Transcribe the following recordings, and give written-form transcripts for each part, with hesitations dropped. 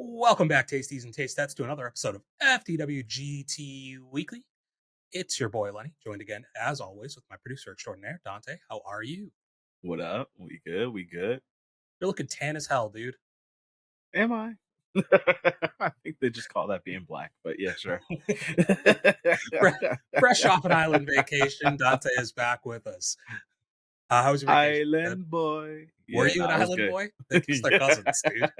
Welcome back, Tasties and Taste Stats, to another episode of FTWGT Weekly. It's your boy Lenny, joined again, as always, with my producer extraordinaire, Dante. How are you? What up? We good? We good? You're looking tan as hell, dude. Am I? I think they just call that being black, but yeah, sure. Fresh off an island vacation, Dante is back with us. How was your vacation? Good. Island boy. Were Yeah, you an no, it was island good. boy? I guess they're Yeah. cousins, dude.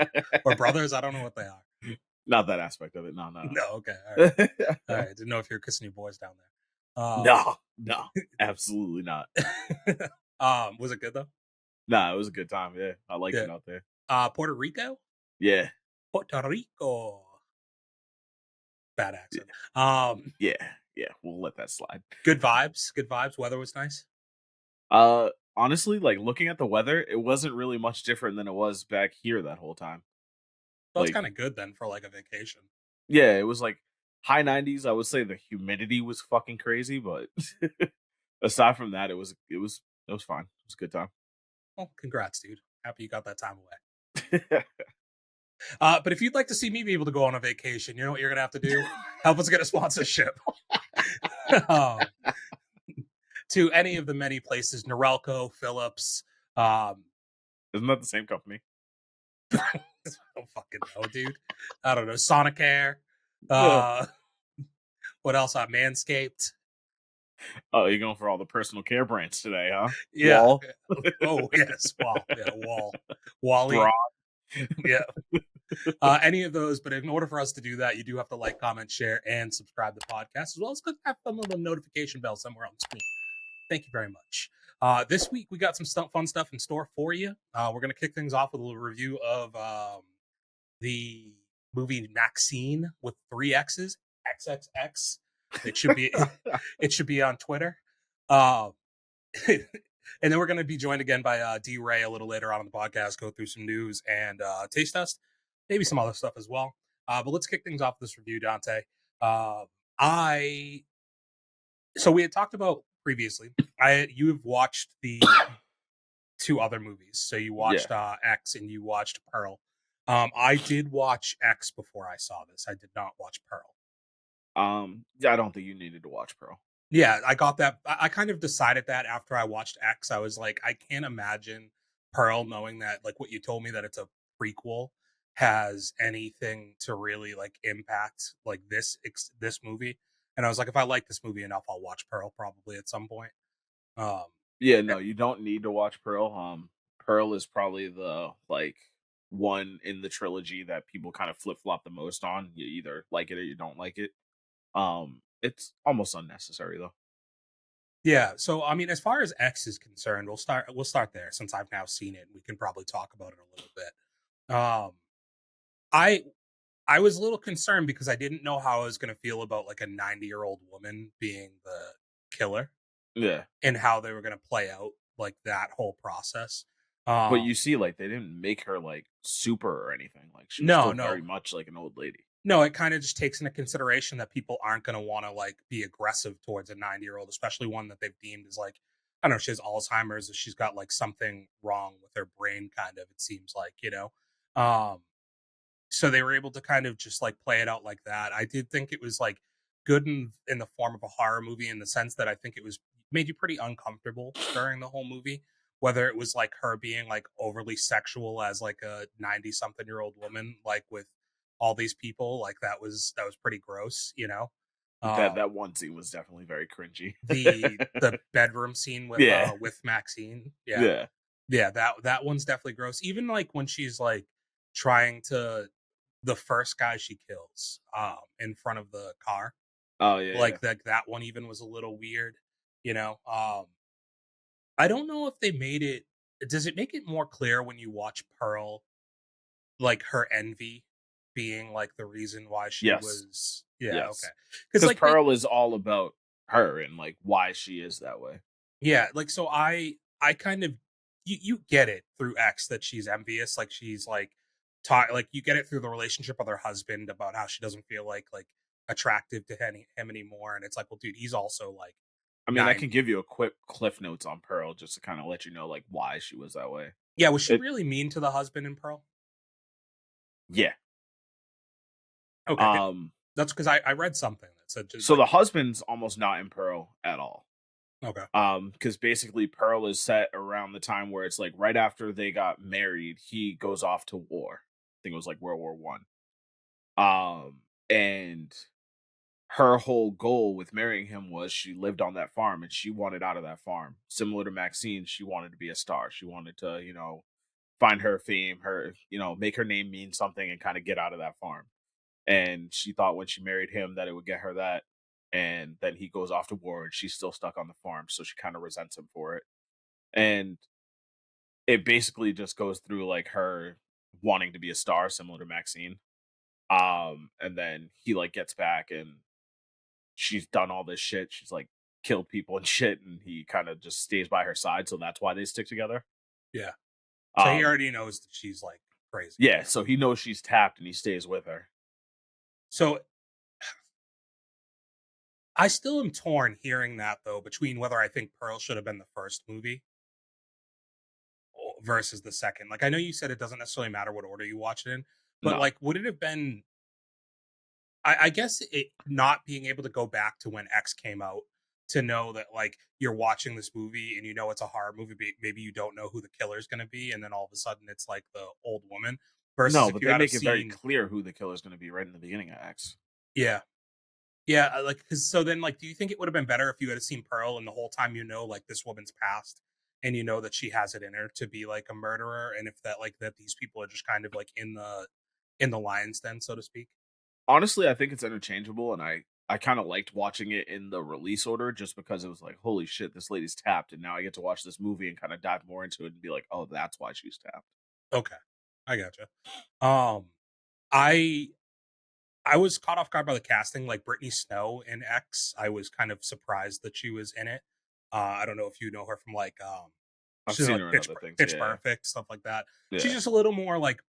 Or brothers. I don't know what they are. Not that aspect of it. No, no, No, okay. All right. All no. right. Didn't know if you're kissing your boys down there. No, no, absolutely not. Was it good, though? Nah, it was a good time. Yeah, I liked Yeah. it out there. Puerto Rico? Yeah, Puerto Rico. Bad yeah, accent. yeah. We'll let that slide. Good vibes. Good vibes. Weather was nice. Honestly, like looking at the weather, it wasn't really much different than it was back here that whole time. Well, it's Like, kind of good then for like a vacation. yeah, it was like high 90s. I would say the humidity was fucking crazy, but aside from that, it was fine. It was a good time. Well, congrats, dude. Happy you got that time away. But if you'd like to see me be able to go on a vacation, you know what you're gonna have to do? Help us get a sponsorship um, to any of the many places: Norelco, Phillips. Um, Isn't that the same company? I don't fucking know, dude. I don't know. Sonicare. Ugh. Uh, what else? Manscaped. Oh, you're going for all the personal care brands today, huh? Yeah. Wall, Oh yes. Wow. Yeah. Wally. bra. Yeah. Any of those, but in order for us to do that, you do have to like, comment, share, and subscribe to the podcast, as well as have a little notification bell somewhere on the screen. Thank you very much. This week we got some fun stuff in store for you. We're gonna kick things off with a little review of the movie MaXXXine with 3 X's, XXX. It should be it should be on Twitter. Uh, and then we're going to be joined again by D Ray a little later on in the podcast, go through some news and taste test, maybe some other stuff as well. But let's kick things off with this review, Dante. Uh, I so we had talked about previously. You've watched the two other movies. So you Yeah. watched X and you watched Pearl. I did watch X before I saw this. I did not watch Pearl. Yeah, I don't think you needed to watch Pearl. Yeah, I got that. I kind of decided that after I watched X. I was like, I can't imagine Pearl knowing that, like what you told me, that it's a prequel, has anything to really like impact like this movie. And I was like, if I like this movie enough, I'll watch Pearl probably at some point. Um, Yeah, eh, no, you don't need to watch Pearl. Pearl is probably the like one in the trilogy that people kind of flip flop the most on. You either like it or you don't like it. It's almost unnecessary though. yeah. So I mean, as far as X is concerned, we'll start there since I've now seen it. And we can probably talk about it a little bit. I I was a little concerned because I didn't know how I was going to feel about like a 90-year-old woman being the killer Yeah. and how they were going to play out like that whole process. But Um, you see, like, they didn't make her, like, super or anything, like, she was no, still very no, much like an old lady. no. It kind of just takes into consideration that people aren't going to want to like be aggressive towards a 90-year-old, especially one that they've deemed as like, I don't know, she has Alzheimer's, or she's got like something wrong with her brain. Kind of, it seems like, Um, so they were able to kind of just like play it out like that. I did think it was like good in the form of a horror movie, in the sense that I think it was made you pretty uncomfortable during the whole movie, whether it was like her being like overly sexual as like a 90 something year old woman, like with all these people, like that was pretty gross, um That one scene was definitely very cringy. the bedroom scene Yeah. with Maxine. Yeah. Yeah. Yeah, that one's definitely gross. Even like when she's like trying to, the first guy she kills in front of the car, Oh, yeah, yeah. like that one even was a little weird, you know. I don't know if they made it, does it make it more clear when you watch Pearl, like her envy being like the reason why she Yes. was, yeah, okay. Yes. Cuz Because like they, Pearl is all about her and, like, why she is that way. yeah, like so I kind of, you get it through X that she's envious, like she's like like you get it through the relationship with her husband about how she doesn't feel like attractive to him anymore, and it's like, well, dude, he's also like I mean, I can 90. give you a quick cliff notes on Pearl just to kinda let you know, like, why she was that way. Yeah, was she It really mean to the husband in Pearl? Yeah. Okay, yeah. Um, That's because I read something that said just so like the husband's almost not in Pearl at all. okay, Because basically Pearl is set around the time where it's like right after they got married, he goes off to war. I think it was like World War One. And her whole goal with marrying him was she lived on that farm and she wanted out of that farm. Similar to Maxine, she wanted to be a star. She wanted to, find her fame, her, make her name mean something and kind of get out of that farm. And she thought when she married him that it would get her that. And then he goes off to war and she's still stuck on the farm. So she kind of resents him for it. And it basically just goes through like her wanting to be a star, similar to Maxine. And then he like gets back and she's done all this shit. She's like killed people and shit, and he kind of just stays by her side. So that's why they stick together. yeah. So he Um, already knows that she's like crazy. yeah, so he knows she's tapped and he stays with her. So I still am torn hearing that though between whether I think Pearl should have been the first movie versus the second. Like I know you said it doesn't necessarily matter what order you watch it in, but No, like would it have been I guess it not being able to go back to when X came out to know that like you're watching this movie and you know it's a horror movie, but maybe you don't know who the killer is going to be, and then all of a sudden it's like the old woman. Versus no, if but you they had have make it very seen, clear who the killer is going to be right in the beginning of X. yeah, yeah, like because so then like, do you think it would have been better if you had seen Pearl and the whole time you know like this woman's past and you know that she has it in her to be like a murderer, and if that like that these people are just kind of like in the lion's den, so to speak. Honestly, I think it's interchangeable, and I kind of liked watching it in the release order just because it was like, holy shit, this lady's tapped, and now I get to watch this movie and kind of dive more into it and be like, oh, that's why she's tapped. Okay, I gotcha. Um, I I was caught off guard by the casting, like Brittany Snow in X. I was kind of surprised that she was in it. I don't know if you know her from like I've she's in seen like her in other things. Pitch Yeah, Perfect stuff like that. She's yeah. just a little more like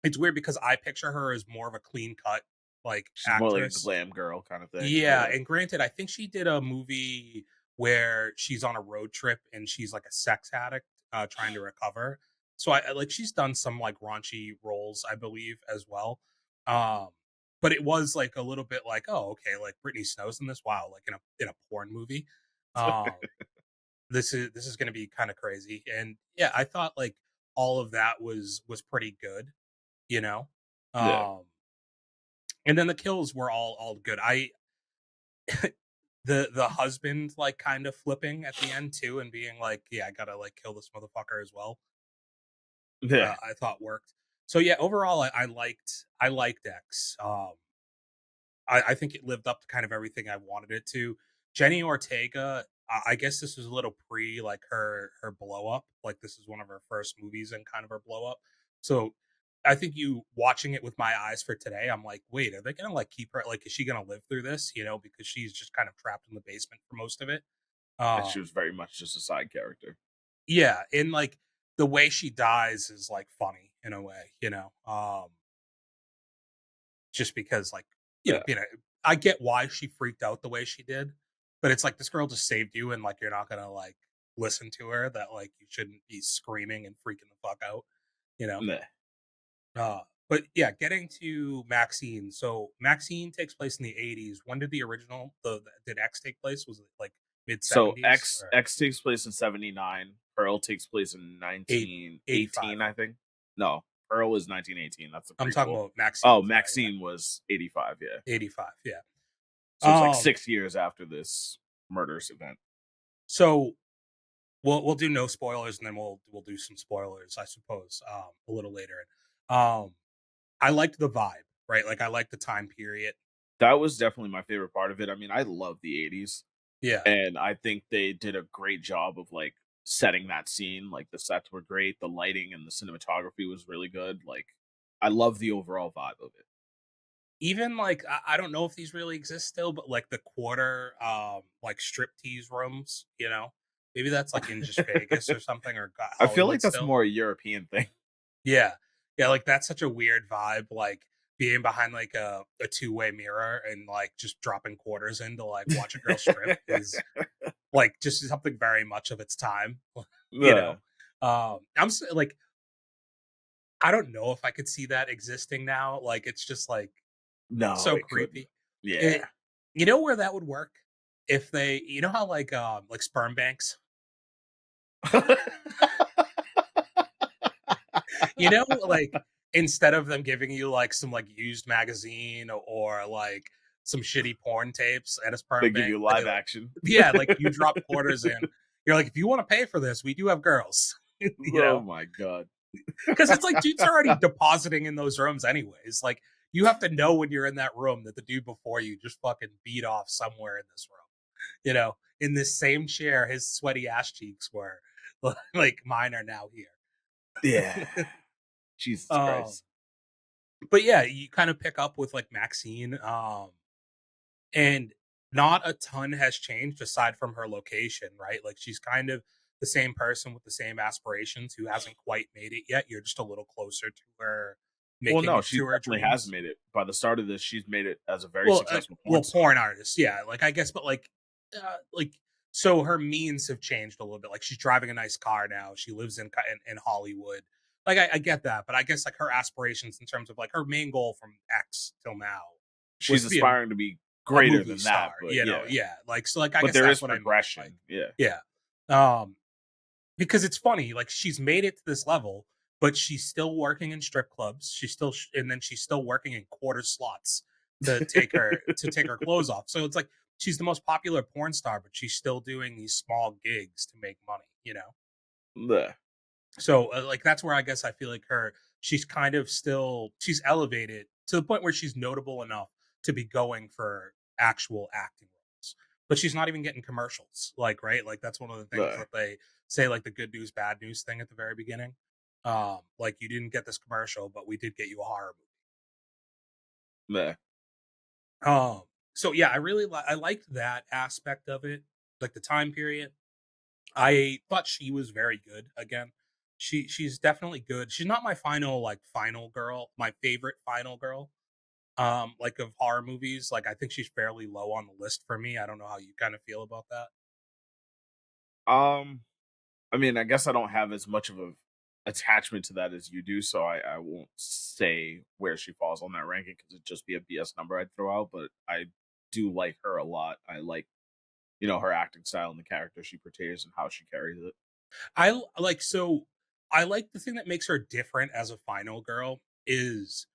it's weird because I picture her as more of a clean cut like She's more like a actress. glam girl kind of thing. Yeah, Yeah. and granted, I think she did a movie where she's on a road trip and she's like a sex addict trying to recover. So like she's done some like raunchy roles, I believe, as well. Um, but it was like a little bit like, oh, okay, like Britney Snow's in this. Wow, like in a porn movie. Um, this is going to be kind of crazy. And yeah, I thought like all of that was pretty good, you know. Yeah. Um, and then the kills were all good. I the husband like kind of flipping at the end too and being like, yeah, I gotta like kill this motherfucker as well. Yeah. I thought worked. So yeah, overall, I liked X. I think it lived up to kind of everything I wanted it to. Jenny Ortega, I guess this was a little pre like her blow up. Like this is one of her first movies and kind of her blow up. So I think you watching it with my eyes for today, I'm like, wait, are they gonna like keep her? Like, is she gonna live through this? You know, because she's just kind of trapped in the basement for most of it. And she Um, was very much just a side character. yeah, and like the way she dies is like funny in a way, just because like Yeah. I get why she freaked out the way she did, but it's like this girl just saved you, and like you're not gonna like listen to her. That like you shouldn't be screaming and freaking the fuck out, you know. Meh. But yeah, getting to Maxine. So Maxine takes place in the '80s. When did the original did X take place? Was it like mid So '70s X or X takes place in 79. Pearl takes place in eight 85? 1918, I think. No, Pearl is 1918. That's the I'm talking prequel. about Maxine. Oh, Sorry, yeah, Maxine was 85, yeah. 85. Yeah. So it's like Um. 6 years after this murderous event. So we'll do no spoilers, and then we'll do some spoilers, I suppose, a little later. I liked the vibe, right? Like I liked the time period. That was definitely my favorite part of it. I mean, I love the 80s, Yeah. and I think they did a great job of like setting that scene. Like the sets were great, the lighting and the cinematography was really good. Like I love the overall vibe of it. Even like I don't know if these really exist still, but like the quarter like striptease rooms, maybe that's like in just Vegas or something, or I feel like Hollywood that's still. more a European thing. Yeah, yeah, like that's such a weird vibe, like being behind like a two-way mirror and like just dropping quarters in to like watch a girl strip is like just something very much of its time, you Yeah. know. Like I don't know if I could see that existing now. Like it's just like No, So it couldn't. creepy. Yeah. It you know where that would work? If they you know how like sperm banks? You know, like instead of them giving you like some like used magazine or like some shitty porn tapes at a They sperm give bank, you they live like action. yeah, like you drop quarters in. You're like, if you want to pay for this, we do have girls. You Oh know? my god. Because it's like dudes are already depositing in those rooms anyways. Like you have to know when you're in that room that the dude before you just fucking beat off somewhere in this room. You know, in this same chair, his sweaty ass cheeks were like mine are now Yeah. here. Jesus um, Christ. but yeah, you kind of pick up with like Maxine, and not a ton has changed aside from her location, right? Like she's kind of the same person with the same aspirations who hasn't quite made it yet. You're just a little closer to her Well, making no, it she to her definitely has dreams. made it. By the start of this, she's made it as a very successful porn Well, star. porn artist, yeah. Like I guess, but like so her means have changed a little bit. Like she's driving a nice car now. She lives in Hollywood. Like I get that, but I guess like her aspirations in terms of like her main goal from X till now was She's to be aspiring to be a greater movie than that, star. but You know, yeah. yeah. Like so, like I But guess there is that's what I mean. Like progression. Yeah. yeah, um, because it's funny. Like she's made it to this level, but she's still working in strip clubs. She's still and then she's still working in quarter slots to take her clothes off. So it's like she's the most popular porn star, but she's still doing these small gigs to make money. You know, Bleh. so like that's where I guess I feel like she's kind of still she's elevated to the point where she's notable enough to be going for actual acting roles, but she's not even getting commercials. Like right, like that's one of the things Bleh. that they say, like the good news bad news thing at the very beginning. Like you didn't get this commercial, but we did get you a horror Bleh. movie. So yeah, I liked that aspect of it, like the time period. I thought she was very good again. She's definitely good. She's not my final girl, my favorite final girl. Like of horror movies. Like I think she's fairly low on the list for me. I don't know how you kind of feel about that. Um, I mean, I guess I don't have as much of a attachment to that as you do, so I won't say where she falls on that ranking because it'd just be a BS number I'd throw out. But I do like her a lot. I like, her acting style and the character she portrays and how she carries it. Like so I like the thing that makes her different as a final girl is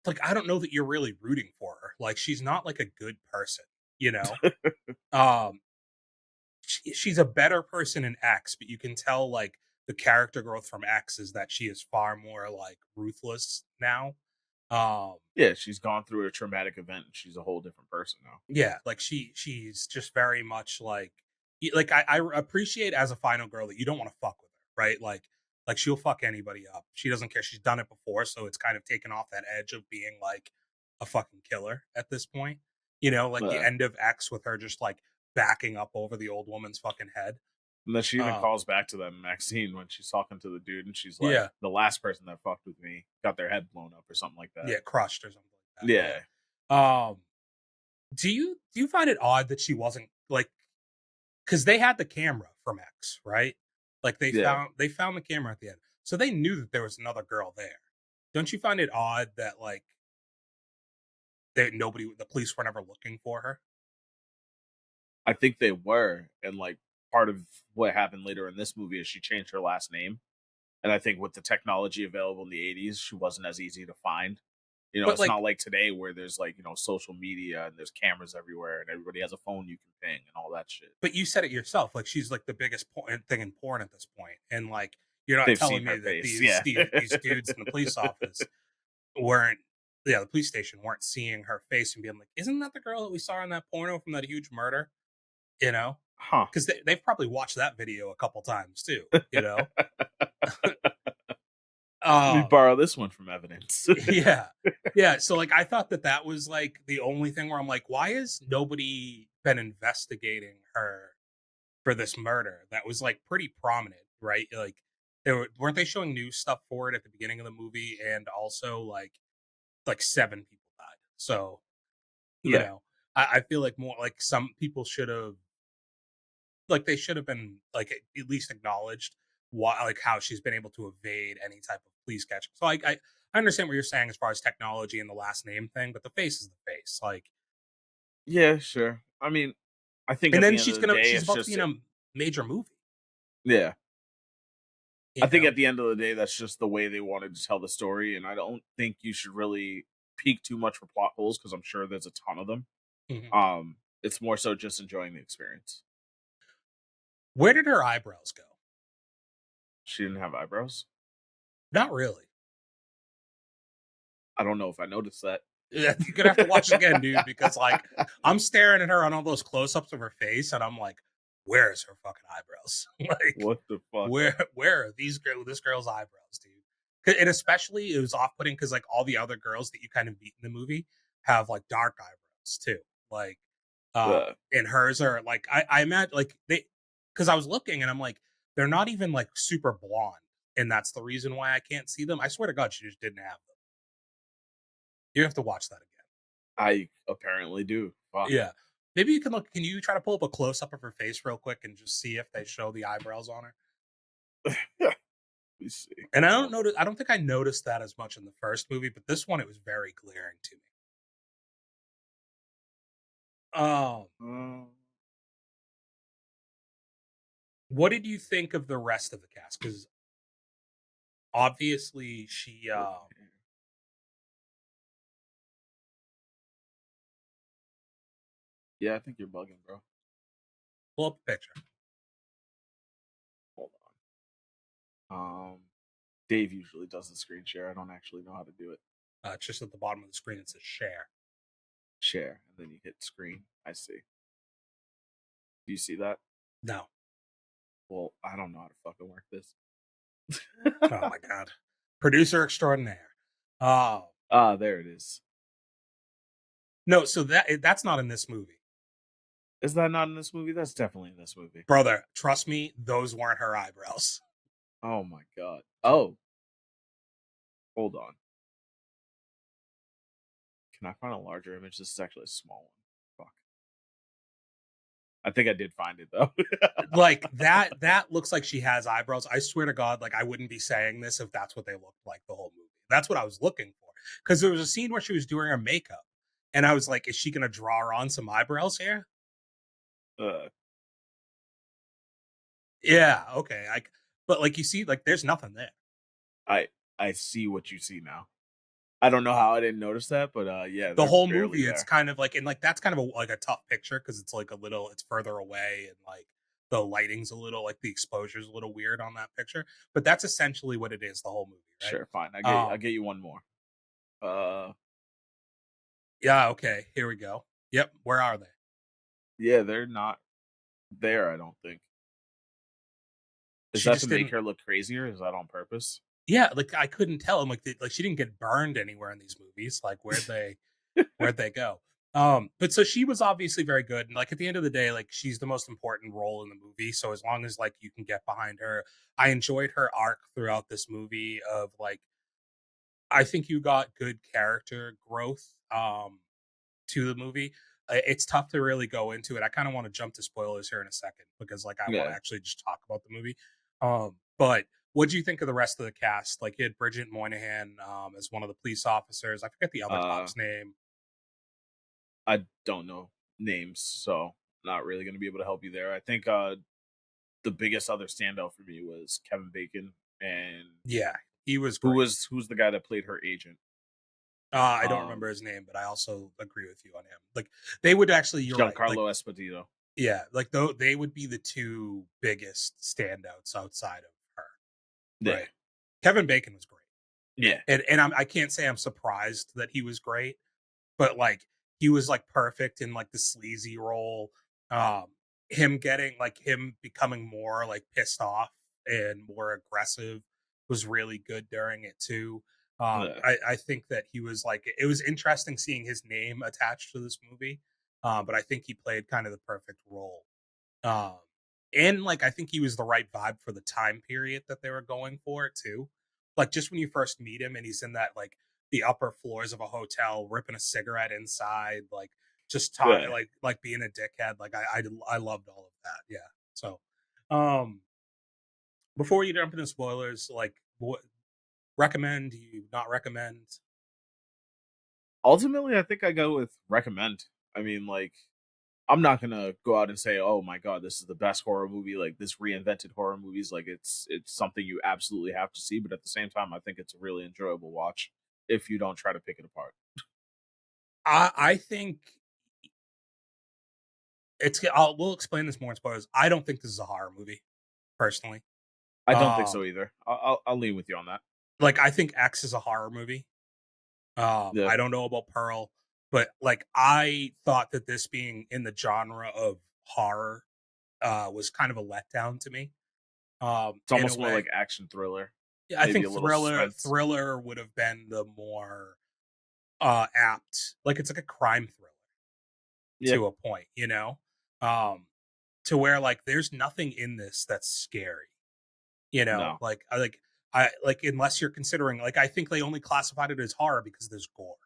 like I don't know that you're really rooting for her. Like she's not like a good person, you know? Um she's a better person in X, but you can tell like the character growth from X is that she is far more like ruthless now. Um, Yeah, she's gone through a traumatic event and she's a whole different person now. yeah, like she's just very much like I appreciate as a final girl that you don't want to fuck with her, right? Like she'll fuck anybody up. She doesn't care. She's done it before, so it's kind of taken off that edge of being like a fucking killer at this point. You know, like the Uh, end of X with her just like backing up over the old woman's fucking head. and then she even Um, calls back to that Maxine when she's talking to the dude and she's like, yeah, the last person that fucked with me got their head blown up or something like that. yeah, crushed or something like that. Yeah. Yeah. Do you find it odd that she wasn't like because they had the camera from X, right? Like Yeah. they found the camera at the end, so they knew that there was another girl there. Don't you find it odd that like the police were never looking for her? I think they were. And like part of what happened later in this movie is she changed her last name. And I think with the technology available in the 80s, she wasn't as easy to find. But It's like, not like today where there's like, social media and there's cameras everywhere and everybody has a phone you can ping and all that shit. but you said it yourself. Like she's like the biggest thing in porn at this point, and like you're not They've telling seen me her that face. Yeah. these dudes in the police office weren't yeah the police station weren't seeing her face and being like, isn't that the girl that we saw in that porno from that huge murder? You know, Huh. because they've probably watched that video a couple times too. You know, Let me um, borrow this one from evidence. yeah, yeah. So like, I thought that that was like the only thing where I'm like, why has nobody been investigating her for this murder? That was like pretty prominent, right? Like, weren't they showing news stuff for it at the beginning of the movie, and also like seven people died. So you Yeah. know, I feel like more like some people should have like they should have been like at least acknowledged why like how she's been able to evade any type of police catching. So I I understand what you're saying as far as technology and the last name thing, but the face is the face. Like, Yeah, sure. I mean, I think and at then the end of the day, she's it's about to be just in a major movie. yeah. I You think know, at the end of the day, that's just the way they wanted to tell the story, and I don't think you should really peek too much for plot holes because I'm sure there's a ton of them. Mhm. It's more so just enjoying the experience. Where did her eyebrows go? She didn't have eyebrows. Not really. I don't know if I noticed that. Yeah, you're gonna have to watch it again, dude, because like I'm staring at her on all those close-ups of her face, and I'm like, where's her fucking eyebrows? Like, What the fuck? where are this girl's eyebrows, dude? And especially it was off-putting because like all the other girls that you kind of meet in the movie have like dark eyebrows too. Like, and hers are like I imagine like they because I was looking and I'm like, they're not even like super blonde, and that's the reason why I can't see them. I swear to God, she just didn't have them. You have to watch that again. I apparently do. Fuck. Yeah. Maybe you can look. Can you try to pull up a close up of her face real quick and just see if they show the eyebrows on her? Let me see. And I don't Hold notice. I don't think I noticed that as much in the first movie, but this one it was very glaring to me. on. What did you think of the rest of the cast? Because obviously she. Okay. Yeah, I think you're bugging, bro. Pull up a picture. Hold on. Dave usually does the screen share. I don't actually know how to do it. It's just at the bottom of the screen. It says share. Share, and then you hit screen. I see. Do you see that? No. Well, I don't know how to fucking work this. Oh my god. Producer extraordinaire. Oh There it is. no. So that's not in this movie, Is that not in this movie? That's definitely in this movie. brother. Trust me, those weren't her eyebrows. Oh my god. Oh, hold on. Can I find a larger image? This is actually a small one. Fuck. I think I did find it though. Like that looks like she has eyebrows. I swear to God, like I wouldn't be saying this if that's what they looked like the whole movie. That's what I was looking for. Because there was a scene where she was doing her makeup, and I was like, is she gonna draw on some eyebrows here? uh, Yeah, okay. But like you see, like there's nothing there. I I see what you see now. I don't know how I didn't notice that, but yeah, The they're whole barely movie, it's there. kind of like, and like that's kind of like a tough picture because it's like it's further away, and like the lighting's a little like the exposure's a little weird on that picture. But that's essentially what it is, the whole movie, right? Sure, fine. I'll Um, get you one more. Uh yeah, okay, here we go. Yep, where are they? yeah, they're not there, I don't think. Is She that to just make didn't. her look crazier? Is that on purpose? Yeah, like I couldn't tell. I'm like, like she didn't get burned anywhere in these movies. Like where'd they go? But so she was obviously very good, and like at the end of the day, like she's the most important role in the movie. So as long as like you can get behind her, I enjoyed her arc throughout this movie. Of like, I think you got good character growth to the movie. It's tough to really go into it. I kind of want to jump to spoilers here in a second because like I want to Yeah. actually just talk about the movie. But what do you think of the rest of the cast? Like you had Bridget Moynihan as one of the police officers. I forget the other Uh cop's name. I don't know names, so not really gonna be able to help you there. I think the biggest other standout for me was Kevin Bacon and Yeah, he was great. who's the guy that played her agent? I don't remember his name, but I also agree with you on him. Like they would actually, you're right. Like Giancarlo Esposito. yeah, like though they would be the two biggest standouts outside of her. Yeah. Right. Kevin Bacon was great. Yeah. And I can't say I'm surprised that he was great, but like he was like perfect in like the sleazy role. Um, him becoming more like pissed off and more aggressive was really good during it too. Yeah. I think that he was like it was interesting seeing his name attached to this movie, but I think he played kind of the perfect role. Um, and like I think he was the right vibe for the time period that they were going for too. Like just when you first meet him and he's in that like the upper floors of a hotel ripping a cigarette inside, like just talk Yeah. like being a dickhead. Like I loved all of that. Yeah. So um before you jump into spoilers, like what recommend? Do you not recommend? Ultimately, I think I go with recommend. I mean, like, I'm not gonna go out and say, "Oh my god, this is the best horror movie." Like this reinvented horror movies, like it's something you absolutely have to see. But at the same time, I think it's a really enjoyable watch if you don't try to pick it apart. I think we'll explain this more in spoilers. I don't think this is a horror movie, personally. I don't think Um, so either. I'll lean with you on that. like I think X is a horror movie. Yeah, I don't know about Pearl, but like I thought that this being in the genre of horror was kind of a letdown to me. it's In a almost more way. like action thriller, Yeah, I maybe think a little thriller suspense. thriller would have been the more apt. Like it's like a crime thriller Yeah, to a point, you know? Um to where like there's nothing in this that's scary, you know? no, Like unless you're considering like I think they only classified it as horror because there's gore.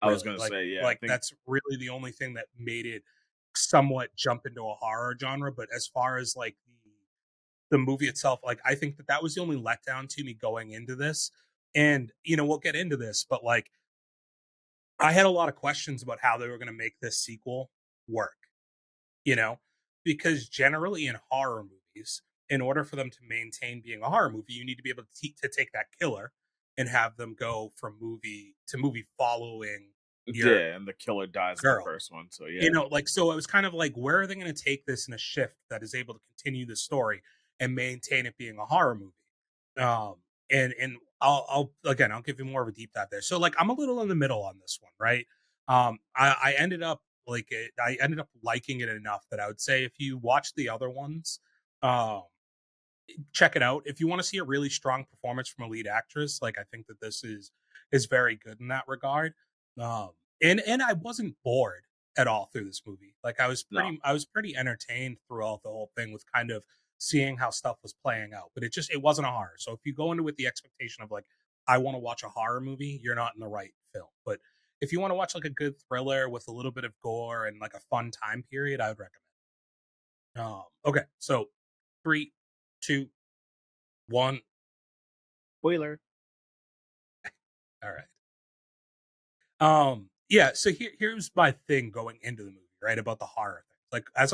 I was Really. gonna Like say, yeah, I like think that's really the only thing that made it somewhat jump into a horror genre, but as far as like the movie itself, like I think that that was the only letdown to me going into this. And you know, we'll get into this, but like I had a lot of questions about how they were going to make this sequel work, you know, because generally in horror movies, in order for them to maintain being a horror movie, you need to be able to take that killer and have them go from movie to movie following your yeah, and the killer dies in the girl. first one, so You yeah, know, like so it was kind of like where are they going to take this in a shift that is able to continue the story and maintain it being a horror movie? Um, and I'll again I'll give you more of a deep dive there. So like I'm a little in the middle on this one, right? I ended up I ended up liking it enough that I would say if you watch the other ones, um, check it out. If you want to see a really strong performance from a lead actress, like I think that this is very good in that regard. Um, and I wasn't bored at all through this movie. Like no, I was pretty entertained throughout the whole thing with kind of seeing how stuff was playing out. But it wasn't a horror. So if you go into with the expectation of like I want to watch a horror movie, you're not in the right film. But if you want to watch like a good thriller with a little bit of gore and like a fun time period, I would recommend. Okay, so 3, 2, 1. spoiler. All right. Yeah, so here's my thing going into the movie, right? About the horror thing. Like as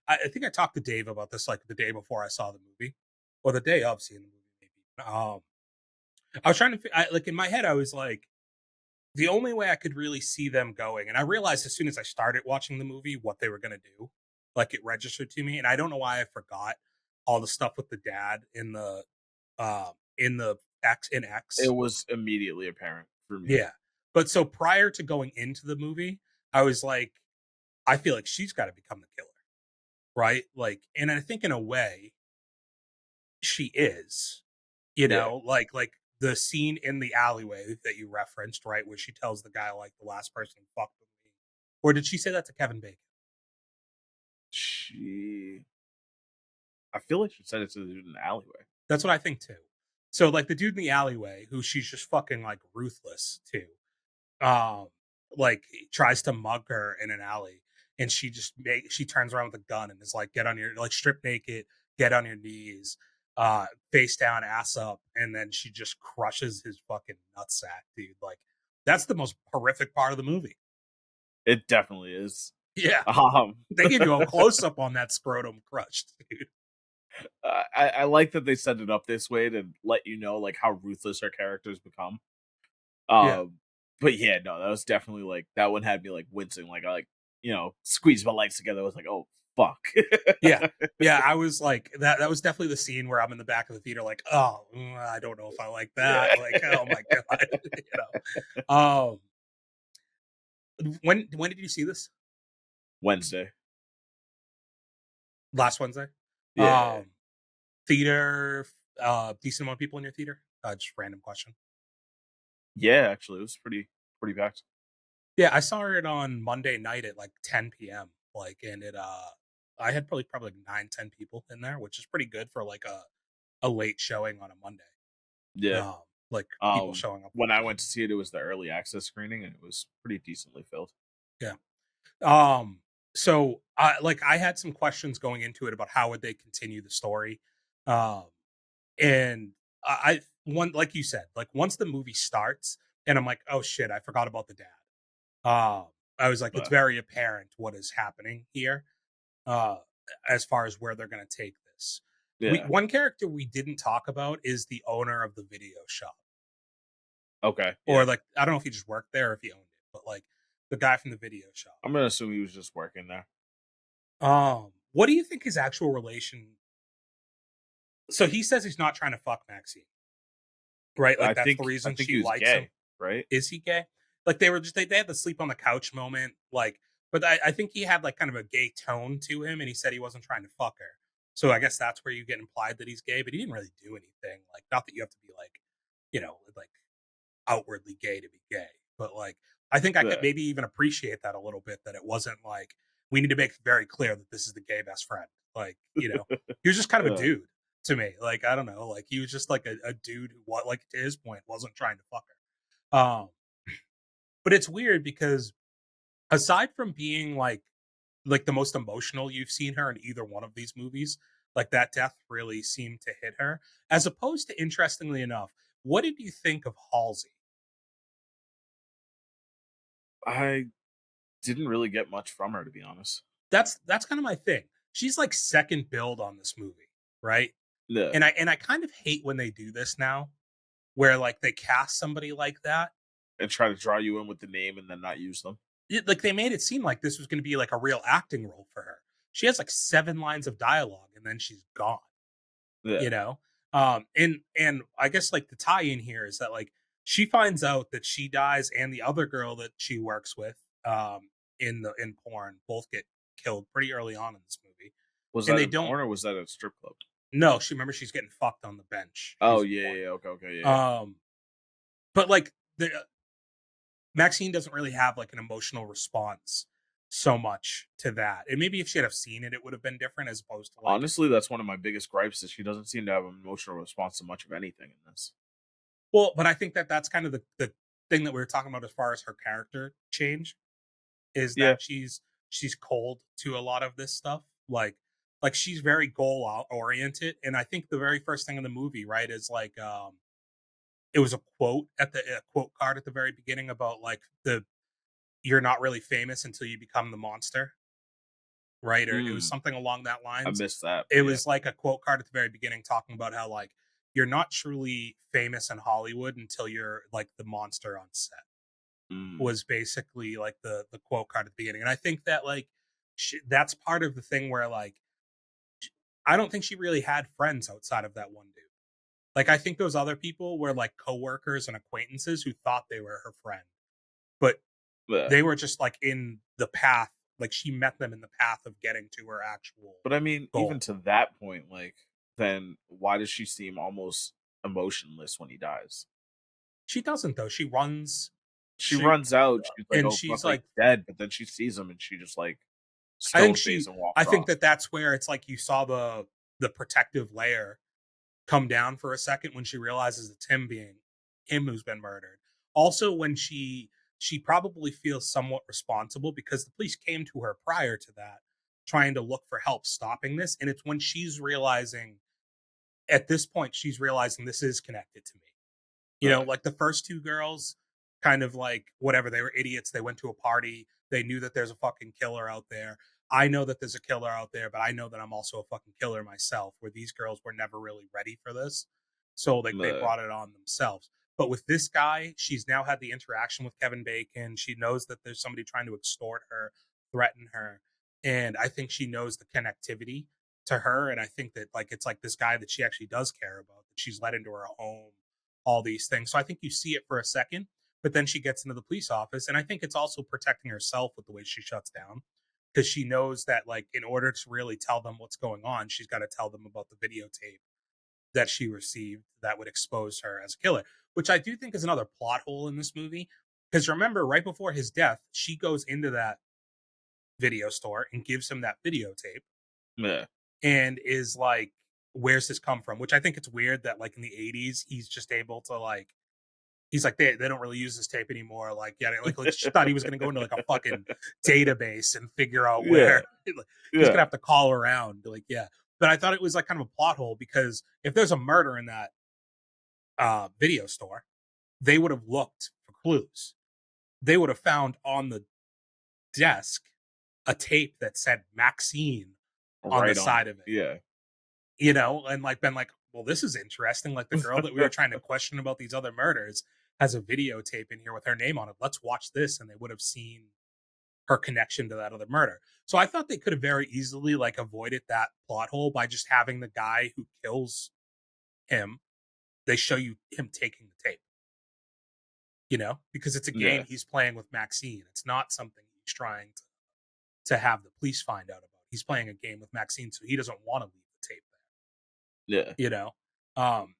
I think I talked to Dave about this like the day before I saw the movie, or the day of seeing the movie, maybe. I was trying to like in my head, I was like, the only way I could really see them going, and I realized as soon as I started watching the movie what they were gonna do, like it registered to me, and I don't know why I forgot all the stuff with the dad in the X in It X. was immediately apparent for me. Yeah. But so prior to going into the movie, I was like, I feel like she's got to become the killer, right? Like, and I think in a way she is, you Yeah, know, like the scene in the alleyway that you referenced, right, where she tells the guy like the last person who fucked with me, or did she say that to Kevin Bacon? she. I feel like she said it to the dude in the alleyway. That's what I think too. So like the dude in the alleyway who she's just fucking like ruthless to, um like tries to mug her in an alley and she turns around with a gun and is like get on your like strip naked, get on your knees, face down, ass up, and then she just crushes his fucking nutsack, dude. Like that's the most horrific part of the movie. It definitely is. Yeah, Um, they give you a close up on that scrotum crushed, dude. I like that they set it up this way to let you know like how ruthless her characters become. Yeah. Um, but yeah, no, that was definitely like that one had me like wincing, like I like squeezed my legs together. I was like, oh fuck. Yeah. Yeah, I was like that was definitely the scene where I'm in the back of the theater like, "Oh, I don't know if I like that." Like, "Oh my god." you know. When did you see this? Wednesday. Last Wednesday? Yeah. Um, theater, decent amount of people in your theater? Just random question. Yeah, actually it was pretty packed. Yeah, I saw it on Monday night at like 10 p.m. Like, and I had probably like 9, 10 people in there, which is pretty good for like a late showing on a Monday. Yeah. Like people showing up When late. I went to see it, it was the early access screening and it was pretty decently filled. Yeah. So I had some questions going into it about how would they continue the story. Um, and one, like you said, like once the movie starts, and I'm like, oh shit, I forgot about the dad. Uh, I was like, it's But very apparent what is happening here, uh, as far as where they're going to take this. yeah, One character we didn't talk about is the owner of the video shop, okay, or yeah. like I don't know if he just worked there or if he owned it, but like the guy from the video shop. I'm gonna assume he was just working there. What do you think his actual relation? So he says he's not trying to fuck Maxine, right? I Like that's the think I reason think she he was likes him. gay, right? Is he gay? Like they were just they had the sleep on the couch moment, like, but I think he had like kind of a gay tone to him, and he said he wasn't trying to fuck her. So I guess that's where you get implied that he's gay, but he didn't really do anything. Like, not that you have to be like, like outwardly gay to be gay, but like I think I could Yeah, maybe even appreciate that a little bit, that it wasn't like we need to make it very clear that this is the gay best friend. Like, he was just kind of a yeah. dude to me. Like, I don't know, like he was just like a dude who, what, like to his point, wasn't trying to fuck her. But it's weird because aside from being like the most emotional you've seen her in either one of these movies, like that death really seemed to hit her. As opposed to, interestingly enough, what did you think of Halsey? I didn't really get much from her, to be honest. That's kind of my thing. She's like second build on this movie, right? Yeah, And I kind of hate when they do this now, where like they cast somebody like that. and try to draw you in with the name and then not use them. Like they made it seem like this was going to be like a real acting role for her. She has like 7 lines of dialogue and then she's gone. Yeah. you know and I guess like the tie-in here is that like she finds out that she dies and the other girl that she works with in porn both get killed pretty early on in this movie, Was and that they in don't porn or was that a strip club? know. She remember she's getting fucked on the bench. Oh She's in yeah, porn. yeah, okay, okay, yeah, yeah. But like the Maxine doesn't really have like an emotional response so much to that, and maybe if she had have seen it, it would have been different, as opposed to like, Honestly, that's one of my biggest gripes is she doesn't seem to have an emotional response to much of anything in this. well, but I think that that's kind of the thing that we were talking about as far as her character change, is Yeah. that she's cold to a lot of this stuff. Like she's very goal oriented, and I think the very first thing in the movie, right, is like it was a quote at the a quote card at the very beginning about like the you're not really famous until you become the monster, right? Or it was Mm, something along that I lines. missed that, It but yeah. was like a quote card at the very beginning talking about how like you're not truly famous in Hollywood until you're like the monster on set, Mm, was basically like the quote card at the beginning. And I think that like that's part of the thing where like I don't think she really had friends outside of that one dude. Like I think those other people were like coworkers and acquaintances who thought they were her friend, but yeah. they were just like in the path. Like she met them in the path of getting to her actual But I mean, even goal. to that point, like, then why does she seem almost emotionless when he dies? She doesn't though. She runs. She She runs out, she's like, and "Oh fuck, she's like like, he's dead," but then she sees him and she just like I think stone face she. and I walks think off. that that's where it's like you saw the protective layer come down for a second when she realizes it's him who's been murdered. Also, when she probably feels somewhat responsible because the police came to her prior to that, trying to look for help stopping this, and it's when she's realizing at this point she's realizing this is connected to me. Yeah. Like the first two girls, kind of like whatever, they were idiots. They went to a party. They knew that there's a fucking killer out there. I know that there's a killer out there, but I know that I'm also a fucking killer myself. Where these girls were never really ready for this. So like they Yeah. brought it on themselves. But with this guy, she's now had the interaction with Kevin Bacon. She knows that there's somebody trying to extort her, threaten her. And I think she knows the connectivity to her. And I think that like it's like this guy that she actually does care about, that she's let into her home, all these things. So I think you see it for a second, but then she gets into the police office. And I think it's also protecting herself with the way she shuts down, because she knows that, like, in order to really tell them what's going on, she's got to tell them about the videotape that she received that would expose her as a killer, which I do think is another plot hole in this movie. Because remember, right before his death, she goes into that video store and gives him that videotape Yeah. and is like, where's this come from? Which I think it's weird that like in the 80s, he's just able to like, he's like, they don't really use this tape anymore. Like, yeah, like she thought he was going to go into like a fucking database and figure out Yeah. where he's going to Yeah. have to call around. Like, yeah. But I thought it was like kind of a plot hole, because if there's a murder in that video store, they would have looked for clues. They would have found on the desk a tape that said MaXXXine on the Right on side it. of it, Yeah. and like been like, well, this is interesting. Like the girl that we were trying to question about these other murders has a videotape in here with her name on it. Let's watch this. And they would have seen her connection to that other murder. So I thought they could have very easily like avoided that plot hole by just having the guy who kills him, they show you him taking the tape, because it's a game Yeah. he's playing with MaXXXine. It's not something he's trying to have the police find out about. He's playing a game with MaXXXine, so he doesn't want to leave the tape Yeah. there, Um,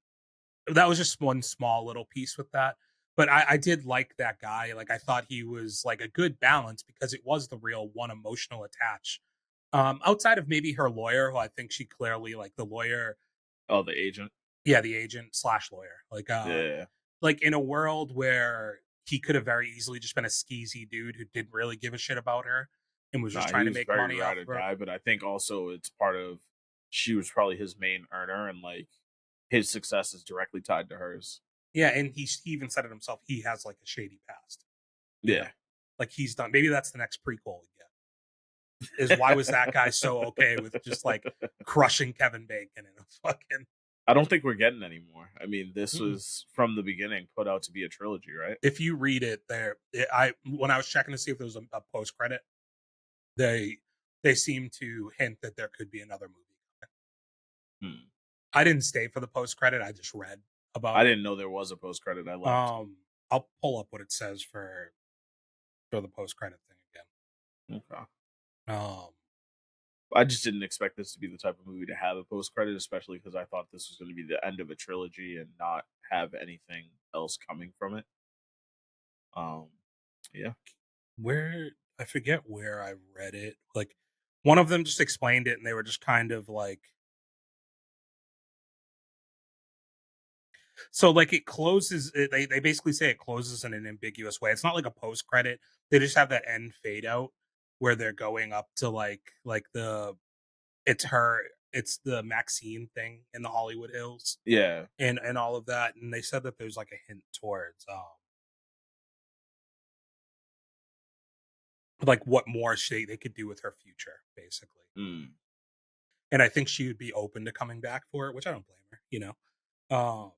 that was just one small little piece with that. But I did like that guy. Like I thought he was like a good balance because it was the real one emotional attach. Outside of maybe her lawyer, who I think she clearly like the lawyer, Oh, the agent. yeah, the agent slash lawyer. Yeah. Like in a world where he could have very easily just been a skeezy dude who didn't really give a shit about her and was just Nah, he trying to was make very money off ride or of her. die, but I think also it's part of she was probably his main earner, and like his success is directly tied to hers. Yeah, and he even said it himself. He has like a shady past, you know, Yeah. like he's done. Maybe that's the next prequel we get. Is why was that guy so okay with just like crushing Kevin Bacon in a fucking? I don't think we're getting any more. I mean, this Mm-mm. was from the beginning put out to be a trilogy, right? If you read it, I when I was checking to see if there was a post credit, they they seem to hint that there could be another movie. Hmm. I didn't stay for the post credit. I just read about I it. didn't know there was a post credit. I left. I'll pull up what it says for the post credit thing Okay. again. I just didn't expect this to be the type of movie to have a post credit, especially because I thought this was going to be the end of a trilogy and not have anything else coming from it. Um, yeah, Where I forget where I read it. Like one of them just explained it, and they were just kind of like, so like it closes. They basically say it closes in an ambiguous way. It's not like a post credit. They just have that end fade out where they're going up to like the it's her it's the MaXXXine thing in the Hollywood Hills yeah, and all of that. And they said that there's like a hint towards like what more they could do with her future, basically. mm, And I think she would be open to coming back for it, which I don't blame her.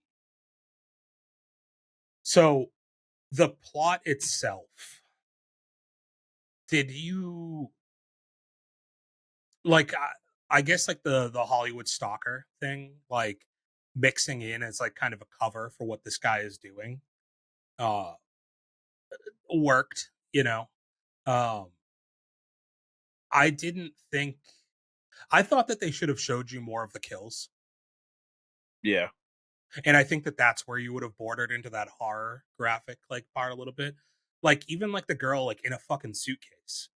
So the plot itself, did you like? I guess like the Hollywood stalker thing, like mixing in as like kind of a cover for what this guy is doing, uh, worked. Um, I didn't think. I thought that they should have showed you more of the kills. yeah, And I think that that's where you would have bordered into that horror graphic like part a little bit. Like even like the girl like in a fucking suitcase.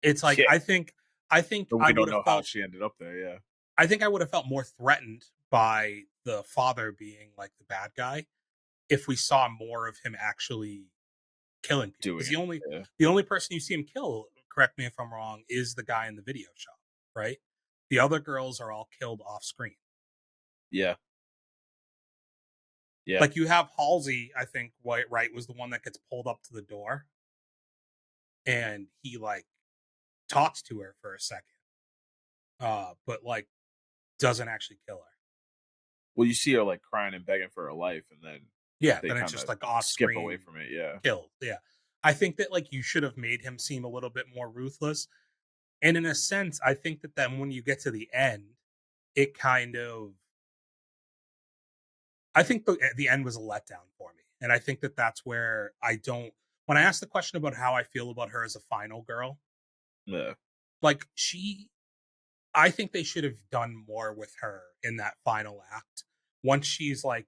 It's like yeah. I think But I we would don't have know how felt she ended up there. Yeah, I think I would have felt more threatened by the father being like the bad guy if we saw more of him actually killing people. doing Because it. Yeah, the only person you see him kill, correct me if I'm wrong, is the guy in the video shop, right? The other girls are all killed off screen. yeah, yeah, Like you have Halsey, I think White right was the one that gets pulled up to the door and he like talks to her for a second. But like doesn't actually kill her. Well, you see her like crying and begging for her life, and then Yeah, they then it's kind just of like off skip away screen from it. Yeah, killed. Yeah. I think that like you should have made him seem a little bit more ruthless. And in a sense, I think that then when you get to the end, it kind of I think the end was a letdown for me. And I think that that's where I don't when I asked the question about how I feel about her as a final girl, yeah, like I think they should have done more with her in that final act. Once she's like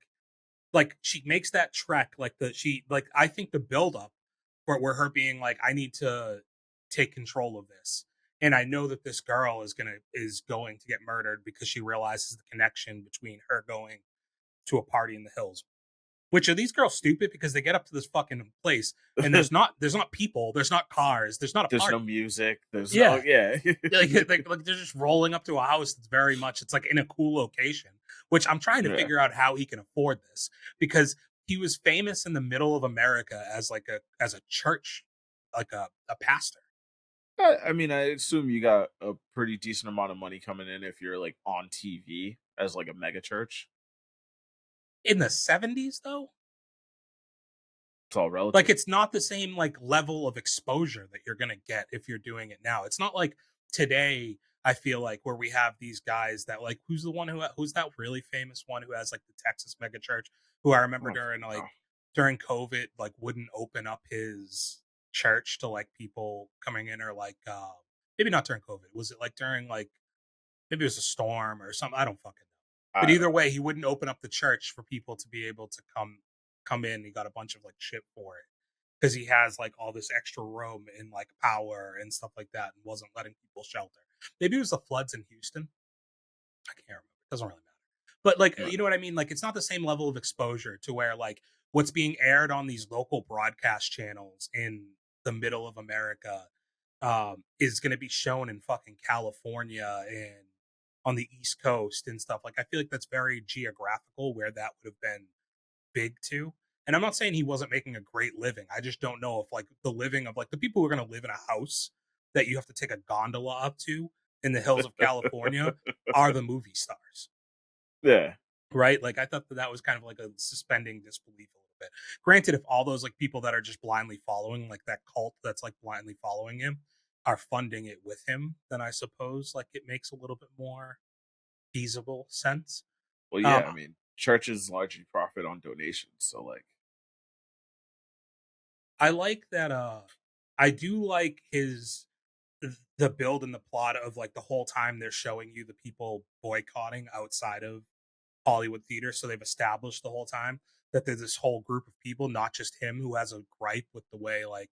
she makes that trek, like I think the build up where her being like, I need to take control of this. And I know that this girl is going to get murdered because she realizes the connection between her going to a party in the hills. Which are these girls stupid because they get up to this fucking place and there's not people, there's not cars, there's not a there's no party. music. There's no Yeah. yeah, Like they're just rolling up to a house that's very much it's like in a cool location, which I'm trying to Yeah. figure out how he can afford this, because he was famous in the middle of America as like a church, like a pastor I mean, I assume you got a pretty decent amount of money coming in if you're like on TV as like a mega church. in the 70s though. It's all Like, relative. it's not the same, like, level of exposure that you're gonna get if you're doing it now. It's not like today, I feel like, where we have these guys that, like, who's that really famous one who has, like, the Texas mega church, who I remember Oh, during COVID, like, wouldn't open up his church to, like, people coming in, or, like, maybe not during COVID. Was it, like, during, like, maybe it was a storm or something? I don't fucking know. But I don't either know. way, he wouldn't open up the church for people to be able to come in. He got a bunch of, like, shit for it because he has like all this extra room and like power and stuff like that, and wasn't letting people shelter. Maybe it was the floods in Houston. I can't remember. It doesn't really matter. But like, No. you know what I mean? Like, it's not the same level of exposure to where like what's being aired on these local broadcast channels in the middle of America is going to be shown in fucking California and on the East Coast and stuff. Like, I feel like that's very geographical where that would have been big too. And I'm not saying he wasn't making a great living. I just don't know if like the living of like the people who are going to live in a house that you have to take a gondola up to in the hills of California are the movie stars, Yeah. right? Like, I thought that that was kind of like a suspending disbelief a little bit. Granted, if all those like people that are just blindly following, like that cult that's like blindly following him, are funding it with him, then I suppose like it makes a little bit more feasible sense. Well, Um, yeah. I mean, churches largely profit on donations, so like, I like that. I do like his the build and the plot of like the whole time they're showing you the people boycotting outside of Hollywood theater. So they've established the whole time that there's this whole group of people, not just him, who has a gripe with the way like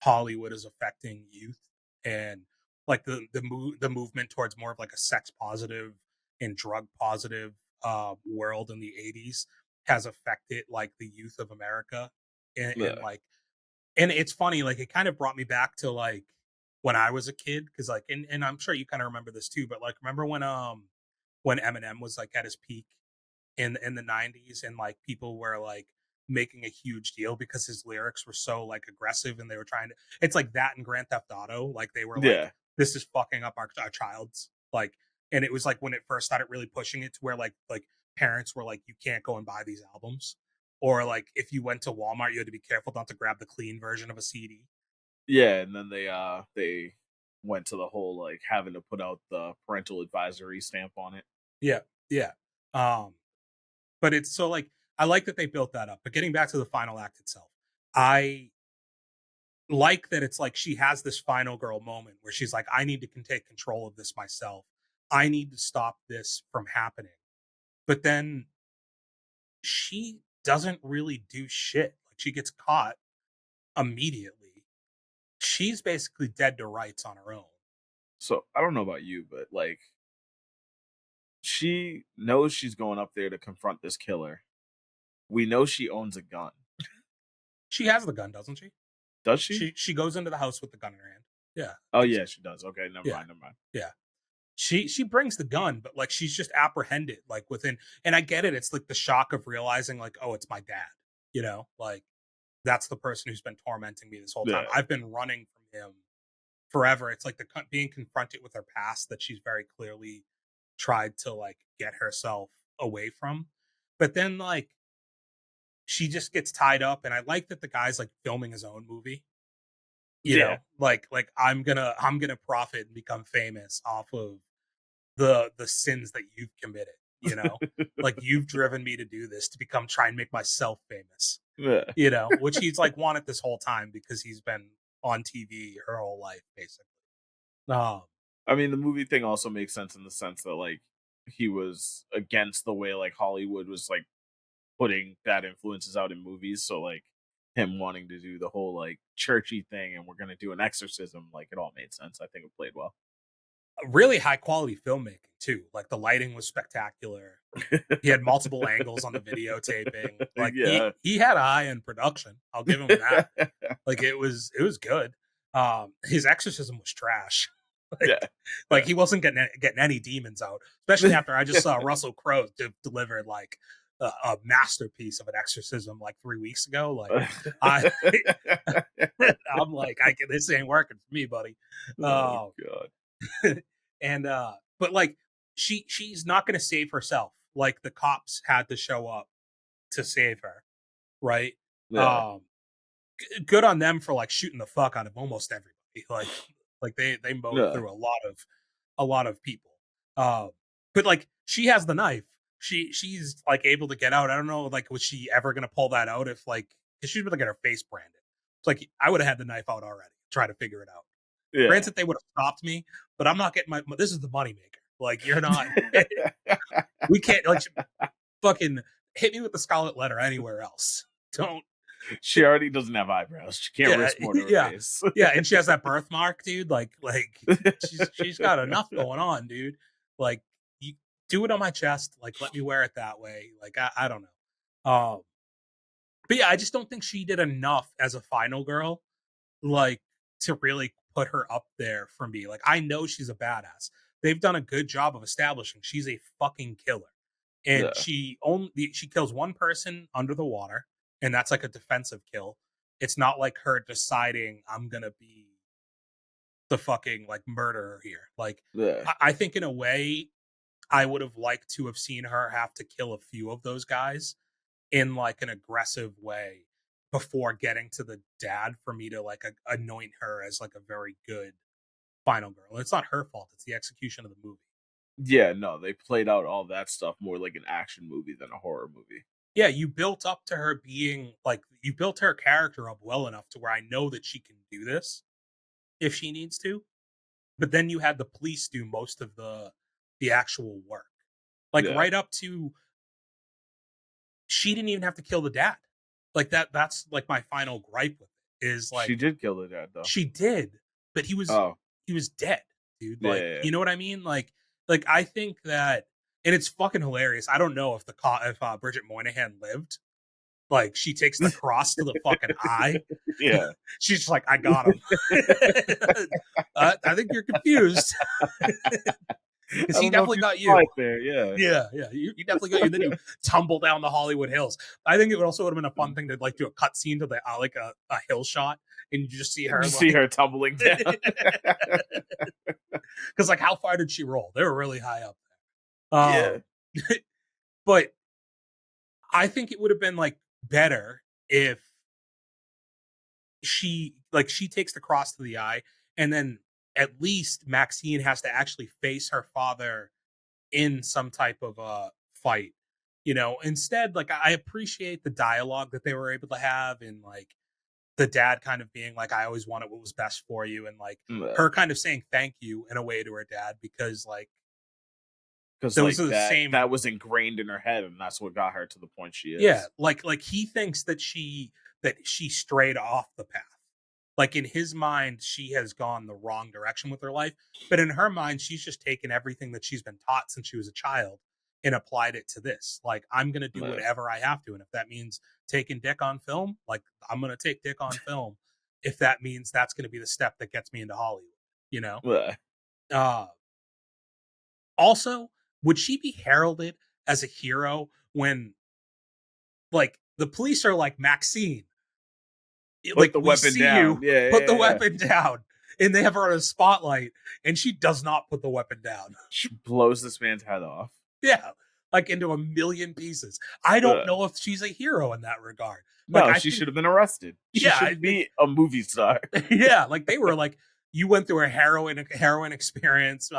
Hollywood is affecting youth, and like the movement towards more of like a sex positive and drug positive world in the 80s has affected like the youth of America, and yeah, like, and it's funny, like it kind of brought me back to like when I was a kid, because like, and I'm sure you kind of remember this too, but like remember when Eminem was like at his peak in the 90s, and like people were like making a huge deal because his lyrics were so like aggressive, and they were trying to, it's like that and Grand Theft Auto, like they were like, yeah, this is fucking up our child's like, and it was like when it first started really pushing it to where like parents were like, you can't go and buy these albums, or like if you went to Walmart you had to be careful not to grab the clean version of a CD. yeah. And then they went to the whole like having to put out the parental advisory stamp on it. Yeah, yeah. um but it's so like, I like that they built that up. But getting back to the final act itself, I like that it's like she has this final girl moment where she's like, I need to take control of this myself. I need to stop this from happening. But then she doesn't really do shit. Like, she gets caught immediately. She's basically dead to rights on her own. So I don't know about you, but like she knows she's going up there to confront this killer. We know she owns a gun. She has the gun, doesn't she? Does she? She goes into the house with the gun in her hand. Yeah, I Oh think so. yeah, she does. Okay, never Yeah, mind, never mind. yeah. She brings the gun, but like she's just apprehended like within, and I get it. It's like the shock of realizing like, oh, it's my dad. You know, like that's the person who's been tormenting me this whole time. Yeah, I've been running from him forever. It's like the being confronted with her past that she's very clearly tried to like get herself away from. But then like she just gets tied up, and I like that the guy's like filming his own movie. You yeah, know, like I'm gonna profit and become famous off of the sins that you've committed, you know? Like, you've driven me to do this to become try and make myself famous, yeah. you know, which he's like wanted this whole time because he's been on TV her whole life, basically. Um, I mean, the movie thing also makes sense in the sense that like he was against the way like Hollywood was like putting bad influences out in movies. So like him wanting to do the whole like churchy thing and we're gonna do an exorcism, like it all made sense. I think it played well. really high quality filmmaking too. Like the lighting was spectacular. He had multiple angles on the videotaping. Like Yeah. he had an eye in production. I'll give him that. Like it was good. His exorcism was trash. Yeah. Like he wasn't getting any demons out, especially after I just saw Russell Crowe deliver like a masterpiece of an exorcism like 3 weeks ago. Like I, I'm like, this ain't working for me, buddy. Oh Uh, god. and but like she's not going to save herself. Like the cops had to show up to save her, right? Yeah. Um, good on them for like shooting the fuck out of almost everybody. Like they mowed Yeah. through a lot of people. But like she has the knife. She's like able to get out. I don't know, like was she ever gonna pull that out if like because she's gonna get her face branded. It's like I would have had the knife out already, try to figure it out. Yeah. Granted, they would have stopped me, but I'm not getting my. This is the moneymaker. Like you're not. We can't like fucking hit me with the scarlet letter anywhere else. Don't. She already doesn't have eyebrows. She can't Yeah, risk more to her yeah, face. yeah, and she has that birthmark, dude. Like she's got enough going on, dude. Like you do it on my chest. Like let me wear it that way. Like I don't know. But yeah, I just don't think she did enough as a final girl, like to really put her up there for me. Like I know she's a badass. They've done a good job of establishing she's a fucking killer. And Yeah. she kills one person under the water, and that's like a defensive kill. It's not like her deciding I'm gonna be the fucking like murderer here. Like Yeah. I think in a way I would have liked to have seen her have to kill a few of those guys in like an aggressive way before getting to the dad for me to like anoint her as like a very good final girl. It's not her fault. It's the execution of the movie. Yeah, no, they played out all that stuff more like an action movie than a horror movie. Yeah, you built up to her being like you built her character up well enough to where I know that she can do this if she needs to. But then you had the police do most of the actual work. Like Yeah. right up to she didn't even have to kill the dad. Like that's like my final gripe with it is She like did kill the dad though. she did, but Oh. he was dead, dude. Yeah, Like, yeah, yeah. you know what I mean? Like I think that and it's fucking hilarious. I don't know if if Bridget Moynihan lived. Like she takes the cross to the fucking eye. Yeah. She's just like, I got him. I think you're confused I because he don't know if definitely you got saw you. it there, yeah. Yeah, yeah, you definitely got you. And then you tumble down the Hollywood Hills. I think it would also would have been a fun thing to like do a cut scene to the like a hill shot, and you just see her You see like her tumbling down. because like how far did she roll? They were really high up there. Yeah. But I think it would have been like better if she takes the cross to the eye, and then at least Maxine has to actually face her father in some type of a fight. You know, instead, like I appreciate the dialogue that they were able to have, and like the dad kind of being like, "I always wanted what was best for you," and like Yeah. her kind of saying thank you in a way to her dad because like 'Cause, those are like, the that same. was ingrained in her head, and that's what got her to the point she Yeah, is. like he thinks that she strayed off the path. Like in his mind, she has gone the wrong direction with her life, but in her mind, she's just taken everything that she's been taught since she was a child and applied it to this. Like I'm gonna do Yeah. whatever I have to, and if that means taking dick on film, like I'm gonna take dick on film. If that means that's gonna be the step that gets me into Hollywood, you know. Yeah. Uh, Also, would she be heralded as a hero when like the police are like Maxine, Put like the we weapon see down. you Yeah, put the yeah, yeah. weapon down, and they have her on a spotlight, and she does not put the weapon down. She blows this man's head off. Yeah, like into a million pieces. I don't know if she's a hero in that regard. Like No, I she think, should have been arrested. She yeah, I should think, be a movie star. yeah, like they were like you went through a heroin experience,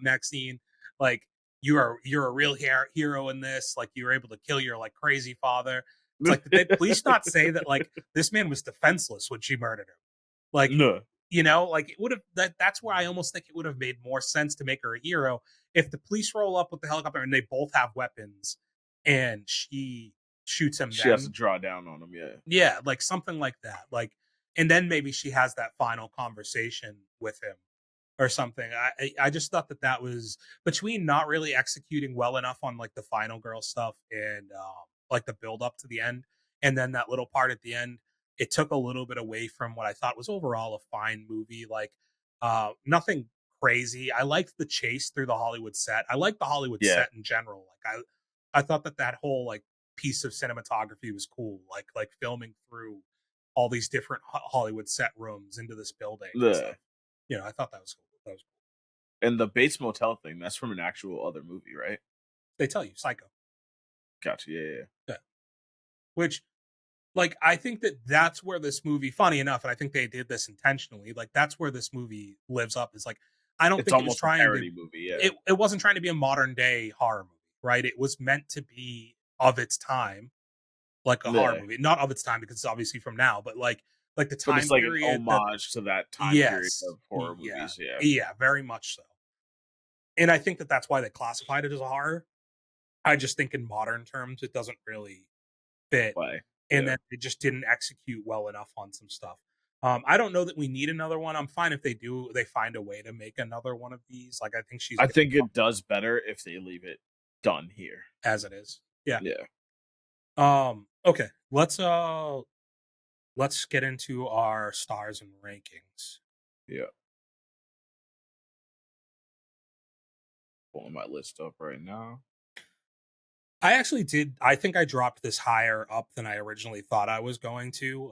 Maxine. Like you're a real hero in this. Like you were able to kill your like crazy father. It's like did they please not say that like this man was defenseless when she murdered him. Like No. you know, like it would have that's where I almost think it would have made more sense to make her a hero if the police roll up with the helicopter and they both have weapons and she shoots him She has to then. draw down on him, yeah. Yeah, like something like that. Like and then maybe she has that final conversation with him or something. I just thought that that was between not really executing well enough on like the final girl stuff and like the build up to the end, and then that little part at the end. It took a little bit away from what I thought was overall a fine movie. Like Nothing crazy. I liked the chase through the Hollywood set. I like the Hollywood Yeah, set in general. Like I thought that whole like piece of cinematography was cool. Like filming through all these different Hollywood set rooms into this building and the stuff. You know, I thought that was cool. That was cool. and the Bates Motel thing, that's from an actual other movie, right? They tell you Psycho. Gotcha. Yeah, yeah. Yeah. Which like I think that's where this movie, funny enough, and I think they did this intentionally, like that's where this movie lives up. Is like I don't It's think it was almost a trying to parody movie. Yeah, it wasn't trying to be a modern day horror movie, right? It was meant to be of its time, like a horror yeah. movie. Not of its time because it's obviously from now, but like the But time it's like an period that homage to that time period yes. of horror movies. Yeah, Yeah, very much so. And I think that's why they classified it as a horror. I just think in modern terms it doesn't really fit, play. and Yeah, then it just didn't execute well enough on some stuff. I don't know that we need another one. I'm fine if they do. They find a way to make another one of these. Like I think she's I good think it does better if they leave it done here. as it is. Yeah. Yeah, Okay. Let's get into our stars and rankings. yeah. Pulling my list up right now. I actually did. I think I dropped this higher up than I originally thought I was going to.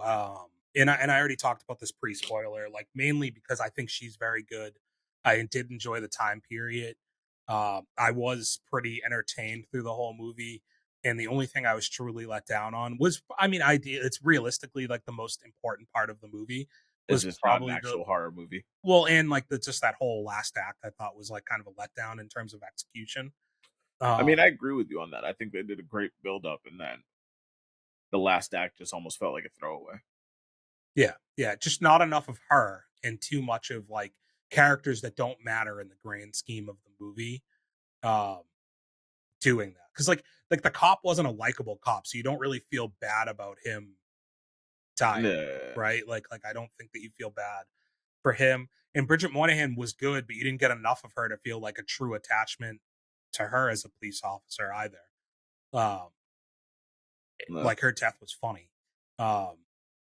And I already talked about this pre spoiler, like mainly because I think she's very good. I did enjoy the time period. I was pretty entertained through the whole movie, and the only thing I was truly let down on was, I mean, it's realistically like the most important part of the movie It's was just not an probably the actual horror movie. well, and like the just that whole last act I thought was like kind of a letdown in terms of execution. I Um, mean, I agree with you on that. I think they did a great build up, and then the last act just almost felt like a throwaway. Yeah, just not enough of her and too much of like characters that don't matter in the grand scheme of the movie. Um, Doing that because like the cop wasn't a likable cop, so you don't really feel bad about him dying, Nah, right? Like I don't think that you feel bad for him. And Bridget Moynihan was good, but you didn't get enough of her to feel like a true attachment to her as a police officer either. Um, nah. like her death was funny. Um,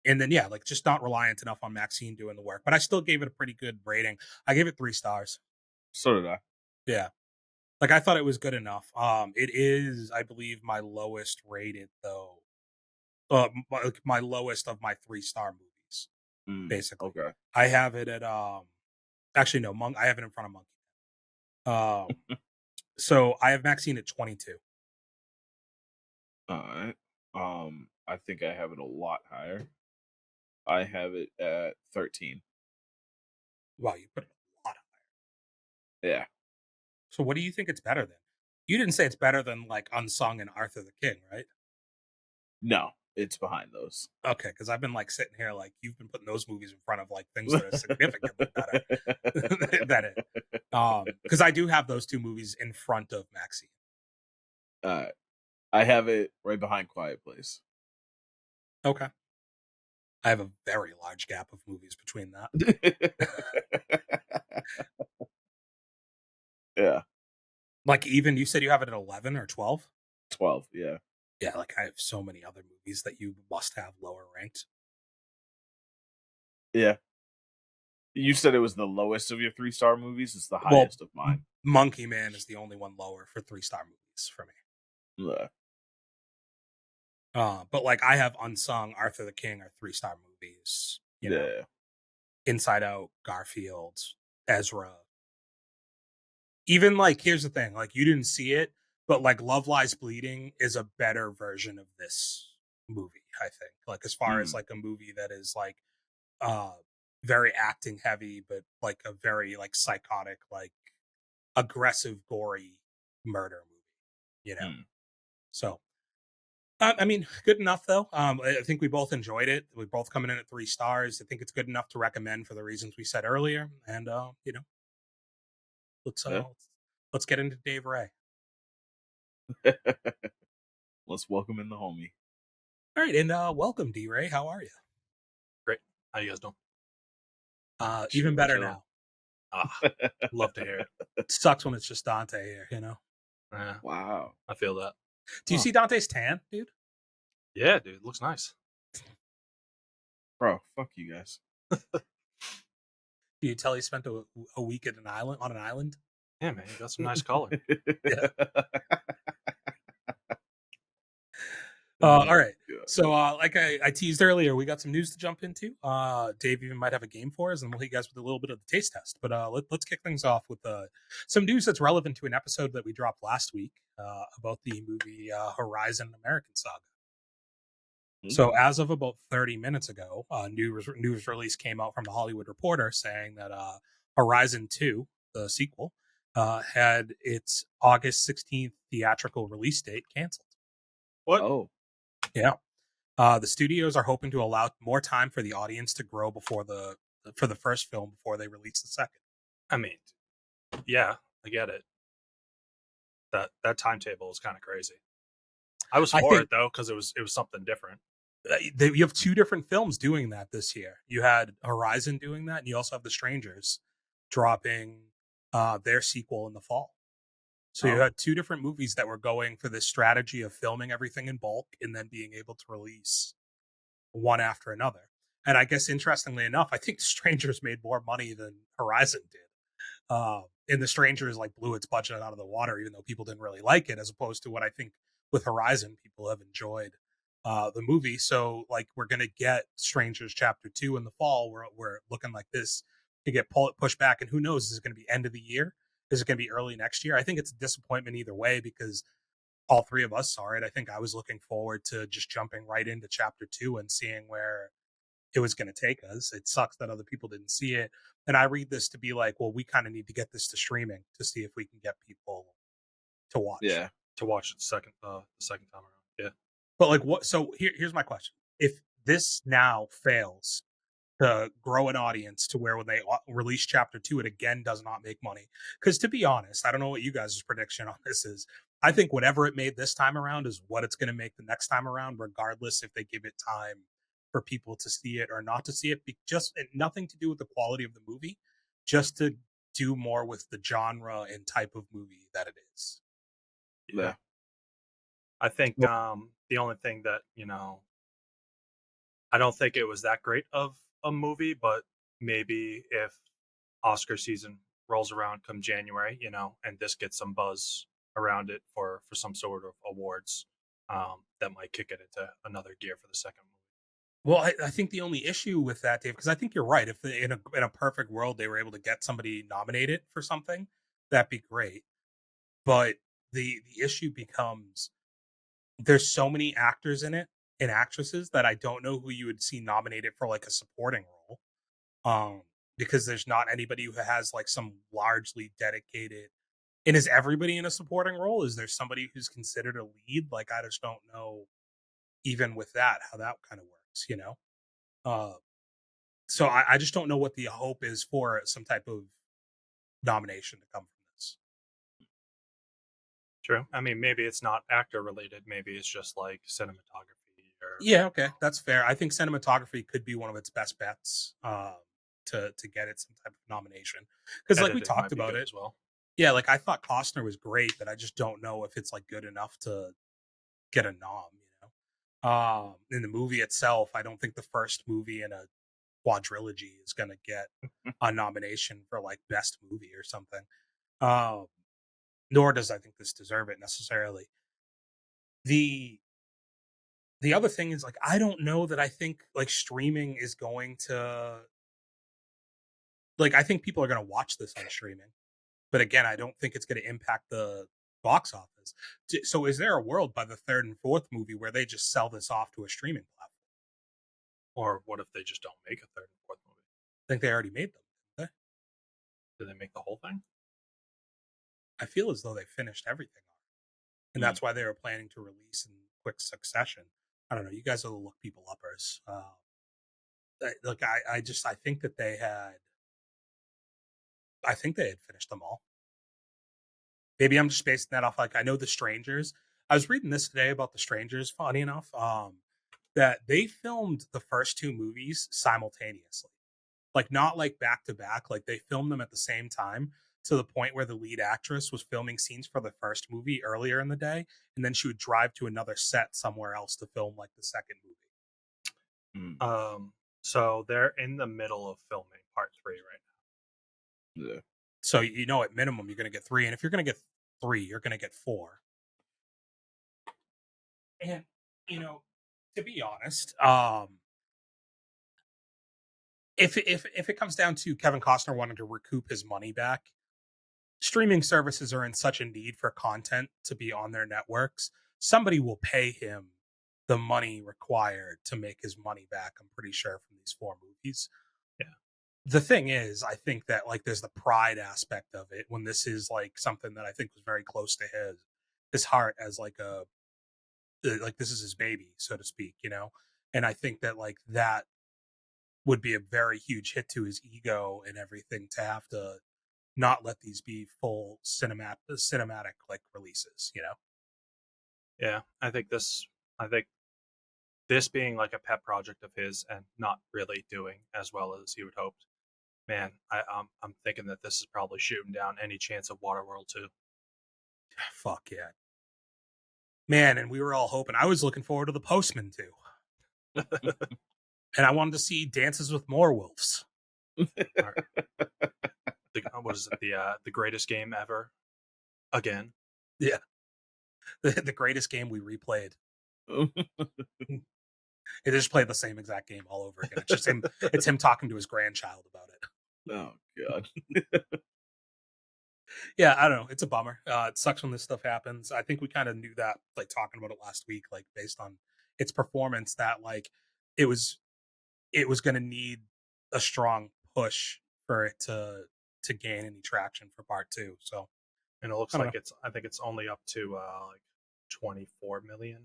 and then yeah, like just not reliant enough on MaXXXine doing the work. But I still gave it a pretty good rating. I gave it 3 stars. So did I. Yeah. Like I thought it was good enough. It is, I believe, my lowest rated though. My lowest of my 3 star movies, basically. Okay. I have it at actually no, Monk I have it in front of Monkey. So I have MaXXXine at 22. All right. I think I have it a lot higher. I have it at 13. Wow, you put it a lot higher. Yeah. So what do you think it's better than? You didn't say it's better than like Unsung and Arthur the King, right? No, it's behind those. Okay, because I've been like sitting here like you've been putting those movies in front of like things that are significantly better than it. Because I do have those 2 movies in front of Maxine. I have it right behind Quiet Place. Okay. I have a very large gap of movies between that. Yeah. Like even you said you have it at 11 or 12? 12. Yeah. Yeah, like I have so many other movies that you must have lower ranked. Yeah. You said it was the lowest of your 3-star movies. It's the Well, highest of mine. Monkey Man is the only one lower for 3 star movies for me. Yeah. But like I have Unsung, Arthur the King are 3 star movies. You know, Yeah. Inside Out, Garfield, Ezra. Even like here's the thing, like you didn't see it, but like Love Lies Bleeding is a better version of this movie, I think. Like as far as Mm. like a movie that is like uh very acting heavy, but like a very like psychotic, like aggressive, gory murder movie, you know. Mm. So I mean, good enough though. I think we both enjoyed it. We both coming in at 3 stars. I think it's good enough to recommend for the reasons we said earlier. And you know, let's Yeah. let's get into Dave Ray. Let's welcome in the homie. All right, and welcome, D Ray. How are you? Great. How you guys doing? Even Chilling, better chilling. now. Ah, love to hear it. It sucks when it's just Dante here, you know. Yeah, Wow. I feel that. Do you see Dante's tan, dude? Yeah, dude, it looks nice. Bro, fuck you guys. Do you tell he spent a week at an island on an island? Yeah, man, you got some nice color. Yeah. Oh, All right. God. So, like I teased earlier, we got some news to jump into. Dave even might have a game for us, and we'll hit you guys with a little bit of the taste test. But let's kick things off with some news that's relevant to an episode that we dropped last week about the movie Horizon American Saga. So, as of about 30 minutes ago, news release came out from the Hollywood Reporter saying that Horizon 2, the sequel, had its August 16th theatrical release date canceled. What? Oh, Yeah. The studios are hoping to allow more time for the audience to grow for the first film before they release the second. I mean, yeah, I get it. That timetable is kind of crazy. I was for it though because it was something different. You have two different films doing that this year. You had Horizon doing that, and you also have The Strangers dropping their sequel in the fall. So you had two different movies that were going for this strategy of filming everything in bulk and then being able to release one after another. And I guess interestingly enough, I think The Strangers made more money than Horizon did. And The Strangers like blew its budget out of the water, even though people didn't really like it, as opposed to what I think with Horizon, people have enjoyed the movie. So like we're gonna get Strangers Chapter 2 in the fall. We're looking like this to get pushed back, and who knows, is it gonna be end of the year? Is it gonna be early next year? I think it's a disappointment either way because all three of us saw it. I think I was looking forward to just jumping right into Chapter 2 and seeing where it was going to take us. It sucks that other people didn't see it. And I read this to be like, well, we kind of need to get this to streaming to see if we can get people to watch. yeah. To watch it the second time around. Yeah. But like what? So here's my question: if this now fails to grow an audience to where when they release Chapter 2, it again does not make money. Because to be honest, I don't know what you guys' prediction on this is. I think whatever it made this time around is what it's going to make the next time around, regardless if they give it time for people to see it or not to see it. Just nothing to do with the quality of the movie, just to do more with the genre and type of movie that it is. Yeah. I think the only thing that, I don't think it was that great of a movie, but maybe if Oscar season rolls around come January, and this gets some buzz around it for some sort of awards, that might kick it into another gear for the second movie. Well, I think the only issue with that, Dave, because I think you're right. If in a perfect world they were able to get somebody nominated for something, that'd be great. But the issue becomes there's so many actors in it and actresses that I don't know who you would see nominated for like a supporting role. Because there's not anybody who has like some largely dedicated. And is everybody in a supporting role? Is there somebody who's considered a lead? Like I just don't know, even with that, how that kind of works. So I just don't know what the hope is for some type of nomination to come from this. True. I mean, maybe it's not actor related. Maybe it's just like cinematography. Yeah, okay, that's fair. I think cinematography could be one of its best bets to get it some type of nomination because, like we talked about it as well. Yeah, like I thought Costner was great, but I just don't know if it's like good enough to get a nom. In the movie itself, I don't think the first movie in a quadrilogy is going to get a nomination for like best movie or something. Nor does I think this deserve it necessarily. The other thing is like I don't know that I think like streaming is going to like I think people are going to watch this on streaming. But again, I don't think it's going to impact the box office. So is there a world by the third and fourth movie where they just sell this off to a streaming platform? Or what if they just don't make a third and fourth movie? I think they already made them. Didn't they? Did they make the whole thing? I feel as though they finished everything. And that's why they were planning to release in quick succession. I don't know. You guys are the look people uppers. Look, I think that they had. I think they had finished them all. Maybe I'm just basing that off. Like I know The Strangers. I was reading this today about The Strangers. Funny enough, that they filmed the first two movies simultaneously, like not like back to back. Like they filmed them at the same time to the point where the lead actress was filming scenes for the first movie earlier in the day, and then she would drive to another set somewhere else to film like the second movie. So they're in the middle of filming part 3 right Yeah. So at minimum you're going to get 3, and if you're going to get 3, you're going to get 4. And to be honest, if it comes down to Kevin Costner wanting to recoup his money back, streaming services are in such a need for content to be on their networks. Somebody will pay him the money required to make his money back, I'm pretty sure, from these 4 movies. Yeah. The thing is, I think that like there's the pride aspect of it when this is like something that I think was very close to his heart as like like this is his baby, so to speak, And I think that like that would be a very huge hit to his ego and everything to have to not let these be full cinematic like releases. Yeah, I think this being like a pet project of his and not really doing as well as he would hoped. Man, I'm thinking that this is probably shooting down any chance of Waterworld 2. Fuck yeah, man. And we were all hoping. I was looking forward to The Postman too. And I wanted to see Dances with More Wolves. What is it? The greatest game ever again. Yeah. The greatest game we replayed. They just played the same exact game all over again. It's just him. It's him talking to his grandchild about it. Oh god. Yeah, I don't know. It's a bummer. It sucks when this stuff happens. I think we kind of knew that, like talking about it last week, like based on its performance, that like it was going to need a strong push for it to gain any traction for part 2. So, and it looks like I think it's only up to like 24 million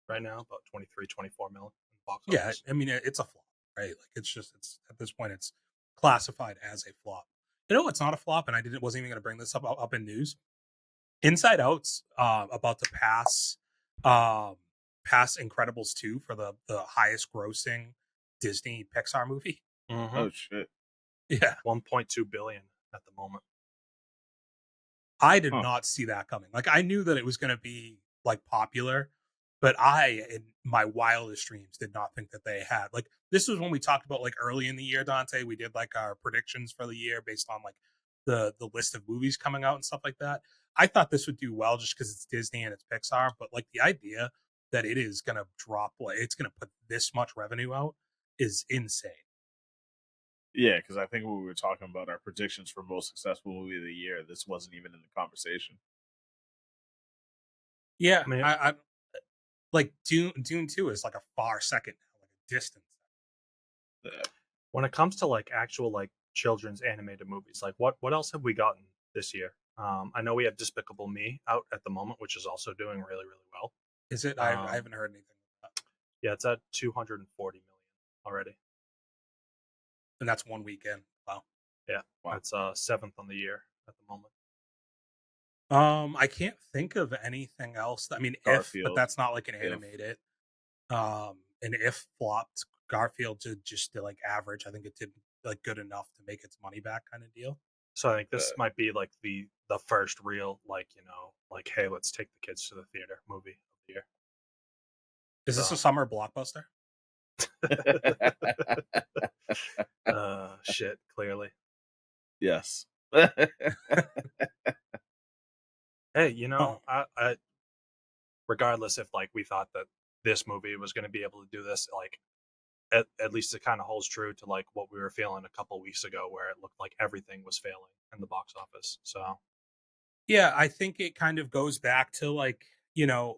right now, about 23, 24 million in the box office. Yeah, I mean it's a flop, right? Like it's at this point it's classified as a flop. It's not a flop, and wasn't even going to bring this up in news. Inside Out's about to pass Incredibles 2 for the highest grossing Disney Pixar movie. Mm-hmm. Oh shit. Yeah, 1.2 billion at the moment. I did not see that coming. Like I knew that it was going to be like popular, but I, in my wildest dreams, did not think that they had like this was when we talked about like early in the year, Dante. We did like our predictions for the year based on like the list of movies coming out and stuff like that. I thought this would do well just because it's Disney and it's Pixar, but like the idea that it is going to drop, like it's going to put this much revenue out is insane. Yeah, because I think when we were talking about our predictions for most successful movie of the year, this wasn't even in the conversation. Yeah, I like Dune 2 is like a far second now, like a distance. When it comes to like actual like children's animated movies, like what else have we gotten this year? I know we have Despicable Me out at the moment, which is also doing really, really well. Is it? I haven't heard anything about that. Yeah, it's at 240 million already. And that's one weekend. Wow. Yeah, wow. It's 7th on the year at the moment. I can't think of anything else. I mean, Garfield. but that's not like an animated. And If flopped, Garfield just did like average. I think it did like good enough to make its money back kind of deal. So I think this might be like the first real like like hey, let's take the kids to the theater movie of the year. Is this a summer blockbuster? Shit, clearly. Yes. Hey, I regardless if like we thought that this movie was going to be able to do this, like at least it kind of holds true to like what we were feeling a couple weeks ago, where it looked like everything was failing in the box office. So yeah, I think it kind of goes back to like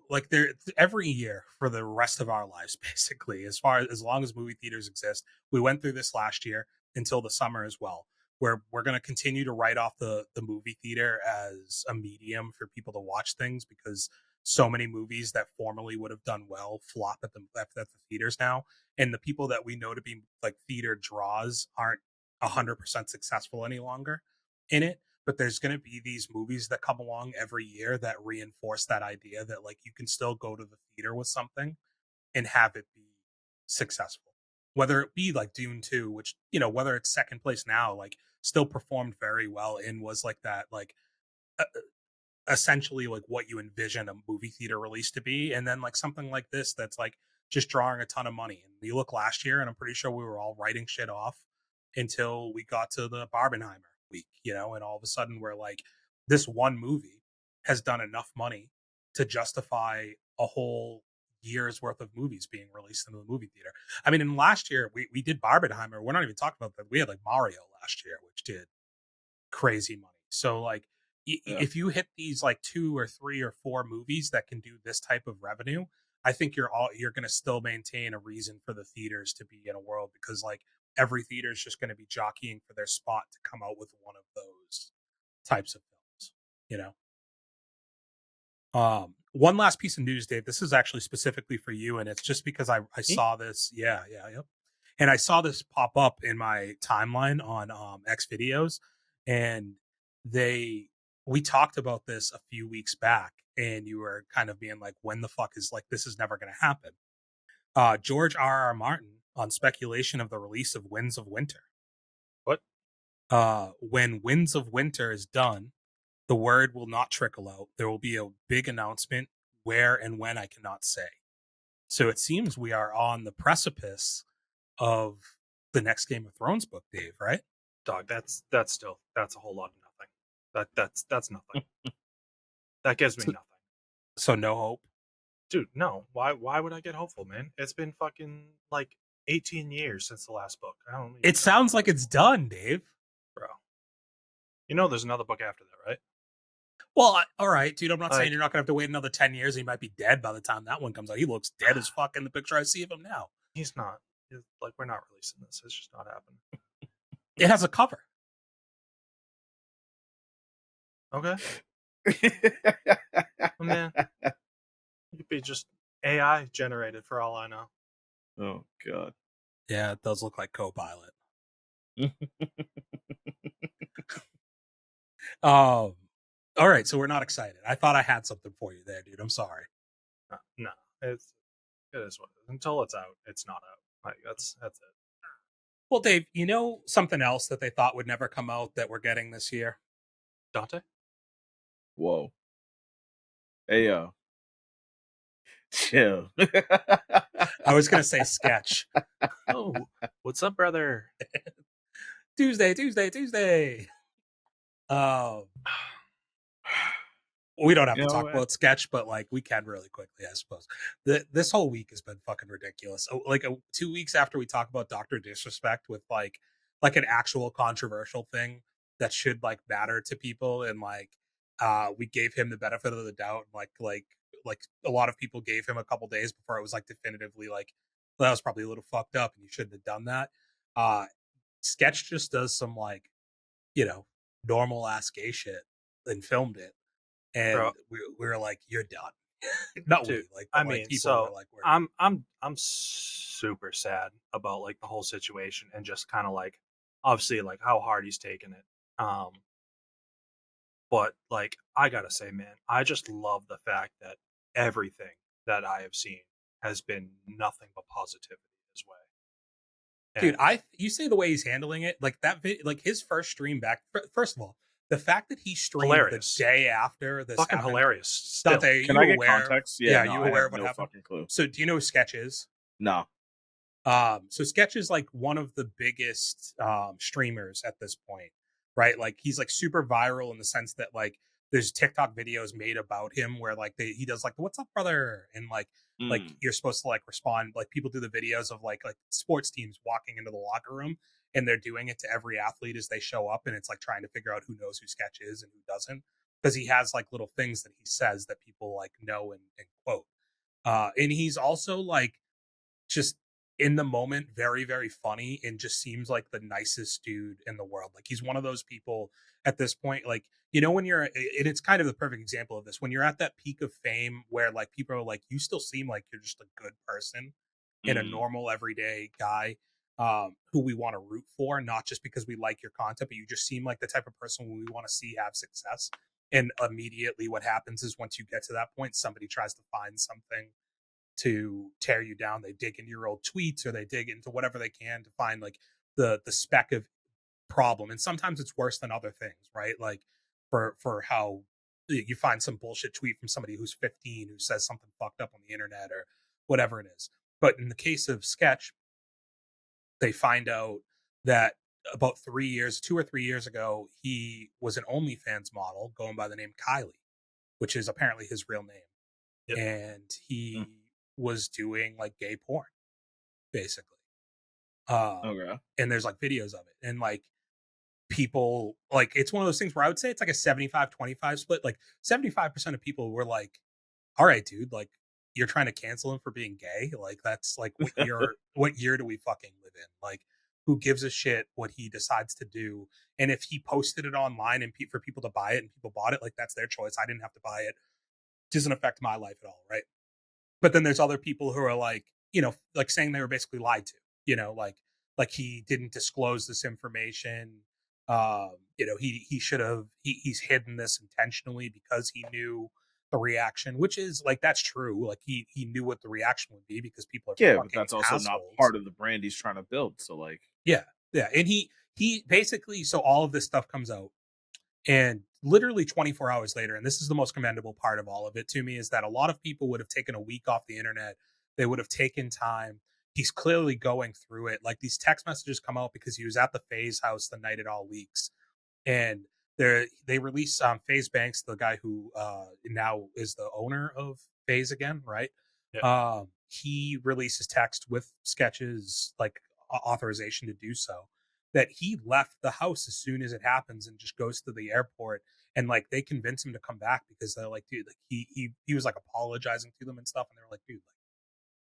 like there every year for the rest of our lives, basically, as long as movie theaters exist. We went through this last year until the summer as well, where we're going to continue to write off the movie theater as a medium for people to watch things, because so many movies that formerly would have done well flop at the theaters now, and the people that we know to be like theater draws aren't 100% successful any longer in it. But there's going to be these movies that come along every year that reinforce that idea that like you can still go to the theater with something and have it be successful, whether it be like Dune 2, which whether it's second place now, like still performed very well and was like that, like essentially like what you envision a movie theater release to be. And then like something like this that's like just drawing a ton of money. And you look last year, and I'm pretty sure we were all writing shit off until we got to the Barbenheimer, week, you know, and all of a sudden we're like, this one movie has done enough money to justify a whole year's worth of movies being released into the movie theater. I mean, in last year we did Barbenheimer. We're not even talking about that. We had like Mario last year, which did crazy money. So like Yeah. if you hit these like 2 or 3 or 4 movies that can do this type of revenue, I think you're going to still maintain a reason for the theaters to be in a world, because like every theater is just going to be jockeying for their spot to come out with one of those types of films, you know. One last piece of news, Dave. This is actually specifically for you, and it's just because I saw this. Yeah, yeah, yep. And I saw this pop up in my timeline on X videos, and they we talked about this a few weeks back, and you were kind of being like, when the fuck is like this is never going to happen. George R. R. Martin on speculation of the release of Winds of Winter. What? When Winds of Winter is done, the word will not trickle out. There will be a big announcement. Where and when, I cannot say. So it seems we are on the precipice of the next Game of Thrones book, Dave, right? Dog, that's a whole lot of nothing. That's nothing. That gives me nothing. So no hope. Dude, no. Why would I get hopeful, man? It's been fucking like 18 years since the last book. I don't. It sounds like it's done, Dave. Bro. You know there's another book after that, right? Well, all right, dude. I'm not saying Like- you're not gonna have to wait another 10 years. He might be dead by the time that one comes out. He looks dead as fuck in the picture I see of him now. He's not. Like, we're not releasing this. It's just not happening. It has a cover. Okay. Well, man, it could be just AI generated for all I know. Oh god. Yeah, it does look like Copilot. All right, so we're not excited. I thought I had something for you there, dude. I'm sorry. No, it is what it is. Until it's out, it's not out. Like that's it. Well, Dave, you know something else that they thought would never come out that we're getting this year? Dante? Whoa. Hey chill. I was gonna say Sketch. Oh, what's up, brother? Tuesday. We don't have to talk about Sketch, but like we can really quickly, I suppose. This whole week has been fucking ridiculous. Like 2 weeks after we talk about Dr. Disrespect with like an actual controversial thing that should like matter to people, and like we gave him the benefit of the doubt, like a lot of people gave him a couple days before it was like definitively like, well, that was probably a little fucked up and you shouldn't have done that. Sketch just does some like, you know, normal ass gay shit and filmed it. And Bro. we were like, "You're done." Not Dude, we, like, I but, like, mean, people so were like, I'm super sad about like the whole situation, and just kind of like obviously like how hard he's taken it. But like I gotta say, man, I just love the fact that everything that I have seen has been nothing but positivity this way. dude, And you say the way he's handling it, like that, like his first stream back. First of all, the fact that he streamed Hilarious. the day after this fucking happened, hilarious. Still. Dante, Can you I get aware? context? Yeah, no, you I aware have of what no happened? fucking clue. So, do you know who Sketch is? No. So Sketch is like one of the biggest streamers at this point, right? Like he's like super viral in the sense that like there's TikTok videos made about him where like he does like the "What's up, brother?" and like you're supposed to like respond. Like people do the videos of like sports teams walking into the locker room, and they're doing it to every athlete as they show up, and it's like trying to figure out who knows who Sketch is and who doesn't, because he has like little things that he says that people like know and quote. And he's also like just in the moment very, very funny, and just seems like the nicest dude in the world. Like he's one of those people at this point, like, you know, when you're, and it's kind of the perfect example of this, when you're at that peak of fame where like people are like, you still seem like you're just a good person and a normal everyday guy who we want to root for, not just because we like your content, but you just seem like the type of person we want to see have success. And immediately what happens is once you get to that point, somebody tries to find something to tear you down. They dig into your old tweets, or they dig into whatever they can to find like the speck of problem. And sometimes it's worse than other things, right? Like for how you find some bullshit tweet from somebody who's 15 who says something fucked up on the internet or whatever it is. But in the case of Sketch, they find out that about 2 or 3 years ago, he was an OnlyFans model going by the name Kylie, which is apparently his real name. Yep. And he was doing like gay porn, basically. Okay. And there's like videos of it. And like people, like, it's one of those things where I would say it's like a 75-25 split. Like 75% of people were like, all right, dude, like you're trying to cancel him for being gay. Like that's like what year do we fucking live in? Like who gives a shit what he decides to do? And if he posted it online and for people to buy it and people bought it, like that's their choice. I didn't have to buy it. Doesn't affect my life at all, right? But then there's other people who are like, like saying they were basically lied to, like he didn't disclose this information. He should have, he's hidden this intentionally because he knew the reaction, which is like, that's true. Like he knew what the reaction would be because people are Yeah, but fucking that's also not assholes. part of the brand he's trying to build. So like, Yeah. Yeah. And he basically, so all of this stuff comes out. And literally 24 hours later, and this is the most commendable part of all of it to me, is that a lot of people would have taken a week off the internet. They would have taken time. He's clearly going through it. Like these text messages come out because he was at the FaZe house the night it all leaks. And they released FaZe Banks, the guy who now is the owner of FaZe again, right? Yeah. He releases text with sketches, like authorization to do so, that he left the house as soon as it happens and just goes to the airport, and like they convince him to come back because they're like, dude, like he was like apologizing to them and stuff, and they were like, dude, like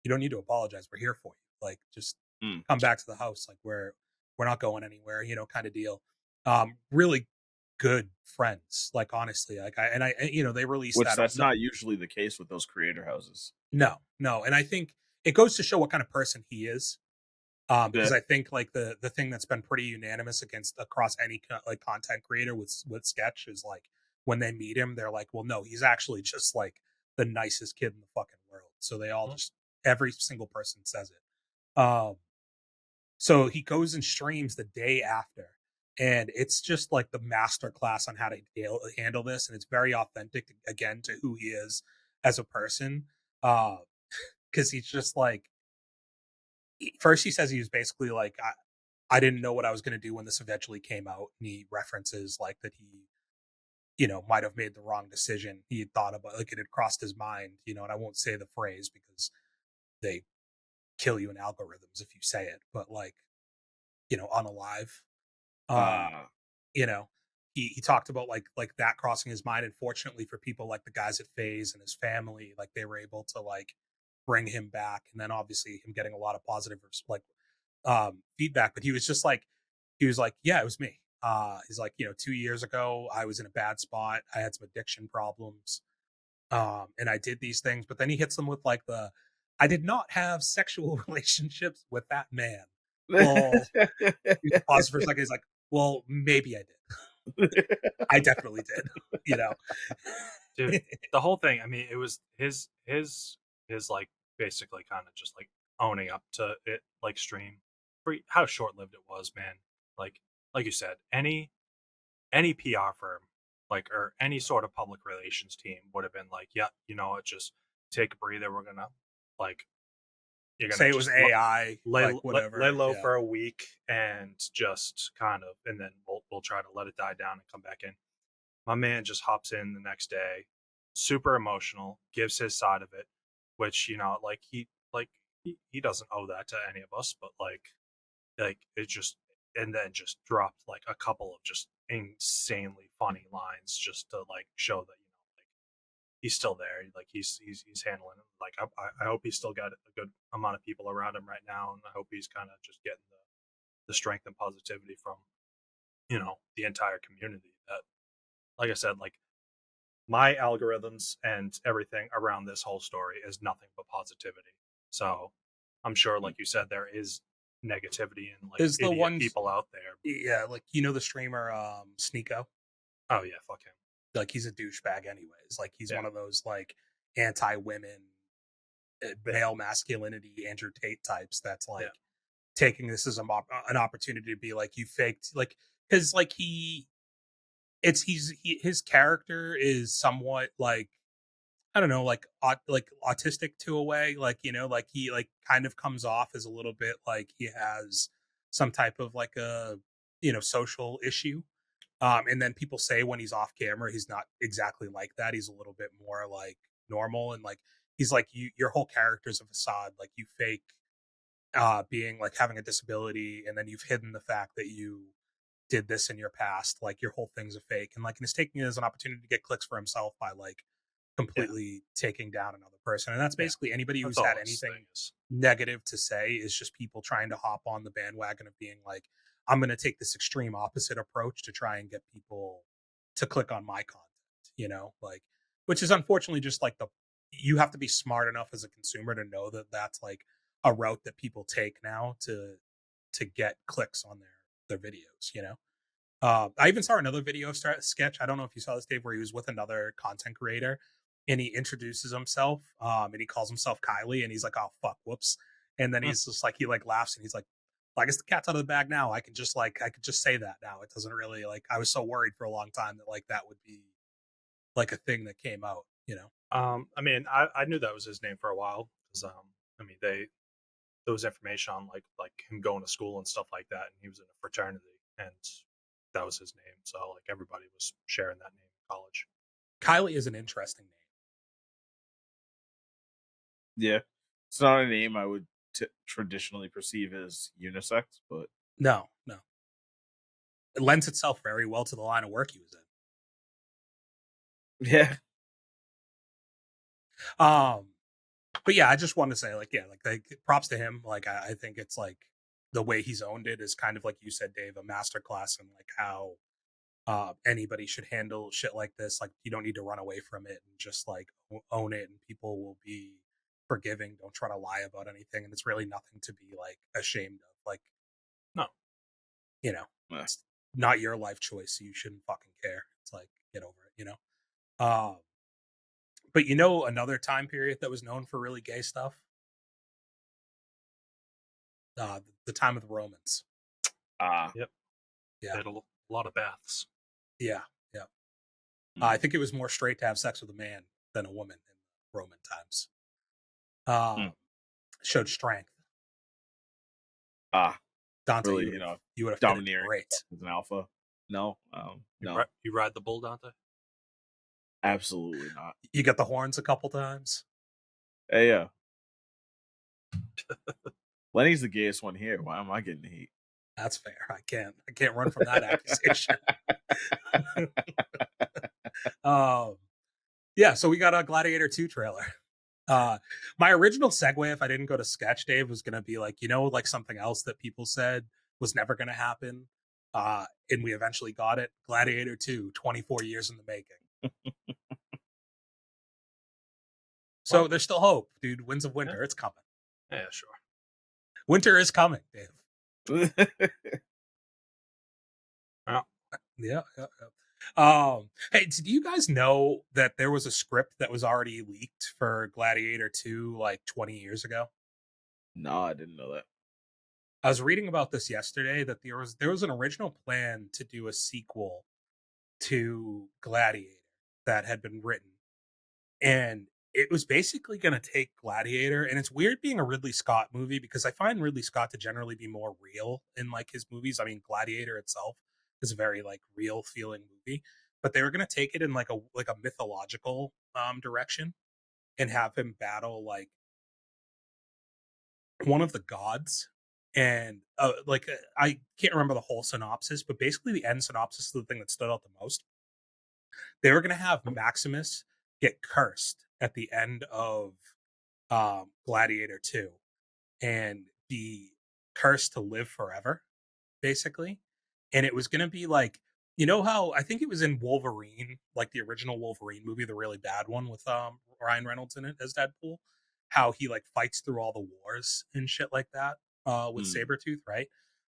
you don't need to apologize, we're here for you, like just come back to the house, like we're not going anywhere, kind of deal. Really good friends, like honestly, like they released which that that's not usually the case with those creator houses. no, and I think it goes to show what kind of person he is. Because Yeah. I think like the thing that's been pretty unanimous across any like content creator with sketch is like when they meet him, they're like, well, no, he's actually just like the nicest kid in the fucking world. So they all just, every single person says it. So he goes and streams the day after, and it's just like the master class on how to handle this, and it's very authentic again to who he is as a person. Because he's just like, first he says he was basically like, I didn't know what I was going to do when this eventually came out. And he references like that he, might have made the wrong decision. He had thought about, like, it had crossed his mind, and I won't say the phrase because they kill you in algorithms if you say it, but like, unalive. Um, Uh you know, he talked about like that crossing his mind. And fortunately for people like the guys at FaZe and his family, like they were able to like bring him back. And then obviously him getting a lot of positive like feedback. But he was like, yeah, it was me. He's like, 2 years ago I was in a bad spot. I had some addiction problems. And I did these things, but then he hits them with like I did not have sexual relationships with that man. Well, he paused for a second. He's like, well, maybe I did. I definitely did, Dude, the whole thing, I mean, it was his like basically kind of just like owning up to it, like stream for how short-lived it was, man. Like you said, any PR firm, like, or any sort of public relations team would have been like, yeah, just take a breather, we're gonna, like, you're gonna say it was just AI, lay like whatever. lay low Yeah. for a week and just kind of, and then we'll try to let it die down and come back in. My man just hops in the next day, super emotional, gives his side of it, which, like he doesn't owe that to any of us, but like it just, and then just dropped like a couple of just insanely funny lines just to like show that, like he's still there, like he's handling it. Like I hope he's still got a good amount of people around him right now, and I hope he's kind of just getting the strength and positivity from, the entire community. That, like I said, like my algorithms and everything around this whole story is nothing but positivity. So I'm sure, like you said, there is negativity and like Is the idiot one, people out there. yeah, like the streamer Sneeko? Oh yeah, fuck him. Like he's a douchebag anyways. Like he's Yeah. one of those like anti-women, male masculinity Andrew Tate types that's like taking this as an opportunity to be like, you faked, like, because like his character is somewhat like, I don't know, like like autistic to a way, like, like he like kind of comes off as a little bit like he has some type of like a social issue. And then people say when he's off camera, he's not exactly like that. He's a little bit more like normal, and like he's like your whole character's a facade. Like you fake being like having a disability, and then you've hidden the fact that you did this in your past. Like your whole thing's a fake, and like he's taking it as an opportunity to get clicks for himself by like completely taking down another person. And that's basically anybody That's who's all had this anything thing is. negative to say is just people trying to hop on the bandwagon of being like, I'm going to take this extreme opposite approach to try and get people to click on my content, like, which is unfortunately just like you have to be smart enough as a consumer to know that that's like a route that people take now to get clicks on their videos. I even saw another video sketch. I don't know if you saw this, Dave, where he was with another content creator and he introduces himself and he calls himself Kylie and he's like, oh, fuck, whoops. And then he's just like, he like laughs and he's like, well, I guess the cat's out of the bag now. I could just say that now. It doesn't really like, I was so worried for a long time that like that would be like a thing that came out. I mean, I knew that was his name for a while because I mean there was information on like him going to school and stuff like that, and he was in a fraternity, and that was his name. So like everybody was sharing that name in college. Kylie is an interesting name. Yeah, it's not a name I would traditionally perceive as unisex, but No. It lends itself very well to the line of work he was in. yeah. But yeah, I just want to say like props to him. Like I think it's like the way he's owned it is kind of like you said, Dave, a masterclass in like how anybody should handle shit like this. Like you don't need to run away from it and just like own it, and people will be forgiving. Don't try to lie about anything, and it's really nothing to be like ashamed of. Like No. It's not your life choice, so you shouldn't fucking care. It's like get over it. But another time period that was known for really gay stuff? The time of the Romans. Yep. Yeah. They had a lot of baths. Yeah. I think it was more straight to have sex with a man than a woman in Roman times. Showed strength. Dante, really, you would have domineering great as an alpha. No, no, You ride the bull, Dante? absolutely not. You get the horns a couple times. Hey, yeah. Lenny's the gayest one here. Why am I getting the heat? That's fair. I can't run from that accusation. Yeah, so we got a Gladiator 2 trailer. My original segue, if I didn't go to sketch, Dave, was gonna be like, like something else that people said was never gonna happen. And we eventually got it. Gladiator 2, 24 years in the making. So there's still hope, dude. Winds of Winter, it's coming. Yeah, sure. Winter is coming, Dave. Yeah. Hey, did you guys know that there was a script that was already leaked for Gladiator 2 like 20 years ago? No, I didn't know that. I was reading about this yesterday that there was an original plan to do a sequel to Gladiator that had been written. And it was basically going to take Gladiator, and it's weird being a Ridley Scott movie because I find Ridley Scott to generally be more real in like his movies. I mean, Gladiator itself is a very like real feeling movie, but they were going to take it in like a mythological direction and have him battle like one of the gods. And I can't remember the whole synopsis, but basically the end synopsis is the thing that stood out the most. They were going to have Maximus get cursed at the end of Gladiator 2 and be cursed to live forever, basically. And it was going to be like, how I think it was in Wolverine, like the original Wolverine movie, the really bad one with Ryan Reynolds in it as Deadpool, how he like fights through all the wars and shit like that with Sabretooth, right?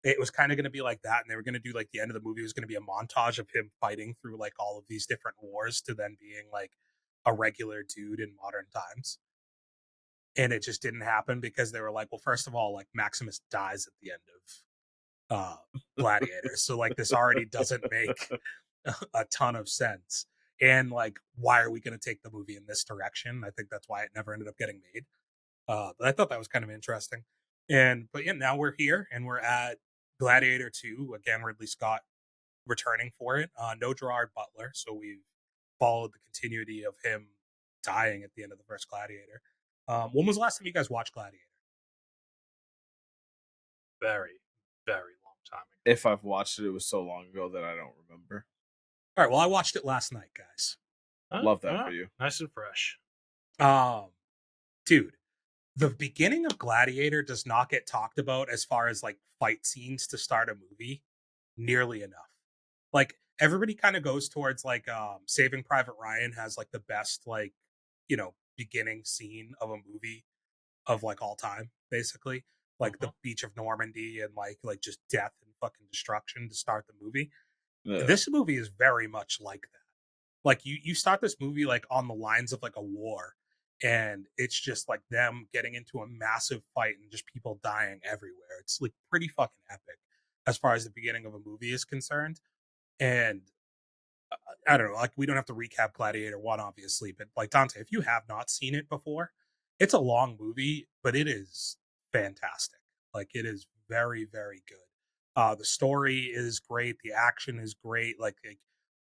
It was kind of going to be like that, and they were going to do like the end of the movie was going to be a montage of him fighting through like all of these different wars to then being like a regular dude in modern times. And it just didn't happen because they were like, well, first of all, like Maximus dies at the end of Gladiator, so like this already doesn't make a ton of sense. And like, why are we going to take the movie in this direction? I think that's why it never ended up getting made. But I thought that was kind of interesting. But yeah, now we're here and we're at Gladiator 2, again, Ridley Scott returning for it. No Gerard Butler, so we've followed the continuity of him dying at the end of the first Gladiator. When was the last time you guys watched Gladiator? Very, very long time ago. If I've watched it, it was so long ago that I don't remember. All right, well, I watched it last night, guys. Love that for you. Nice and fresh. Dude, the beginning of Gladiator does not get talked about as far as like fight scenes to start a movie nearly enough. Like everybody kind of goes towards like Saving Private Ryan has like the best like, beginning scene of a movie of like all time, basically. Like the beach of Normandy and like just death and fucking destruction to start the movie. Yeah. This movie is very much like that. Like you start this movie like on the lines of like a war, and it's just like them getting into a massive fight and just people dying everywhere. It's like pretty fucking epic as far as the beginning of a movie is concerned. And I don't know, like we don't have to recap Gladiator 1 obviously, but like Dante, if you have not seen it before, it's a long movie, but it is fantastic. Like it is very, very good. The story is great, the action is great. Like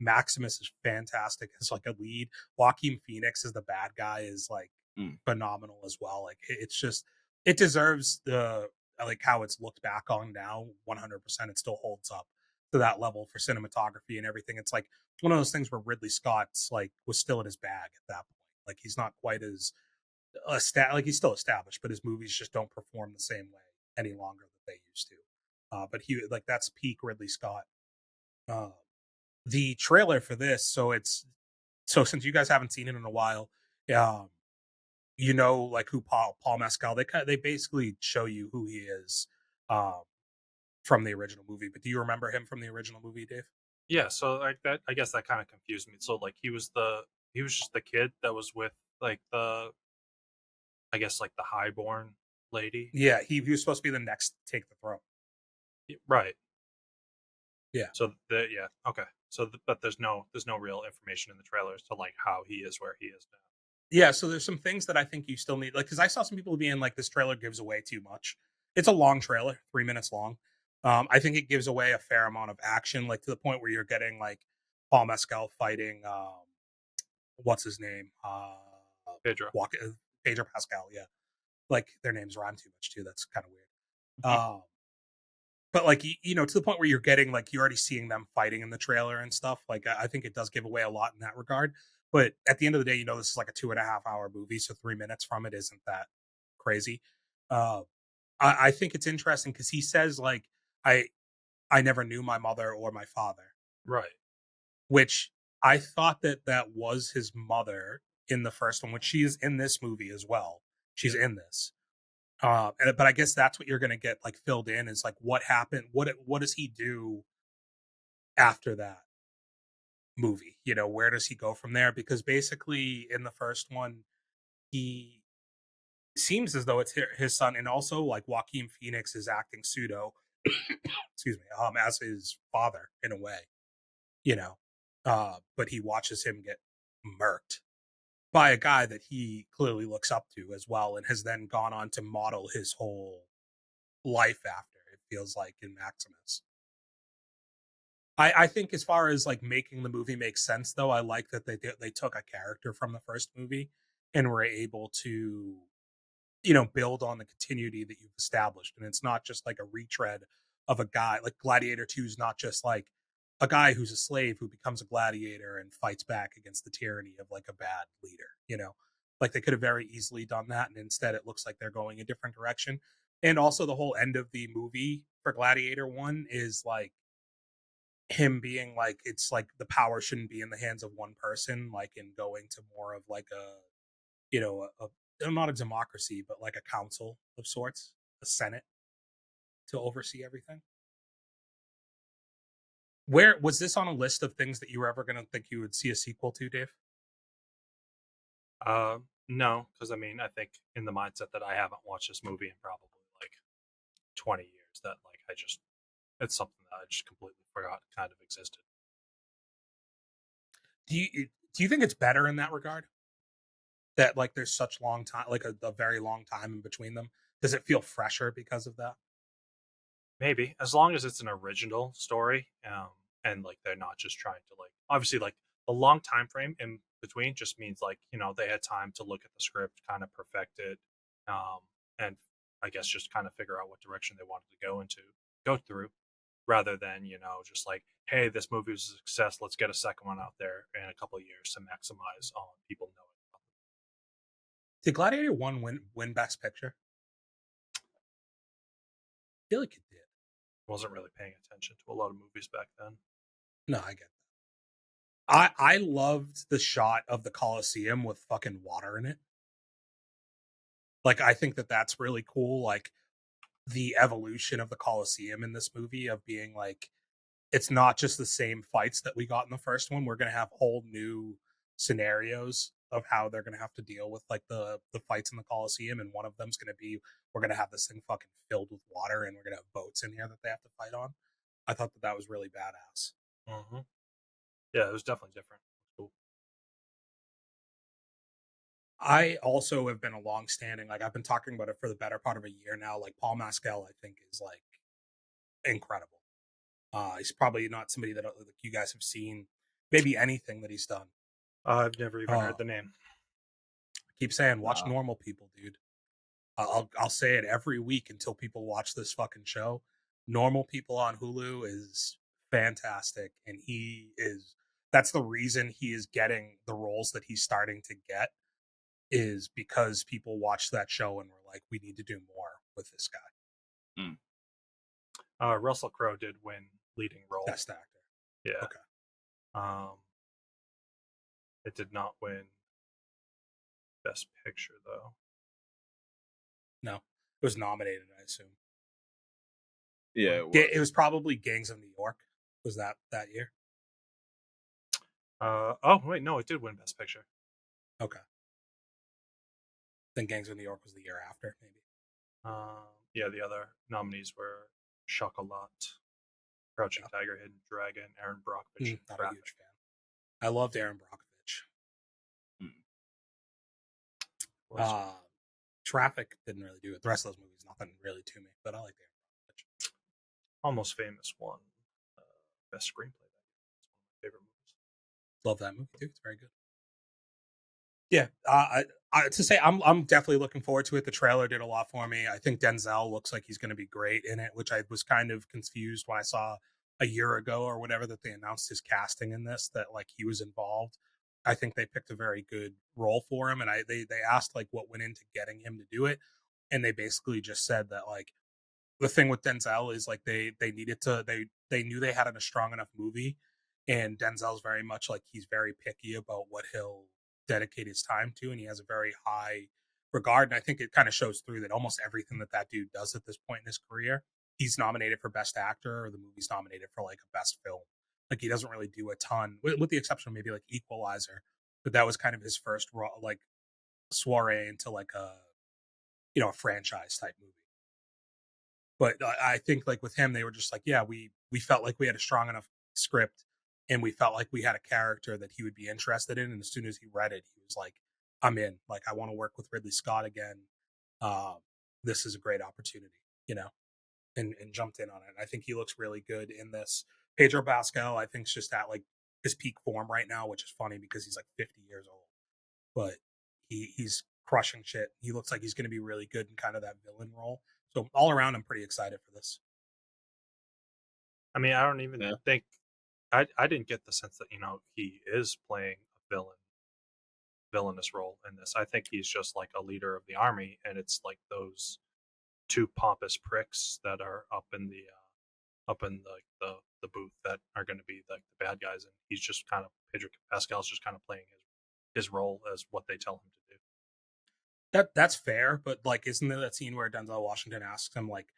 Maximus is fantastic as like a lead. Joaquin Phoenix as the bad guy is like phenomenal as well. Like it's just it deserves the like how it's looked back on now. 100%, it still holds up to that level for cinematography and everything. It's like one of those things where Ridley Scott's like was still in his bag at that point. Like he's not quite as like he's still established, but his movies just don't perform the same way any longer that they used to. But he like that's peak Ridley Scott. The trailer for this, so since you guys haven't seen it in a while, like who Paul Mescal, they basically show you who he is from the original movie. But do you remember him from the original movie, Dave? Yeah, so like that, I guess that kind of confused me. So like he was just the kid that was with like I guess like the highborn lady. Yeah, he was supposed to be the next to take the throne. Right. Yeah. So okay. So but there's no real information in the trailers to like how he is where he is now. Yeah, so there's some things that I think you still need, like, because I saw some people being like, this trailer gives away too much. It's a long trailer, 3 minutes long. I think it gives away a fair amount of action, like to the point where you're getting like Paul Mescal fighting, what's his name, Pedro. Pedro Pascal. Yeah, like their names rhyme too much too. That's kind of weird. But like to the point where you're getting like you're already seeing them fighting in the trailer and stuff. Like I think it does give away a lot in that regard. But at the end of the day, this is like a 2.5 hour movie, so 3 minutes from it isn't that crazy. I think it's interesting because he says like I never knew my mother or my father, Right. which I thought that was his mother in the first one, which she is in this movie as well. She's in this. But I guess that's what you're going to get like filled in is like what happened, what does he do after that movie? Where does he go from there? Because basically in the first one, he seems as though it's his son, and also like Joaquin Phoenix is acting pseudo, excuse me, as his father in a way, but he watches him get murked by a guy that he clearly looks up to as well, and has then gone on to model his whole life after, it feels like, in Maximus. I think as far as like making the movie make sense, though, I like that they took a character from the first movie and were able to build on the continuity that you've established, and it's not just like a retread of a guy. Like Gladiator 2 is not just like a guy who's a slave who becomes a gladiator and fights back against the tyranny of like a bad leader. Like they could have very easily done that, and instead it looks like they're going a different direction. And also the whole end of the movie for Gladiator 1 is like him being like, it's like the power shouldn't be in the hands of one person, like in going to more of like not a democracy, but like a council of sorts, a senate to oversee everything. Where was this on a list of things that you were ever going to think you would see a sequel to, Dave? No, because I mean, I think in the mindset that I haven't watched this movie in probably like 20 years, that like it's something that I just completely forgot kind of existed. Do you think it's better in that regard? That like there's such long time, like a very long time in between them. Does it feel fresher because of that? Maybe, as long as it's an original story, and like they're not just trying to like obviously like a long time frame in between just means like they had time to look at the script, kind of perfect it, and I guess just kind of figure out what direction they wanted to go through, rather than just like, hey, this movie was a success, let's get a second one out there in a couple of years to maximize on people knowing. Did Gladiator 1 win Best Picture? I feel like it did. Wasn't really paying attention to a lot of movies back then. No, I get that. I loved the shot of the Coliseum with fucking water in it. Like, I think that's really cool. Like, the evolution of the Coliseum in this movie of being like, it's not just the same fights that we got in the first one. We're going to have whole new scenarios of how they're going to have to deal with like the fights in the Coliseum, and one of them's going to be we're going to have this thing fucking filled with water, and we're going to have boats in here that they have to fight on. I thought that was really badass. Mm-hmm. Yeah, it was definitely different. Cool. I also have been a long-standing, like I've been talking about it for the better part of a year now. Like Paul Mescal, I think is like incredible. He's probably not somebody that like, you guys have seen, maybe anything that he's done. I've never even heard the name. I keep saying, watch Normal People, dude. I'll say it every week until people watch this fucking show. Normal People on Hulu is fantastic, and that's the reason he is getting the roles that he's starting to get, is because people watched that show and were like, we need to do more with this guy. Russell Crowe did win leading role. Best actor. Yeah. Okay. It did not win Best Picture though. No, it was nominated, I assume. Yeah, it was probably Gangs of New York. Was that year? Oh wait, no, it did win Best Picture. Okay. Then Gangs of New York was the year after, maybe. Yeah, the other nominees were Chocolat, Crouching Tiger, Hidden Dragon, Aaron Brockovich. Not a huge fan. I loved Aaron Brockovich. Traffic didn't really do it. The rest of those movies, nothing really to me, but I like Aaron Brockovich. Almost Famous won Best Screenplay. It's one of my favorite movies. Love that movie too. It's very good. Yeah, to say I'm definitely looking forward to it. The trailer did a lot for me. I think Denzel looks like he's going to be great in it, which I was kind of confused when I saw a year ago or whatever that they announced his casting in this, that like he was involved. I think they picked a very good role for him, and they asked like what went into getting him to do it, and they basically just said that like the thing with Denzel is like they needed to they knew they had a strong enough movie, and Denzel's very much like he's very picky about what he'll dedicate his time to, and he has a very high regard, and I think it kind of shows through that almost everything that dude does at this point in his career, he's nominated for Best Actor, or the movie's nominated for like a Best Film. Like he doesn't really do a ton, with the exception of maybe like Equalizer, but that was kind of his first like soiree into like a a franchise type movie. But I think like with him, they were just like, yeah, we felt like we had a strong enough script, and we felt like we had a character that he would be interested in. And as soon as he read it, he was like, I'm in. Like, I want to work with Ridley Scott again. This is a great opportunity, and jumped in on it. I think he looks really good in this. Pedro Pascal, I think, is just at like his peak form right now, which is funny because he's like 50 years old, but he's crushing shit. He looks like he's going to be really good in kind of that villain role. So all around, I'm pretty excited for this. I mean, I don't even think I didn't get the sense that he is playing a villainous role in this. I think he's just like a leader of the army, and it's like those two pompous pricks that are up in the booth that are going to be like the bad guys, and he's just kind of Pedro Pascal's just kind of playing his role as what they tell him to do. That's fair, but like, isn't there that scene where Denzel Washington asks him like,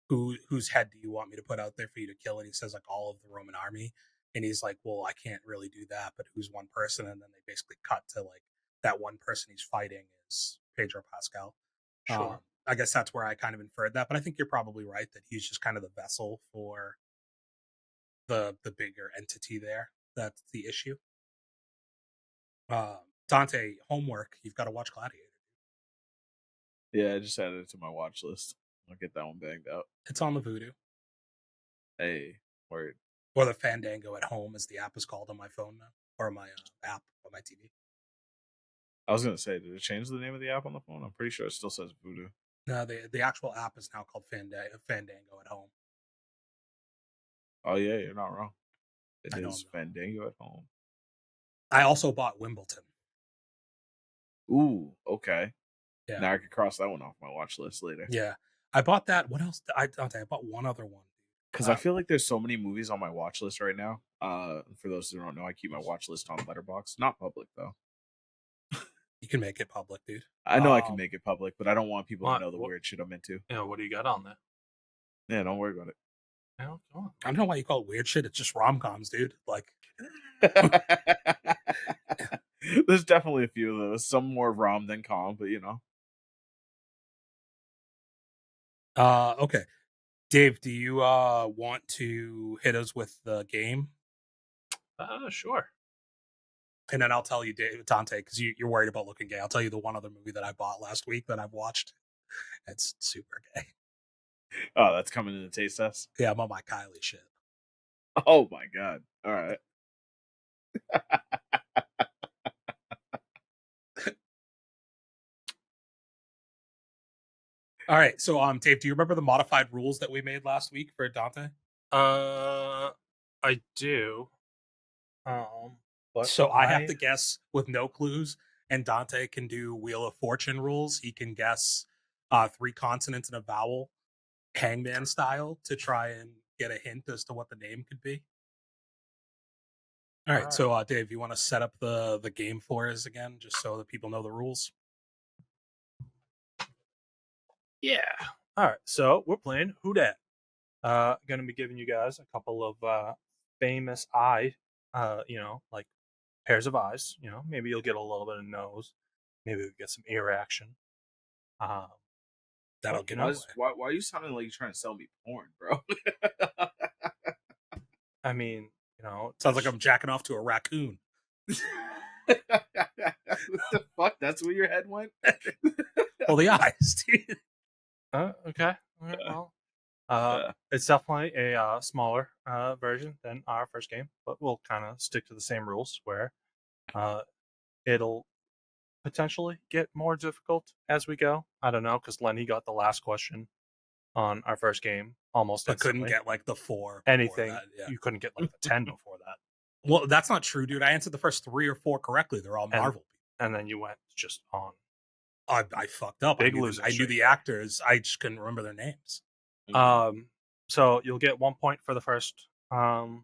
whose head do you want me to put out there for you to kill? And he says like all of the Roman army, and he's like, well, I can't really do that, but who's one person? And then they basically cut to like that one person he's fighting is Pedro Pascal. Sure. I guess that's where I kind of inferred that, but I think you're probably right that he's just kind of the vessel for the bigger entity there. That's the issue. Dante, homework. You've got to watch Gladiator. Yeah, I just added it to my watch list. I'll get that one banged out. It's on the Vudu. Hey, word. Or the Fandango at Home, as the app is called on my phone now, or my app on my TV. I was gonna say, did it change the name of the app on the phone? I'm pretty sure it still says Voodoo. No, the actual app is now called Fandango at Home. Oh yeah, you're not wrong. It I know is I'm not. Fandango at Home. I also bought Wimbledon. Ooh, okay. Yeah. Now I can cross that one off my watch list later. Yeah. I bought that. What else? I bought one other one. Because I feel like there's so many movies on my watch list right now. For those who don't know, I keep my watch list on Letterboxd. Not public though. You can make it public, dude. I know I can make it public, but I don't want people to know the what- weird shit I'm into. Yeah, what do you got on there? Yeah, don't worry about it. Yeah, come on. I don't know why you call it weird shit. It's just rom-coms, dude. Like, there's definitely a few of those. Some more rom than com, but you know. okay. Dave, do you want to hit us with the game? Sure. And then I'll tell you, Dante, because you're worried about looking gay. I'll tell you the one other movie that I bought last week that I've watched. It's super gay. Oh, that's coming in the taste test. Yeah, I'm on my Kylie shit. Oh my god! All right. All right. So, Dave, do you remember the modified rules that we made last week for Dante? I do. But so I have to guess with no clues, and Dante can do Wheel of Fortune rules. He can guess 3 consonants and a vowel, hangman style, to try and get a hint as to what the name could be. All right. So, Dave, you want to set up the game for us again, just so that people know the rules? Yeah. All right. So we're playing Who Dat. Going to be giving you guys a couple of famous like pairs of eyes. Maybe you'll get a little bit of nose. Maybe we'll get some ear action. That'll get why are you sounding like you're trying to sell me porn, bro? I mean, sounds like I'm jacking off to a raccoon. What the fuck? That's where your head went? Well, the eyes, dude. Okay. Well, it's definitely a smaller version than our first game, but we'll kind of stick to the same rules where it'll potentially get more difficult as we go. I don't know, because Lenny got the last question on our first game almost instantly. Couldn't get like the 4. Anything. That, yeah. You couldn't get like the 10 before that. Well, that's not true, dude. I answered the first 3 or 4 correctly. They're all Marvel people. And then you went just on. I fucked up. Big I knew the actors. I just couldn't remember their names. So you'll get 1 point for the first, and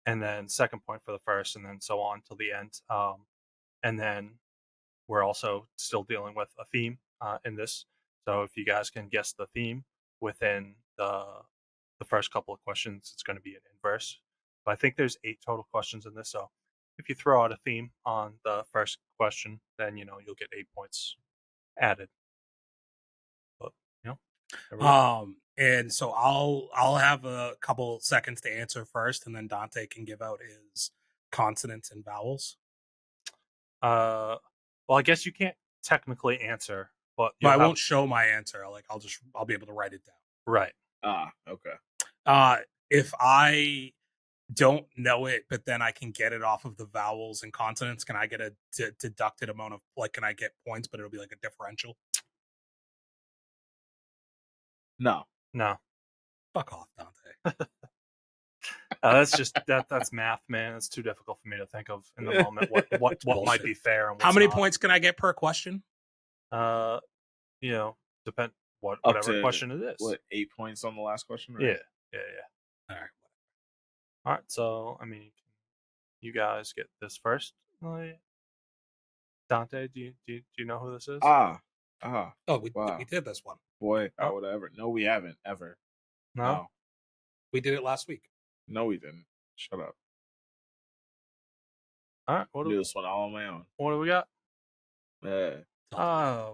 then 2nd point for the first, and then so on till the end. And then we're also still dealing with a theme in this. So if you guys can guess the theme within the first couple of questions, it's going to be an inverse. But I think there's 8 total questions in this. So if you throw out a theme on the first question, then you'll get 8 points added. But and so I'll have a couple seconds to answer first, and then Dante can give out his consonants and vowels. Well, I guess you can't technically answer, but I won't show my answer. I'll be able to write it down. Right. Okay. If I don't know it, but then I can get it off of the vowels and consonants, can I get a deducted amount of, can I get points, but it'll be like a differential? No. Fuck off, Dante. That's just that's math, man. It's too difficult for me to think of in the moment what might be fair and what's How many not. points can I get per question? Depend whatever question it is. What, 8 points on the last question? Right? Yeah. All right. So I mean, you guys get this first. Dante, do you know who this is? We did this one. Boy, I would ever. No, we haven't ever. No, we did it last week. No, we didn't. Shut up. All right, do this one all on my own. What do we got? Yeah.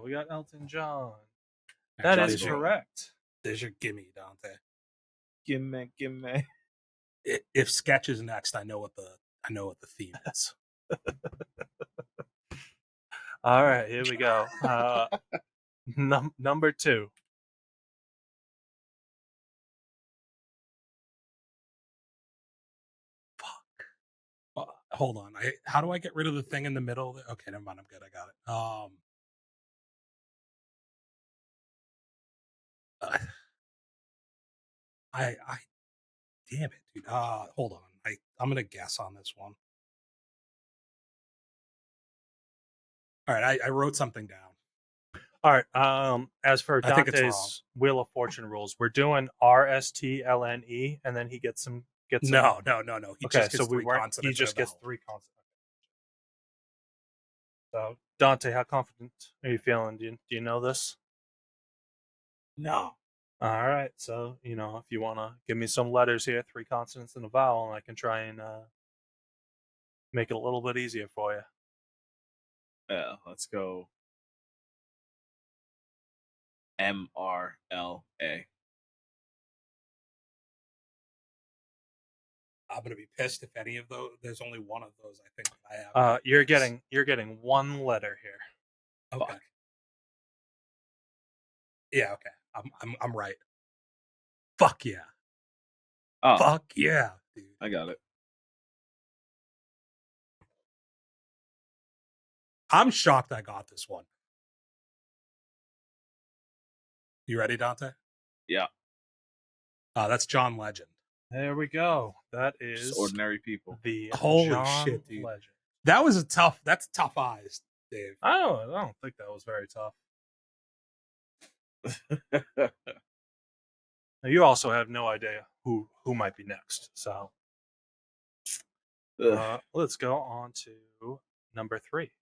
We got Elton John. That is correct. There's your gimme, Dante. Gimme. If Sketch is next, I know what the theme is. All right, here we go. Number 2. Hold on. How do I get rid of the thing in the middle? Okay, never mind. I'm good. I got it. I damn it, dude. Hold on. I'm gonna guess on this one. All right, I wrote something down. All right. As for I think it's wrong. Dante's Wheel of Fortune rules, we're doing RSTLNE, and then he gets some. No. He Okay, just gets so we 3 weren't. consonants. He and just a gets vowel. 3 consonants. So Dante, how confident are you feeling? Do you know this? No. All right. So if you want to give me some letters here, 3 consonants and a vowel, and I can try and make it a little bit easier for you. Yeah, let's go. MRLA. I'm gonna be pissed if any of those. There's only one of those. I think I have. You're getting 1 letter here. Okay. Fuck. Yeah. Okay. I'm right. Fuck yeah. Oh, Fuck yeah, dude. I got it. I'm shocked I got this one. You ready, Dante? Yeah. That's John Legend. There we go. That Just is ordinary people. the Holy John shit, dude. Legend. That's tough eyes, Dave. I don't think that was very tough. Now, you also have no idea who might be next. So let's go on to number 3.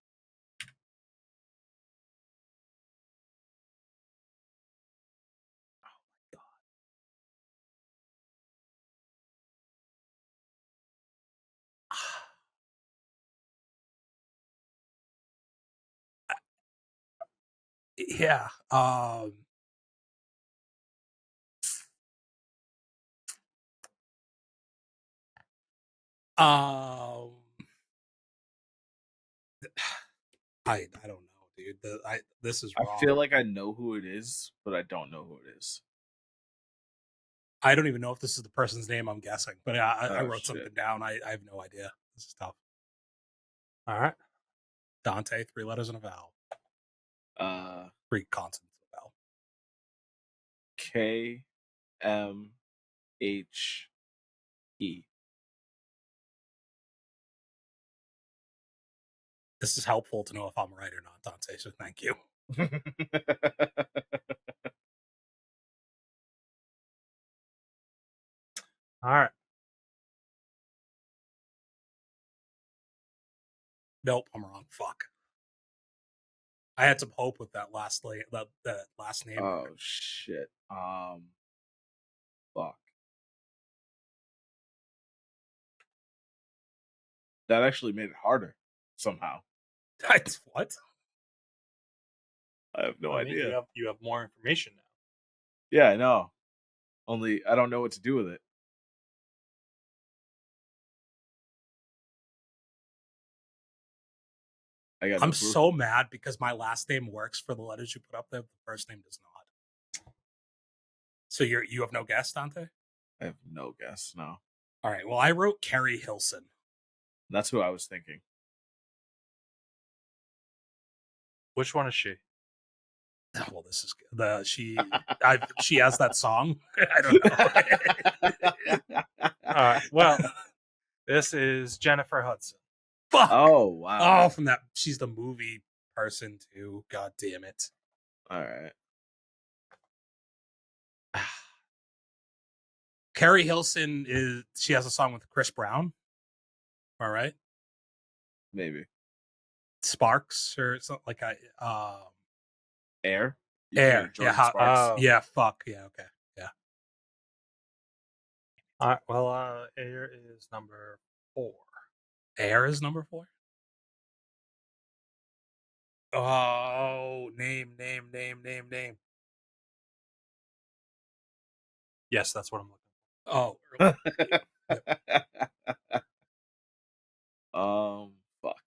Yeah. I don't know, dude. This is wrong. I feel like I know who it is, but I don't know who it is. I don't even know if this is the person's name. I'm guessing, but I Oh, wrote shit. something down. I have no idea. This is tough. All right. Dante, 3 letters and a vowel. 3 consonants and a vowel. KMHE. This is helpful to know if I'm right or not, Dante. So thank you. All right. Nope, I'm wrong. Fuck. I had some hope with that last name. Oh shit. Fuck. That actually made it harder somehow. What? I have no idea. You have more information now. Yeah, I know. Only I don't know what to do with it. I'm so mad because my last name works for the letters you put up there, but the first name does not. So you have no guess, Dante? I have no guess. No. All right. Well, I wrote Carrie Hilson. That's who I was thinking. Which one is she? Well, this is she has that song. I don't know. All right. Well, this is Jennifer Hudson. Fuck. Oh wow. Oh, from that. She's the movie person too. God damn it. All right. Carrie Hilson she has a song with Chris Brown. All right. Maybe. Sparks or something like Air. Air. Yeah. Yeah. Fuck. Yeah. Okay. Yeah. All right. Well, Air is number 4. Air is number 4. Oh, name. Yes, that's what I'm looking for. Fuck.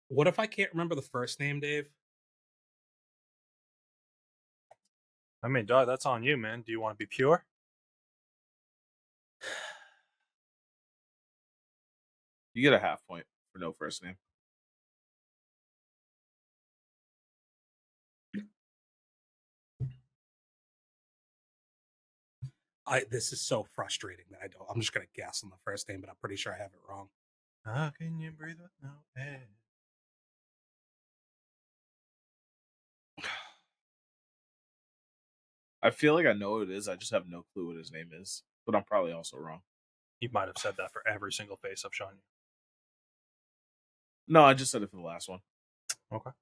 What if I can't remember the first name, Dave? I mean, dog, that's on you, man. Do you want to be pure? You get a half point for no first name. This is so frustrating that I don't. I'm just gonna guess on the first name, but I'm pretty sure I have it wrong. How can you breathe with no air? I feel like I know what it is. I just have no clue what his name is, but I'm probably also wrong. You might have said that for every single face I've shown you. No, I just said it for the last one. Okay.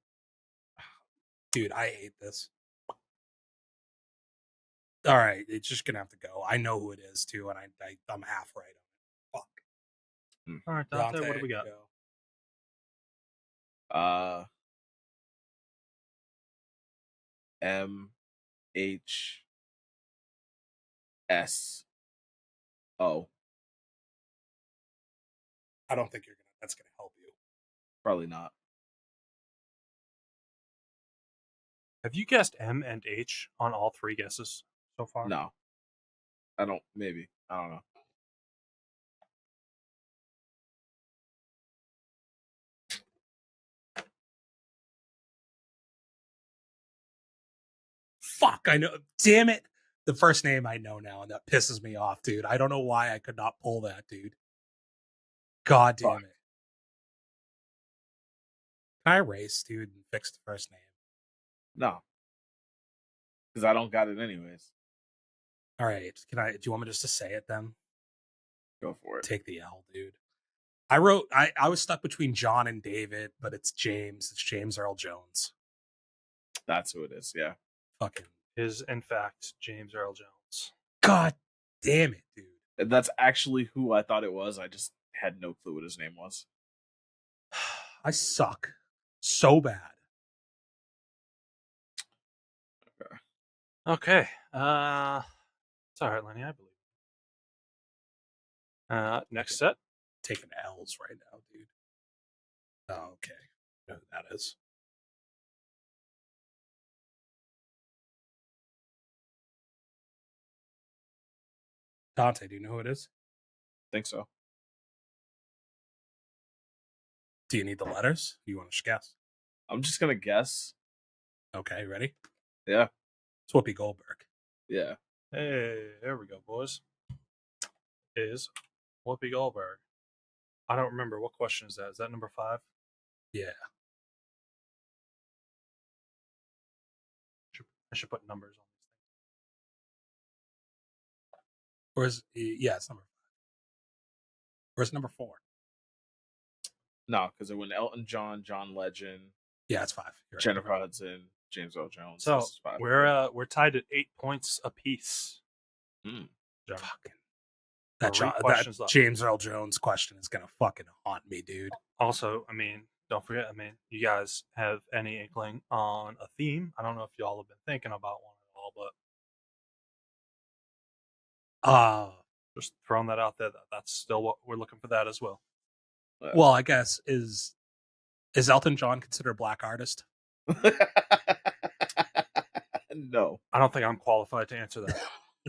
Dude, I hate this. All right, it's just gonna have to go. I know who it is too, and I'm half right on it. Fuck. All right, Dante, what do we got? Go. MHSO. I don't think that's gonna help you. Probably not. Have you guessed M and H on all 3 guesses so far? No. I don't. Maybe. I don't know. Fuck, I know. Damn it. The first name I know now, and that pisses me off, dude. I don't know why I could not pull that, dude. God damn it. Can I erase, dude, and fix the first name? No. Because I don't got it anyways. All right. Do you want me just to say it then? Go for it. Take the L, dude. I was stuck between John and David, but it's James. It's James Earl Jones. That's who it is, yeah. Fucking. Is, in fact, James Earl Jones. God damn it, dude. And that's actually who I thought it was. I just had no clue what his name was. I suck so bad. Okay. It's all right, Lenny. I believe. Next set. Taking L's right now, dude. Oh, okay. I know who that is. Dante, do you know who it is? I think so. Do you need the letters? You want to guess? I'm just going to guess. Okay, ready? Yeah. It's Whoopi Goldberg. Yeah. Hey, there we go, boys. Is Whoopi Goldberg. I don't remember. What question is that? Is that number 5? Yeah. I should put numbers on Where's it's number 5. Where's number 4? No, because it went Elton John, John Legend. Yeah, it's 5. You're Jennifer Hudson, James Earl Jones. So this is 5. we're tied at 8 points apiece. Fucking That James Earl Jones question is gonna fucking haunt me, dude. Also, I mean, don't forget. I mean, you guys have any inkling on a theme? I don't know if y'all have been thinking about one at all, but just throwing that out there. That's still what we're looking for. That as well. Well, I guess is Elton John considered a black artist? No. I don't think I'm qualified to answer that.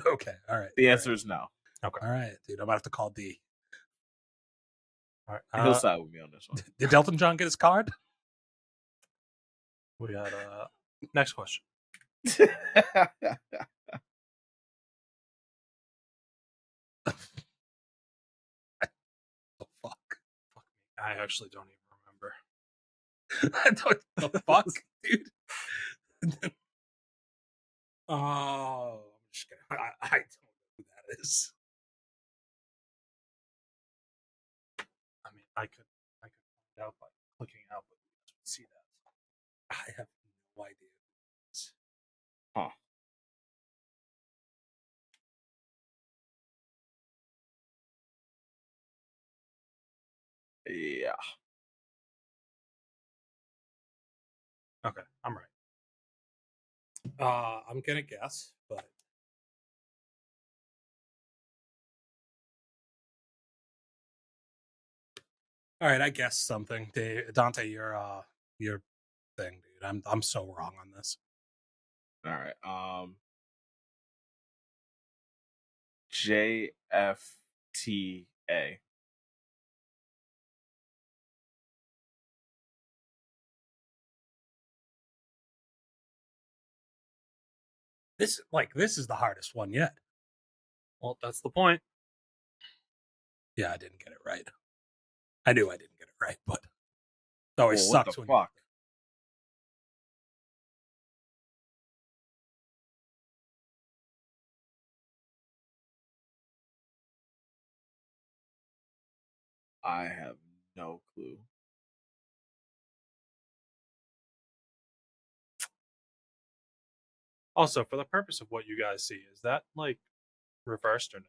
Okay, all right. The answer is no. Okay. All right, dude. I'm gonna have to call D. All right. He'll side with me on this one. Did Elton John get his card? We got next question. Oh, fuck. I actually don't even remember. The fuck, dude. Oh, I'm just gonna. I don't know who that is. I mean, I could find out by clicking out, but you guys would see that. I have no idea. Huh. Yeah. Okay, I'm right. I'm gonna guess, but all right, I guess something. Dante, your thing, dude. I'm so wrong on this. All right. JFTA. This is the hardest one yet. Well, that's the point. Yeah, I didn't get it right. I knew I didn't get it right, but it always Well, sucks what when the fuck? I have no clue. Also, for the purpose of what you guys see, is that like reversed or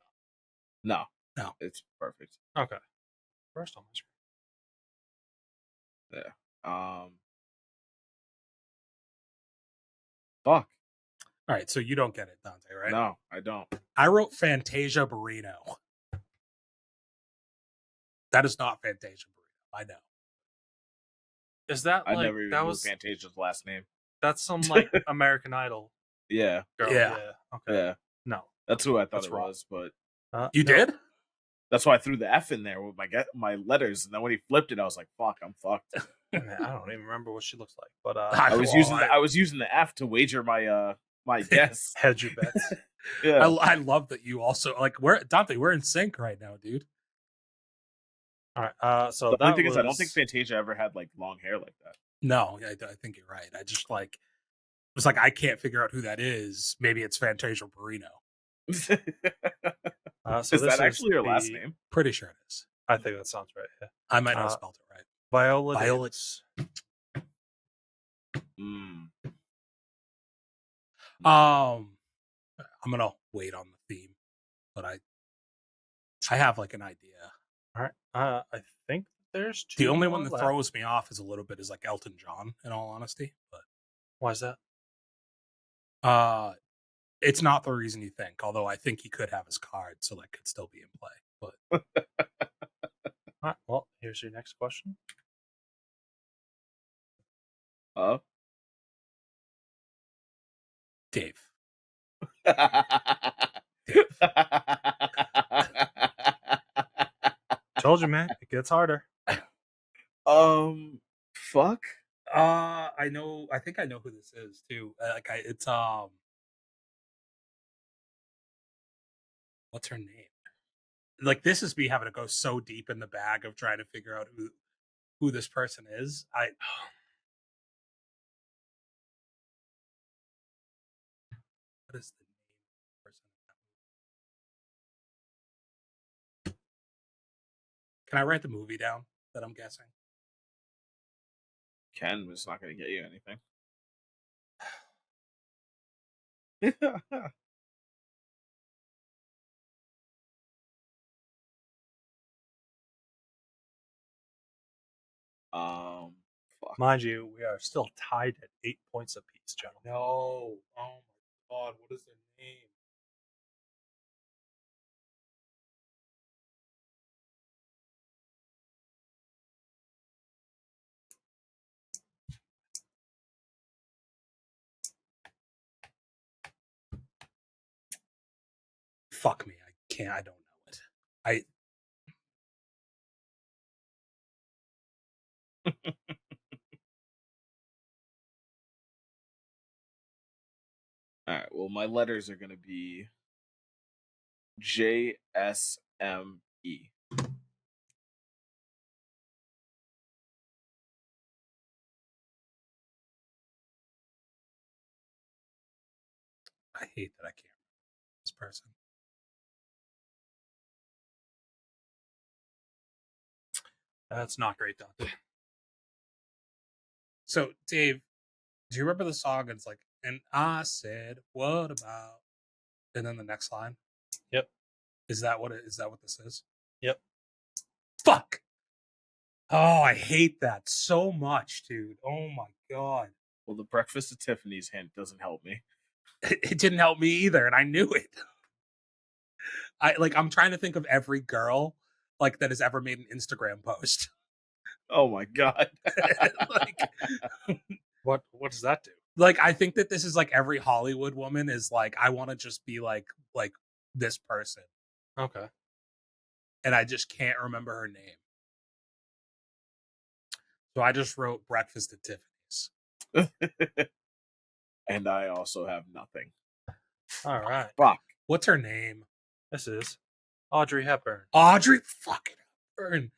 No. No. It's perfect. not? Okay. First on my screen. Yeah. Fuck. All right, so you don't get it, Dante, right? No, I don't. I wrote Fantasia Barrino. That is not Fantasia Barrino. I know. Is that I like never even that knew was Fantasia's last name. that's some like American Idol Yeah. girl? Yeah. Okay. Yeah. No. That's who I thought That's it wrong. was, but You no. did? that's why I threw the F in there with my letters, and then when he flipped it, I was like, "Fuck, I'm fucked." Man, I don't even remember what she looks like, but I was using the F to wager my my guess. hedge your bets. Yeah. I love that you also we're in sync right now, dude. All right. So The that only thing was... is, I don't think Fantasia ever had like long hair like that. No, I think you're right. I just it's like I can't figure out who that is. Maybe it's Fantasia Barrino. Is so that actually her last name? Pretty sure it is. I think that sounds right. Yeah. I might not have spelled it right. Viola. Viola. I'm gonna wait on the theme, but I have like an idea. All right. I think there's two. The only one that left. throws me off is a little bit is like Elton John, in all honesty. But why is that? It's not the reason you think. Although I think he could have his card, so that could still be in play. But all right. Well, here's your next question. Dave. Told you, man. It gets harder. Fuck. I know. I think I know who this is too. It's what's her name? Like, this is me having to go so deep in the bag of trying to figure out who this person is. What is the name of the person? Can I write the movie down that I'm guessing? Ken was not going to get you anything. Fuck. Mind you, we are still tied at 8 points apiece, gentlemen. No. Oh my god, what is their name? Fuck me. I don't know it. All right. Well, my letters are going to be JSME. I hate that I can't remember this person. That's not great, Dante. So, Dave, do you remember the song? It's like, and I said, what about? And then the next line. Yep. Is that what this is? Yep. Fuck. Oh, I hate that so much, dude. Oh my god. Well, the Breakfast at Tiffany's hint doesn't help me. It didn't help me either, and I knew it. I'm trying to think of every girl like that has ever made an Instagram post. Oh my god. What does that do? Like, I think that this is like every Hollywood woman is like, I want to just be like this person. Okay. And I just can't remember her name. So I just wrote Breakfast at Tiffany's. And I also have nothing. All right. Fuck. What's her name? This is Audrey Hepburn. Audrey fucking Hepburn.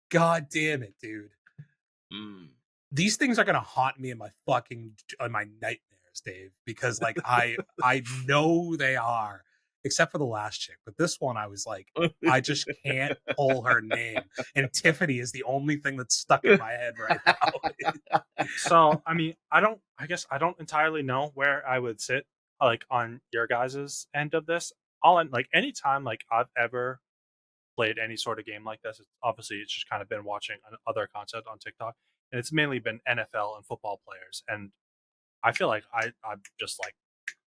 God damn it, dude. These things are gonna haunt me in my nightmares, Dave, because like I know they are, except for the last chick. But this one, I was like, I just can't pull her name, and Tiffany is the only thing that's stuck in my head right now. So, I mean, I guess I don't entirely know where I would sit, like, on your guys' end of this. Like, anytime, like, I've ever played any sort of game like this, it's just kind of been watching other content on TikTok, and it's mainly been NFL and football players. And I feel like I'm just like,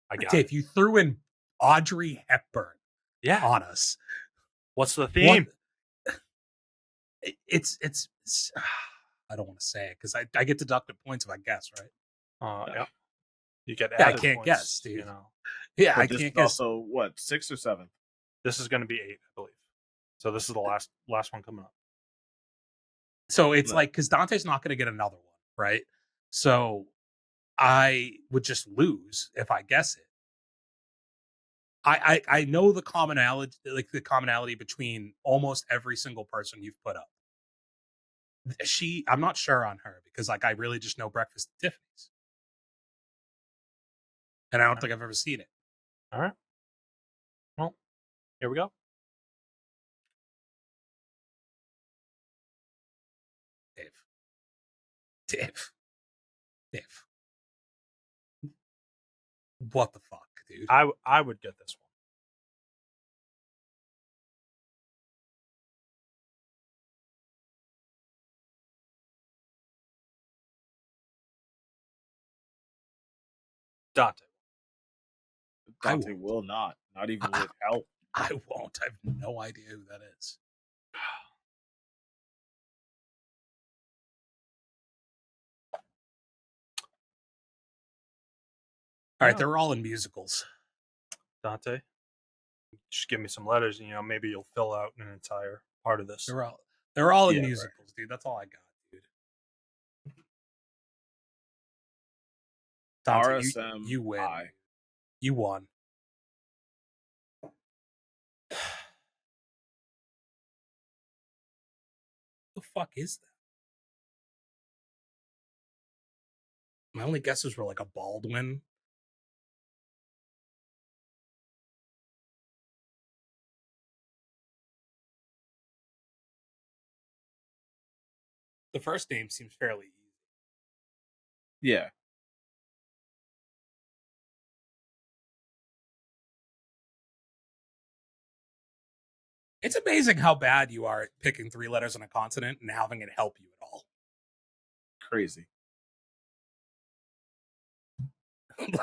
I got Dave, it. you threw in Audrey Hepburn Yeah. on us. What's the theme? It's I don't want to say it because I get deducted points if I guess, right? Yeah. You get I added can't points, guess, dude. you know. Yeah, But I this can't is guess. also what, 6 or 7? This is going to be 8, I believe. So this is the last one coming up. So it's like, because Dante's not going to get another one, right? So I would just lose if I guess it. I know the commonality between almost every single person you've put up. I'm not sure on her because like I really just know Breakfast at Tiffany's, and I don't think I've ever seen it. All right. Well, here we go. Dave. What the fuck, dude? I would get this one. Dante will not even with help. I won't. I have no idea who that is. All right, they're all in musicals. Dante, just give me some letters, and maybe you'll fill out an entire part of this. They're all in musicals, right. Dude. That's all I got, dude. Dante, RSM, you win. You won. The fuck is that? My only guesses were like a Baldwin. The first name seems fairly easy. Yeah. It's amazing how bad you are at picking 3 letters on a consonant and having it help you at all. Crazy.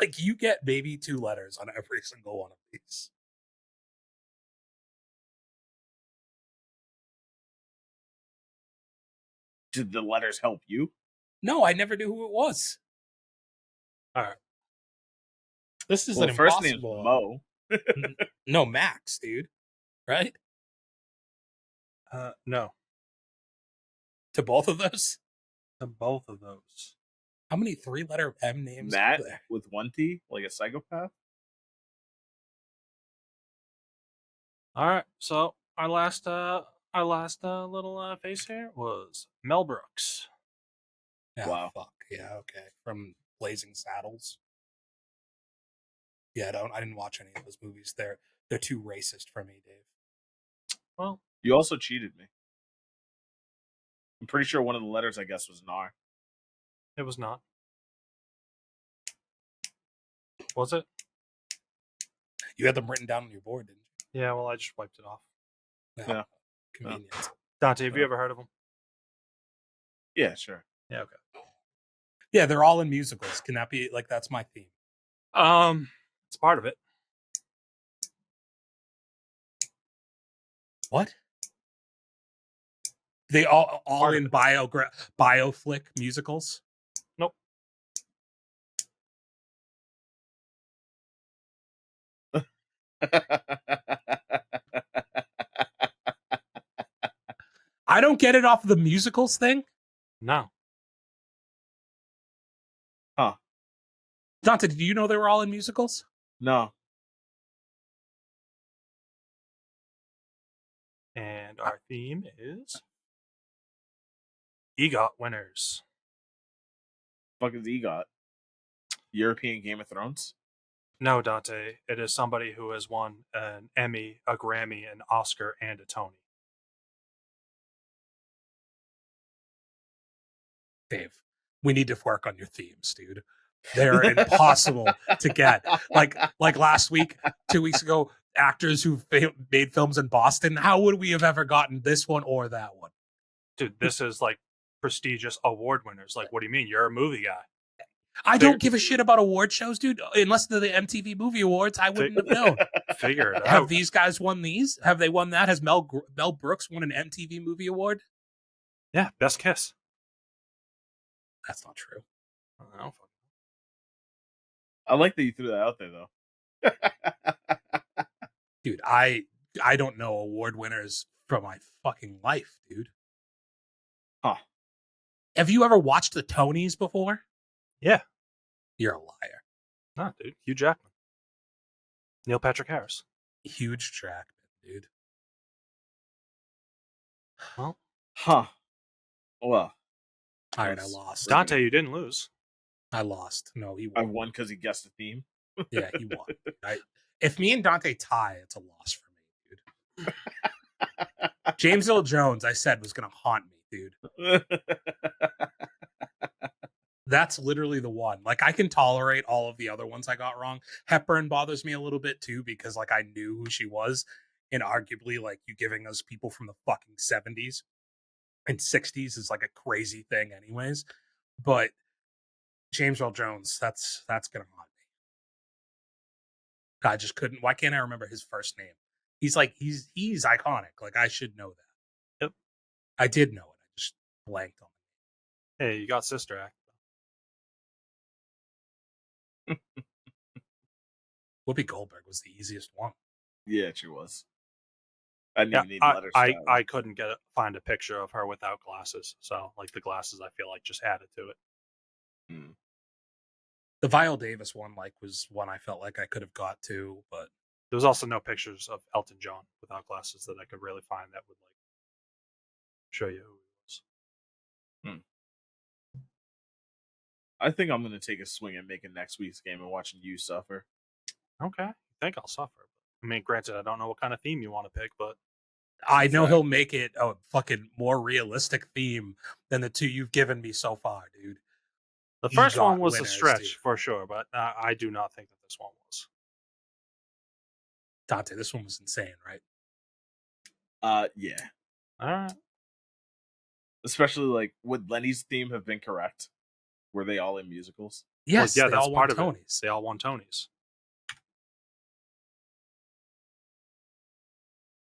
Like, you get maybe 2 letters on every single one of these. Did the letters help you? No, I never knew who it was. All right. This is an impossible. First name's Mo. No, Max, dude. Right? No. To both of those? To both of those. How many 3-letter M names Matt are there? with 1 T, like a psychopath? All right. So our last little face here was Mel Brooks. Yeah, wow. Fuck. Yeah, okay. From Blazing Saddles. Yeah, I didn't watch any of those movies. They're too racist for me, Dave. Well, you also cheated me. I'm pretty sure one of the letters, I guess, was an R. It was not. Was it? You had them written down on your board, didn't you? Yeah, well, I just wiped it off. Yeah. Convenient. Dante, have you ever heard of them? Yeah, sure. Yeah, okay. Yeah, they're all in musicals. Can that be, like, that's my theme? It's part of it. What? They all in bioflick musicals? Nope. I don't get it off of the musicals thing. No. Huh. Dante, did you know they were all in musicals? No. And our theme is EGOT winners. Fuck is EGOT? European Game of Thrones? No, Dante. It is somebody who has won an Emmy, a Grammy, an Oscar, and a Tony. Dave, we need to work on your themes, dude. They're impossible to get. Like last week, 2 weeks ago, actors who made films in Boston. How would we have ever gotten this one or that one? Dude, this is like prestigious award winners. Like, what do you mean? You're a movie guy. I don't give a shit about award shows, dude. Unless they're the MTV Movie Awards, I wouldn't have known. Figure it out. Have these guys won these? Have they won that? Has Mel Brooks won an MTV Movie Award? Yeah, Best Kiss. That's not true. I don't I like that you threw that out there, though. Dude, I don't know award winners from my fucking life, dude. Huh. Have you ever watched the Tonys before? Yeah. You're a liar. Nah, dude. Hugh Jackman. Neil Patrick Harris. Huge track, dude. Well. Huh. Well. All right, I lost. Dante, you didn't lose. I lost. No, he won. I won because he guessed the theme. Yeah, he won. If me and Dante tie, it's a loss for me, dude. James Earl Jones, I said, was going to haunt me, dude. That's literally the one. Like, I can tolerate all of the other ones I got wrong. Hepburn bothers me a little bit, too, because, like, I knew who she was. And arguably, like, you giving us people from the fucking 70s and 60s is, like, a crazy thing anyways. But James Earl Jones, that's going to haunt me. I just couldn't. Why can't I remember his first name? He's iconic. Like, I should know that. Yep. I did know it. I just blanked on it. Hey, you got Sister Act. Whoopi Goldberg was the easiest one. Yeah, she was. I didn't even need letters. I couldn't find a picture of her without glasses. So, like, the glasses, I feel like just added to it. Hmm. The Viola Davis one, like, was one I felt like I could have got to, but there was also no pictures of Elton John without glasses that I could really find that would, like, show you who he was. I think I'm going to take a swing at making next week's game and watching you suffer. Okay. I think I'll suffer. I mean, granted, I don't know what kind of theme you want to pick, but I know he'll make it a fucking more realistic theme than the two you've given me so far, dude. The first one was a stretch for sure, but I do not think that this one was. Dante, this one was insane, right? Yeah. All right. Especially, like, would Lenny's theme have been correct? Were they all in musicals? Yes, well, yeah, they that's all part won of Tonys. it. They all won Tonys.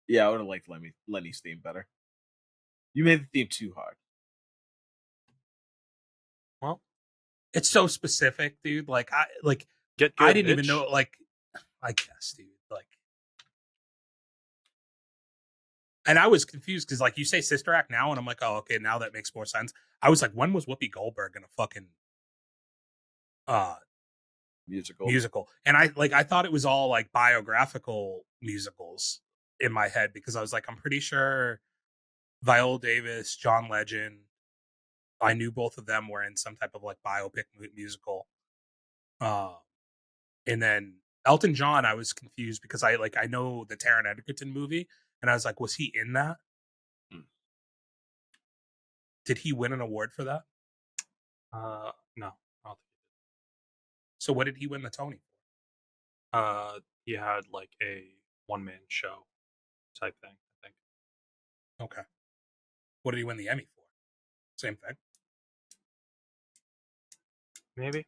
Yeah, I would have liked Lenny's theme better. You made the theme too hard. Well, it's so specific, dude. Like, I didn't even know. Like, I guess, dude. Like, and I was confused because, like, you say Sister Act now, and I'm like, oh, okay, now that makes more sense. I was like, when was Whoopi Goldberg in a fucking musical? And I thought it was all like biographical musicals in my head because I was like, I'm pretty sure Viola Davis, John Legend, I knew both of them were in some type of like biopic musical. And then Elton John, I was confused because I know the Taron Egerton movie, and I was like, was he in that? Did he win an award for that? No, I don't think he did. So what did he win the Tony for? He had like a one-man show type thing, I think. Okay. What did he win the Emmy for? Same thing. Maybe.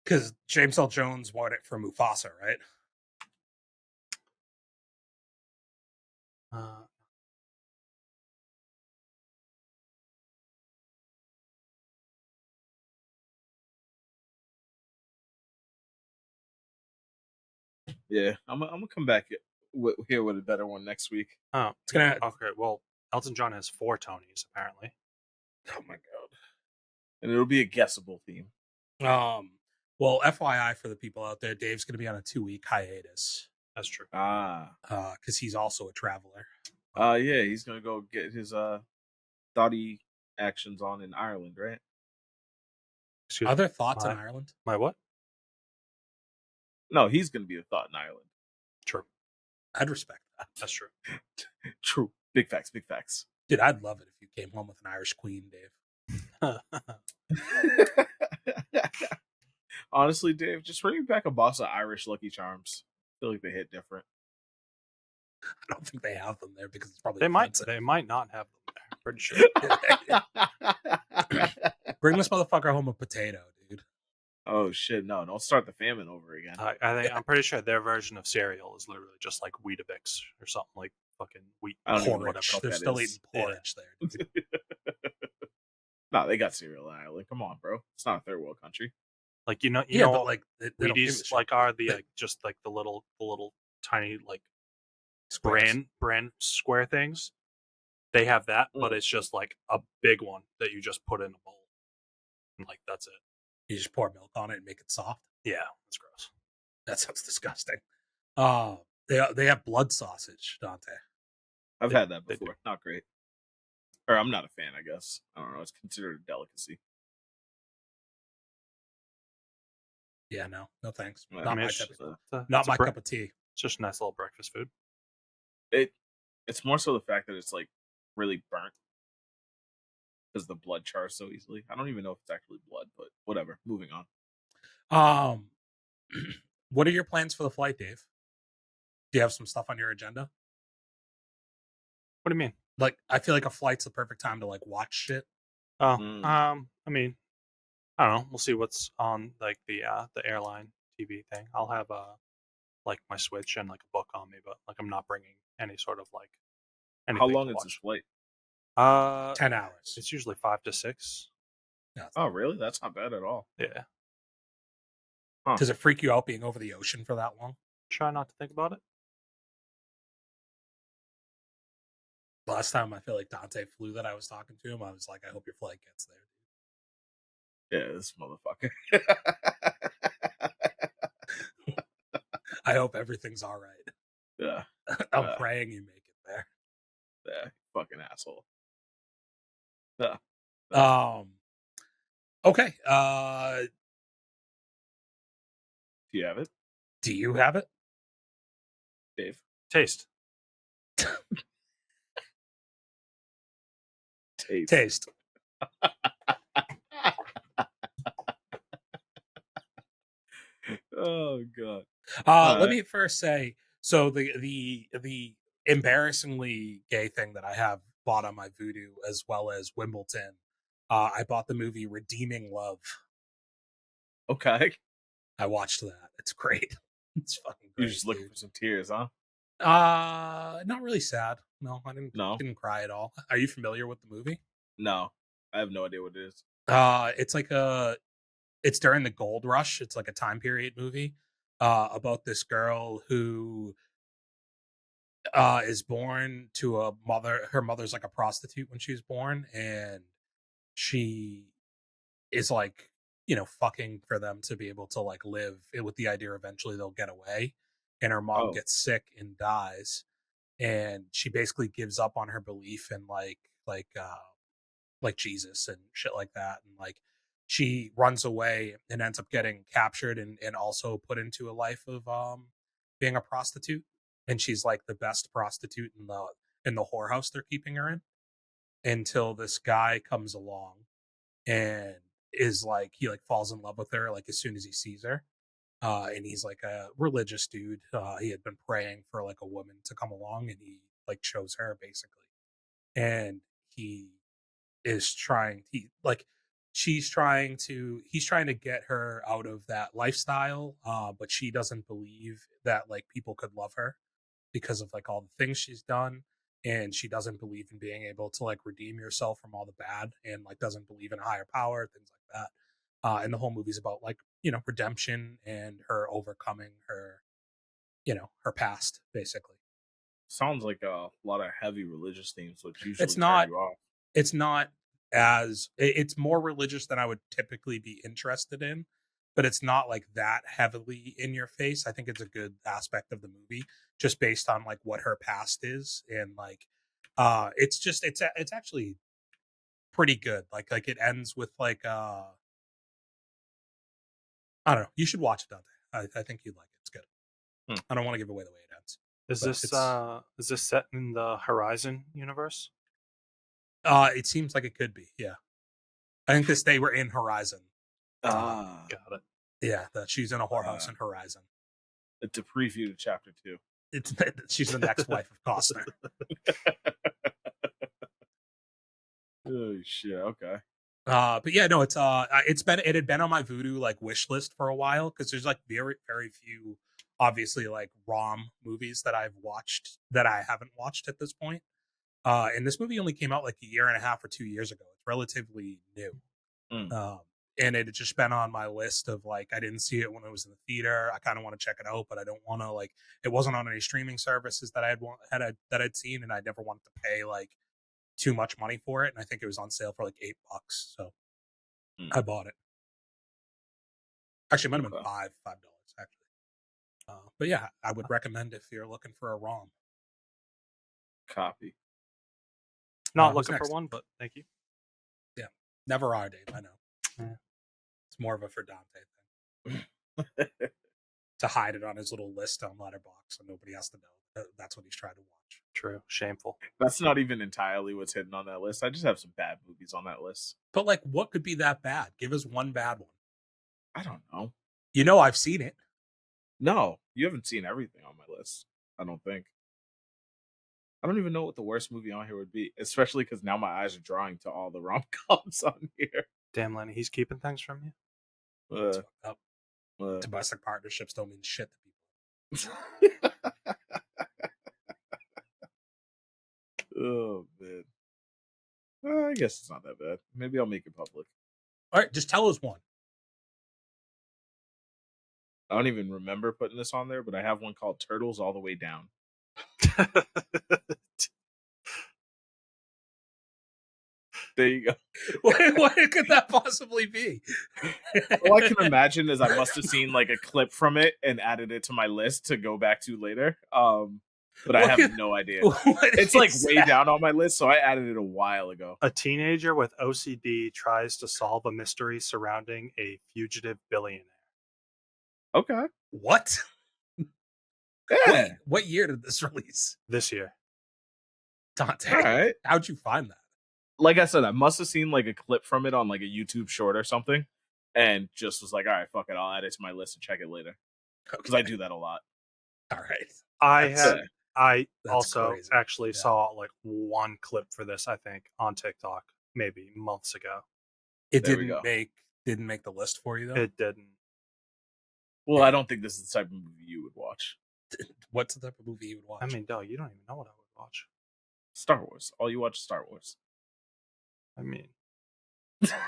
Because James L. Jones won it for Mufasa, right? Yeah, I'm gonna come back here with a better one next week. Oh, it's gonna. Okay, well, Elton John has 4 Tonys apparently. Oh my god! And it'll be a guessable theme. Well, FYI for the people out there, Dave's gonna be on a 2-week hiatus. That's true. because he's also a traveler. Yeah, he's gonna go get his thoughty actions on in Ireland, right? Excuse Other me. thoughts in Ireland? My what? No, he's gonna be the thought in Ireland. True. I'd respect that. That's true. True. Big facts. Big facts. Dude, I'd love it if you came home with an Irish queen, Dave. Honestly, Dave, just bring me back a box of Irish Lucky Charms. I feel like they hit different. I don't think they have them there because it's probably They offensive. might not have them there. Pretty sure. Bring this motherfucker home a potato, dude. Oh shit! No, don't start the famine over again. I'm pretty sure their version of cereal is literally just like Weetabix or something like fucking wheat. I don't even know what Porridge. the fuck They're that still is. eating porridge there. Dude. No, they got cereal in Ireland. Come on, bro. It's not a third world country. Like you know, but like they don't give a Wheaties shit. like are the like just like the little tiny like Squares. brand square things. They have that, but it's just like a big one that you just put in a bowl, and like that's it. You just pour milk on it and make it soft. Yeah, that's gross. That sounds disgusting. They have blood sausage, Dante. I've had that before. Not great. Or I'm not a fan, I guess. I don't know. It's considered a delicacy. Yeah, no thanks. Yeah, Not I mean, my type of, not my cup of tea. It's just a nice little breakfast food. It's more so the fact that it's like really burnt because the blood chars so easily. I don't even know if it's actually blood, but whatever. Moving on. What are your plans for the flight, Dave? Do you have some stuff on your agenda? What do you mean? Like, I feel like a flight's the perfect time to like watch shit. Oh, I mean, I don't know. We'll see what's on like the airline TV thing. I'll have like my Switch and like a book on me, but like I'm not bringing any sort of like anything. How long is this flight? 10 hours. It's usually 5 to 6. Yeah, oh, really? That's not bad at all. Yeah. Huh. Does it freak you out being over the ocean for that long? Try not to think about it. Last time I feel like Dante flew that I was talking to him, I was like, I hope your flight gets there. Yeah, this motherfucker. I hope everything's all right. Yeah. I'm praying you make it there. Yeah, fucking asshole. Okay. Do you have it? Do you have it? Dave? Taste. Taste. Oh god. Let me first say, so the embarrassingly gay thing that I have bought on my Vudu as well as Wimbledon, I bought the movie Redeeming Love. Okay. I watched that. It's great. It's fucking great. You're just looking for some tears, huh? Not really sad. No, I didn't cry at all. Are you familiar with the movie? No. I have no idea what it is. It's like it's during the gold rush. It's like a time period movie about this girl who is born to a mother. Her mother's like a prostitute when she was born, and she is like, fucking for them to be able to like live with the idea eventually they'll get away. And her mom gets sick and dies, and she basically gives up on her belief in like Jesus and shit like that, and like she runs away and ends up getting captured and also put into a life of being a prostitute. And she's like the best prostitute in the whorehouse they're keeping her in, until this guy comes along and is like, he like falls in love with her like as soon as he sees her. And he's like a religious dude. He had been praying for like a woman to come along, and he like chose her basically. And he's trying to get her out of that lifestyle, but she doesn't believe that like people could love her because of like all the things she's done, and she doesn't believe in being able to like redeem yourself from all the bad, and like doesn't believe in a higher power, things like that. And the whole movie's about like, redemption and her overcoming her past basically. Sounds like a lot of heavy religious themes, which usually It's not turn you off. it's more religious than I would typically be interested in, but it's not like that heavily in your face. I think it's a good aspect of the movie, just based on like what her past is, and like it's actually pretty good. Like it ends with like I don't know. You should watch it, Dante. I think you'd like it. It's good. I don't want to give away the way it ends. Is this set in the Horizon universe? It seems like it could be. Yeah, I think they were in Horizon. Got it. Yeah, that she's in a whorehouse in Horizon. It's a preview to chapter 2. She's the next wife of Costner. Oh shit! Okay. But yeah, no, it had been on my Vudu like wish list for a while, because there's like very very few, obviously, like rom movies that I've watched that I haven't watched at this point. And this movie only came out like a year and a half or 2 years ago. It's relatively new. And it had just been on my list of like, I didn't see it when it was in the theater. I kind of want to check it out, but I don't want to, like, it wasn't on any streaming services that I'd seen, and I never wanted to pay like too much money for it. And I think it was on sale for like $8, so I bought it. Actually, it might have been $5 actually. But yeah, I would recommend if you're looking for a ROM. Copy. Not looking for one, but thank you. Yeah, never are, Dave. I know. Yeah. It's more of a for Dante thing. To hide it on his little list on Letterboxd so nobody has to know that's what he's trying to watch. True. Shameful. That's not even entirely what's hidden on that list. I just have some bad movies on that list. But like, what could be that bad? Give us one bad one. I don't know. You know, I've seen it. No, you haven't seen everything on my list. I don't think. I don't even know what the worst movie on here would be, especially because now my eyes are drawing to all the rom-coms on here. Damn, Lenny, he's keeping things from you. Domestic partnerships don't mean shit to people. Oh man, I guess it's not that bad. Maybe I'll make it public. All right, just tell us one. I don't even remember putting this on there, but I have one called Turtles All the Way Down. There you go. What could that possibly be? All I can imagine is I must have seen like a clip from it and added it to my list to go back to later. But I have no idea. It's like way down on my list, so I added it a while ago. A teenager with OCD tries to solve a mystery surrounding a fugitive billionaire. Okay. What? Yeah. What year did this release? This year. Dante. All right. How'd you find that? Like I said, I must have seen like a clip from it on like a YouTube short or something, and just was like, all right, fuck it, I'll add it to my list and check it later. Because I do that a lot. All right. I also actually saw like one clip for this, I think, on TikTok maybe months ago. It didn't make the list for you though? It didn't. Well, I don't think this is the type of movie you would watch. What's the type of movie you would watch? I mean, dog, you don't even know what I would watch. Star Wars. All you watch is Star Wars. I mean,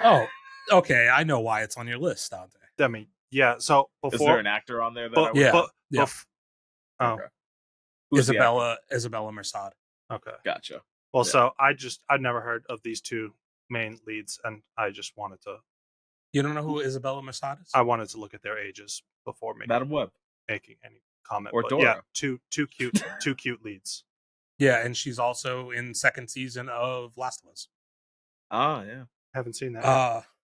oh, okay. I know why it's on your list, Dante. I mean, yeah. So before, is there an actor on there that okay. Isabella Merced. Okay, gotcha. Well, so I'd never heard of these two main leads, and I just wanted to. You don't know who Isabella Merced is? I wanted to look at their ages before making any comment. Or but Dora. yeah, two cute leads. Yeah, and she's also in second season of Last of Us. Oh yeah, haven't seen that.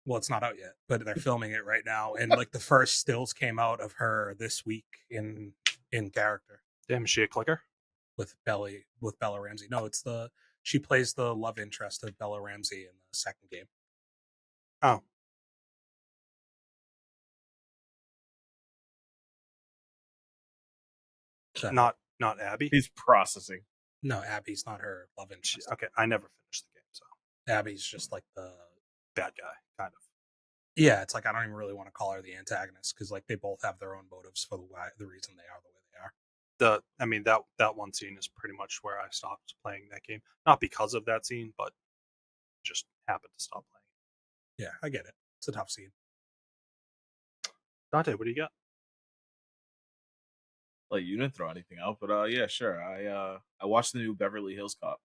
Well, it's not out yet, but they're filming it right now, and like the first stills came out of her this week in character. Damn, is she a clicker? With Bella Ramsey. No, she plays the love interest of Bella Ramsey in the second game. Oh. Not Abby. He's processing. No, Abby's not her love interest. Okay, I never finished the game, so Abby's just like the bad guy, kind of. Yeah, it's like I don't even really want to call her the antagonist because like they both have their own motives for the reason they are the way they are. I mean that one scene is pretty much where I stopped playing that game. Not because of that scene, but just happened to stop playing. Yeah, I get it. It's a tough scene. Dante, what do you got? Well, you didn't throw anything out, but yeah, sure. I watched the new Beverly Hills Cop.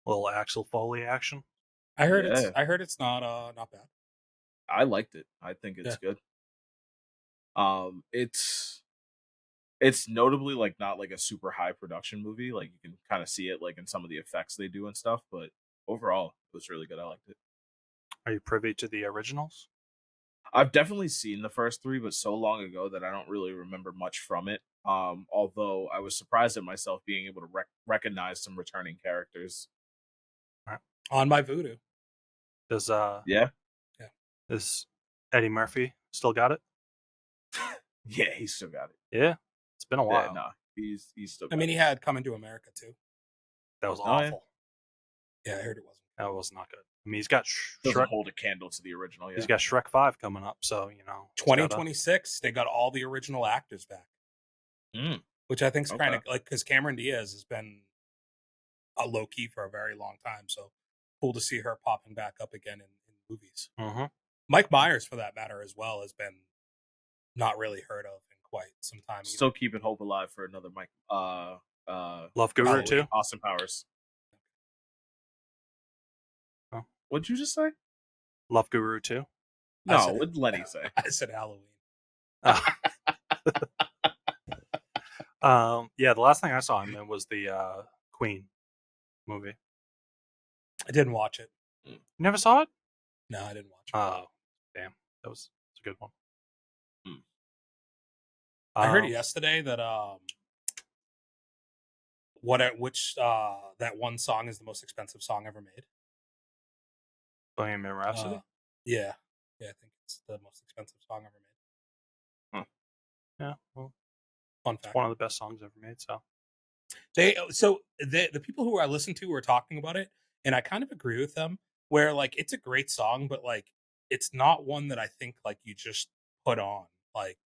A little Axel Foley action. I heard it's not bad. I liked it. I think it's good. It's notably like not like a super high production movie. Like you can kind of see it like in some of the effects they do and stuff, but overall it was really good. I liked it. Are you privy to the originals? I've definitely seen the first three, but so long ago that I don't really remember much from it. Although I was surprised at myself being able to recognize some returning characters. On my voodoo. Does Yeah, Is Eddie Murphy still got it? yeah, he's still got it. Yeah, it's been a while. Yeah, no, he's still. I mean, he had Coming to America too. That was Oh, awful. Yeah, I heard it wasn't. That was not good. I mean, he's got Doesn't Shrek. hold a candle to the original. Yeah, He's got Shrek 5 coming up, so you know. 2026, they got all the original actors back, which I think is kind of like, because Cameron Diaz has been a low key for a very long time, so cool to see her popping back up again in movies. Mm-hmm. Mike Myers, for that matter, as well, has been not really heard of in quite some time. Still keeping hope alive for another Mike. Love Guru Halloween. too. Austin Powers. Oh. What'd you just say? Love Guru too. No, what did Lenny say? I said Halloween. Yeah, the last thing I saw him in was the Queen movie. I didn't watch it. You never saw it? No, I didn't watch it. Oh, damn. It's a good one. I heard yesterday that that one song is the most expensive song ever made. Bohemian Rhapsody? Yeah, I think it's the most expensive song ever made. Yeah, well, fun it's fact. one of the best songs ever made. So the people who I listen to were talking about it, and I kind of agree with them. Where like it's a great song, but like it's not one that I think like you just put on, like,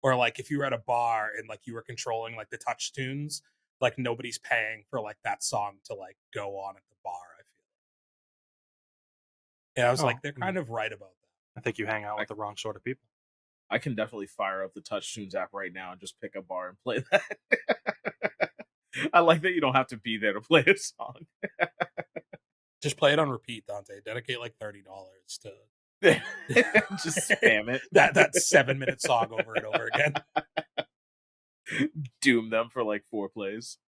or like if you were at a bar and like you were controlling like the touch tunes, like nobody's paying for like that song to like go on at the bar. I feel. And I was like, they're kind of right about that. I think you hang out with the wrong sort of people. I can definitely fire up the Touch Tunes app right now and just pick a bar and play that. I like that you don't have to be there to play a song. Just play it on repeat, Dante. Dedicate like $30 to just spam it. that 7-minute song over and over again. Doom them for like 4 plays.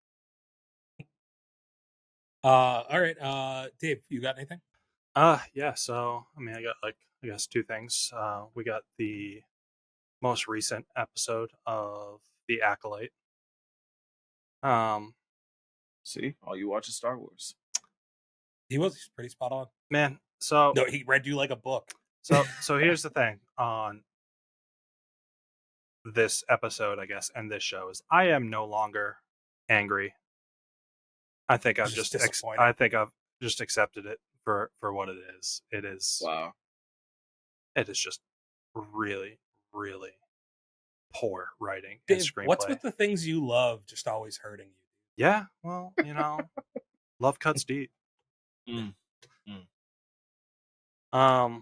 All right, Dave, you got anything? Yeah. So I mean, I got like I guess 2 things. We got the most recent episode of The Acolyte. See, all you watch is Star Wars. He's pretty spot on, man. So no, he read you like a book. So here's the thing on this episode, I guess, and this show is I am no longer angry. I think I've just accepted it for what it is. It is wow. It is just really, really poor writing Dave, and screenplay. What's with the things you love just always hurting you? Yeah, well, you know, love cuts deep. I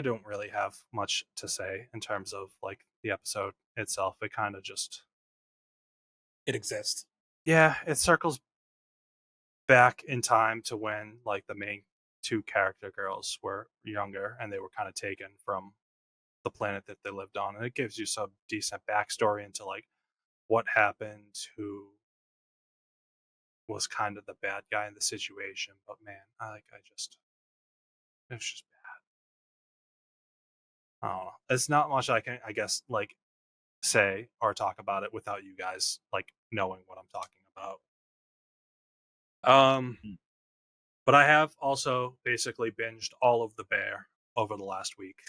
don't really have much to say in terms of like the episode itself. It kind of just it exists. Yeah, it circles back in time to when like the main 2 character girls were younger and they were kind of taken from the planet that they lived on, and it gives you some decent backstory into like what happened, who was kind of the bad guy in the situation. But man, it was just bad. I don't know. It's not much I can, I guess, like say or talk about it without you guys like knowing what I'm talking about. But I have also basically binged all of The Bear over the last week.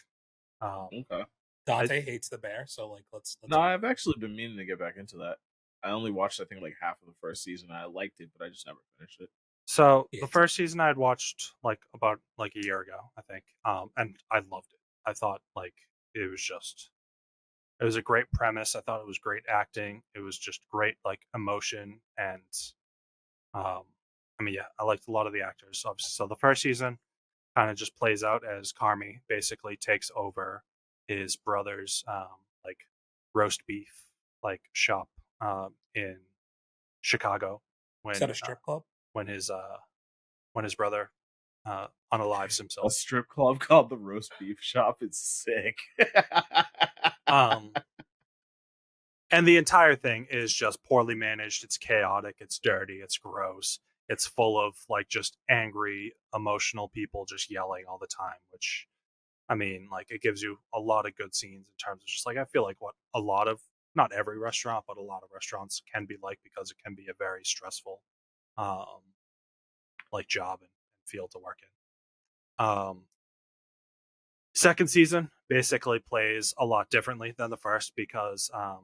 Okay. Dante hates The Bear, so like let's. No, I've actually been meaning to get back into that. I only watched I think like half of the first season. I liked it, but I just never finished it. So the first season I had watched like about like a year ago, I think, and I loved it. I thought like it was a great premise. I thought it was great acting. It was just great like emotion, and I mean, yeah, I liked a lot of the actors. Obviously, so the first season kind of just plays out as Carmy basically takes over his brother's like roast beef like shop in Chicago when is that a strip club? When his brother unalives himself. A strip club called the Roast Beef Shop is sick. Um, and the entire thing is just poorly managed. It's chaotic. It's dirty. It's gross. It's full of like just angry, emotional people just yelling all the time, which I mean, like it gives you a lot of good scenes in terms of just like I feel like what a lot of not every restaurant, but a lot of restaurants can be like because it can be a very stressful um like job and field to work in. Second season basically plays a lot differently than the first because I